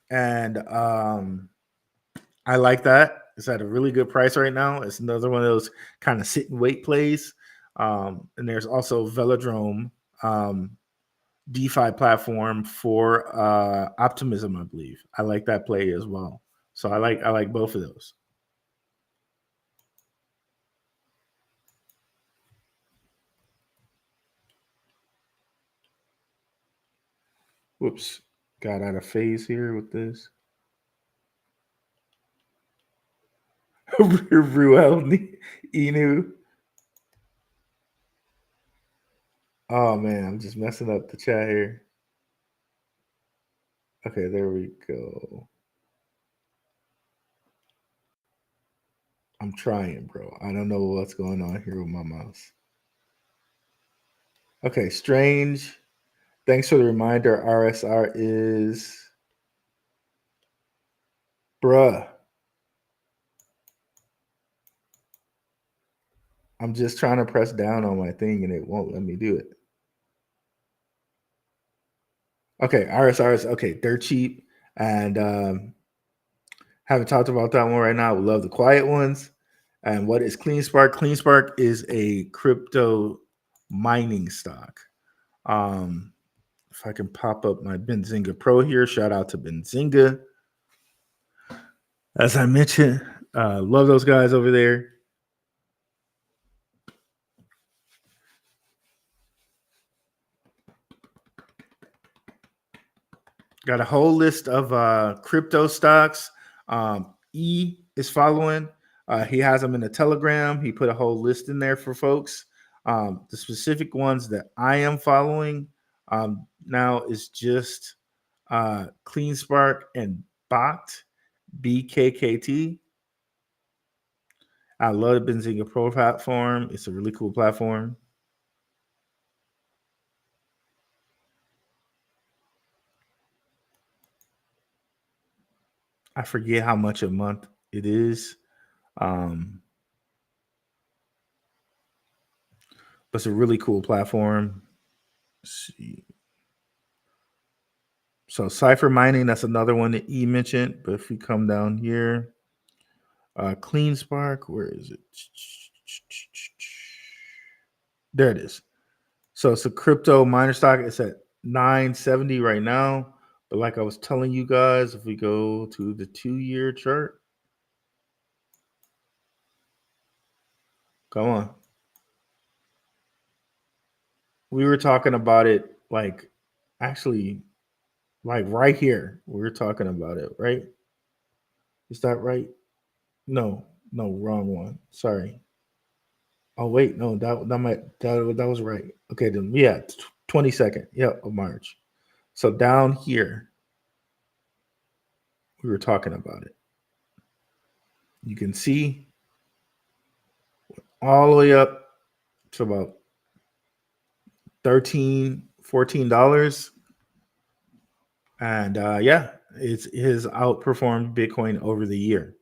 and I like that. It's at a really good price right now. It's another one of those kind of sit and wait plays. And there's also Velodrome DeFi platform for Optimism, I believe. I like that play as well. So I like both of those. Whoops, got out of phase here with this. Ruel Inu. Oh man, I'm just messing up the chat here. Okay, there we go. I'm trying, bro. I don't know what's going on here with my mouse. Okay, strange. Thanks for the reminder. RSR is bruh. I'm just trying to press down on my thing and it won't let me do it. Okay, RSR is okay. Dirt cheap, and haven't talked about that one right now. We love the quiet ones. And what is CleanSpark? CleanSpark is a crypto mining stock. If I can pop up my Benzinga Pro here, shout out to Benzinga. As I mentioned, love those guys over there. Got a whole list of crypto stocks. E is following. He has them in a Telegram. He put a whole list in there for folks. The specific ones that I am following now is just CleanSpark and Bot, BKKT. I love the Benzinga Pro platform. It's a really cool platform. I forget how much a month it is. But it's a really cool platform. Let's see. So Cipher Mining, that's another one that E mentioned. But if we come down here, CleanSpark, where is it? There it is. So it's a crypto miner stock. It's at 970 right now. But like I was telling you guys, if we go to the 2-year chart, come on. We were talking about it like actually like right here. We were talking about it, right? Is that right? No, wrong one. Sorry. Oh wait, no, that was right. Okay, then yeah, 22nd, of March. So down here, we were talking about it. You can see all the way up to about $13-14. And it's has outperformed Bitcoin over the year.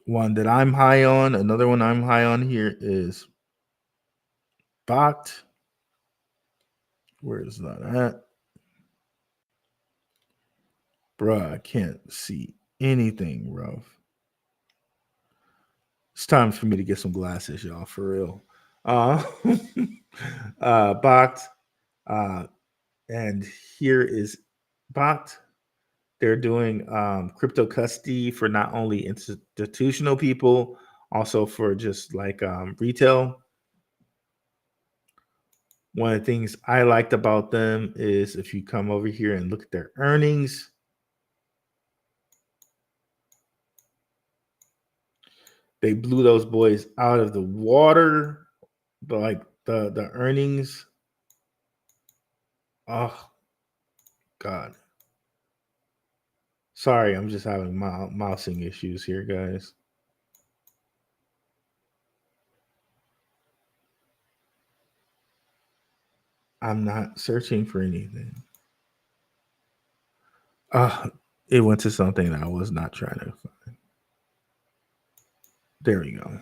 One that I'm high on, another one I'm high on here is Bot. Where is that at? Bruh, I can't see anything rough. It's time for me to get some glasses, y'all, for real. Bot. And here is Bot. They're doing crypto custody for not only institutional people, also for just like retail. One of the things I liked about them is if you come over here and look at their earnings, they blew those boys out of the water. But like the earnings, oh God. Sorry, I'm just having mousing issues here, guys. I'm not searching for anything. It went to something that I was not trying to find. There we go.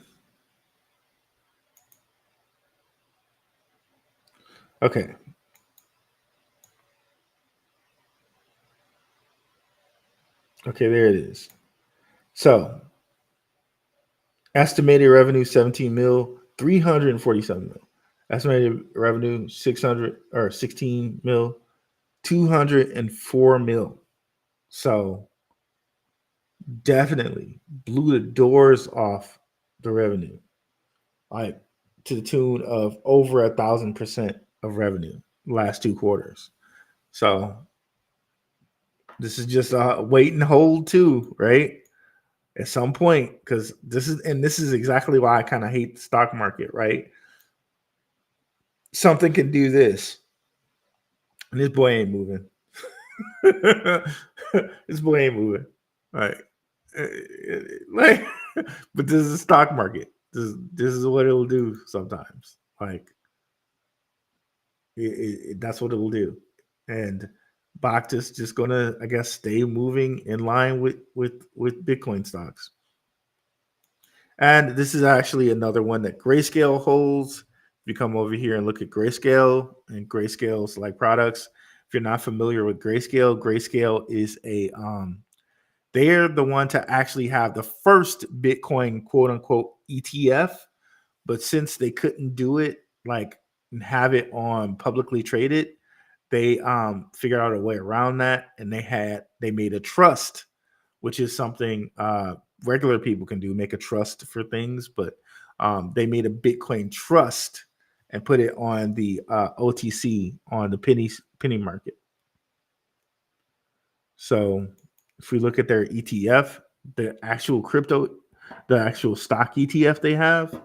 Okay. Okay, there it is. So, estimated revenue 17 mil, 347 mil. Estimated revenue 600 or 16 mil, 204 mil. So, definitely blew the doors off the revenue, like to the tune of over 1,000% of revenue last 2 quarters. So, this is just a wait and hold too, right? At some point, because this is exactly why I kind of hate the stock market, right? something can do this, and this boy ain't moving. This boy ain't moving. Like, like, but this is a stock market. This is what it'll do sometimes. Like, that's what it'll do, and Bach is just gonna, I guess, stay moving in line with Bitcoin stocks. And this is actually another one that Grayscale holds. If you come over here and look at Grayscale and Grayscale's like products, if you're not familiar with Grayscale, Grayscale is a they're the one to actually have the first Bitcoin quote unquote ETF, but since they couldn't do it like and have it on publicly traded, they figured out a way around that, and they made a trust, which is something regular people can do, make a trust for things, but they made a Bitcoin trust and put it on the OTC, on the penny market. So if we look at their ETF, the actual stock ETF they have,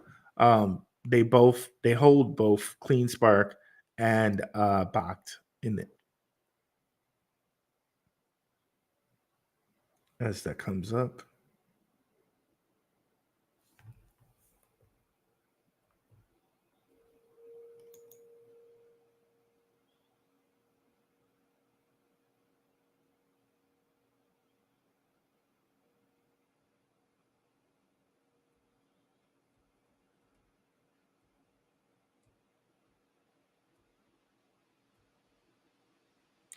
they hold both CleanSpark and Bact in it. As that comes up.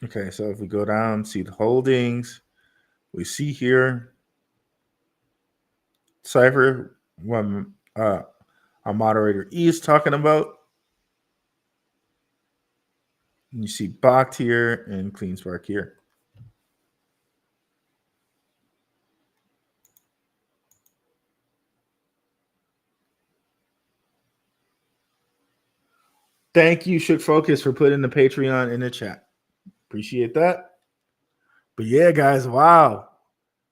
Okay, so if we go down, see the holdings, we see here Cypher, one our moderator E is talking about. And you see Bact here and CleanSpark here. Thank you, Shook Focus, for putting the Patreon in the chat. Appreciate that. But yeah, guys, wow.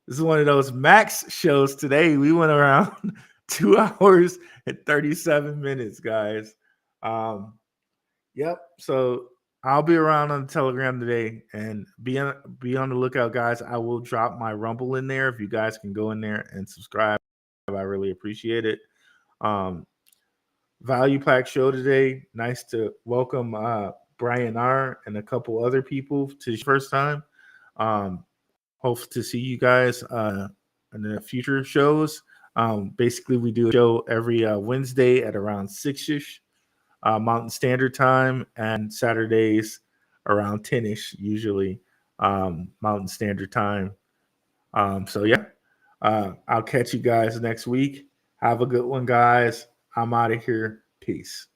This is one of those max shows today. We went around 2 hours and 37 minutes, guys. Yep. So I'll be around on the Telegram today, and be on the lookout, guys. I will drop my Rumble in there. If you guys can go in there and subscribe, I really appreciate it. Value Pack show today. Nice to welcome Brian R. and a couple other people to the first time. Hope to see you guys in the future shows. Basically, we do a show every Wednesday at around 6-ish Mountain Standard Time, and Saturdays around 10-ish, usually Mountain Standard Time. So yeah, I'll catch you guys next week. Have a good one, guys. I'm out of here. Peace.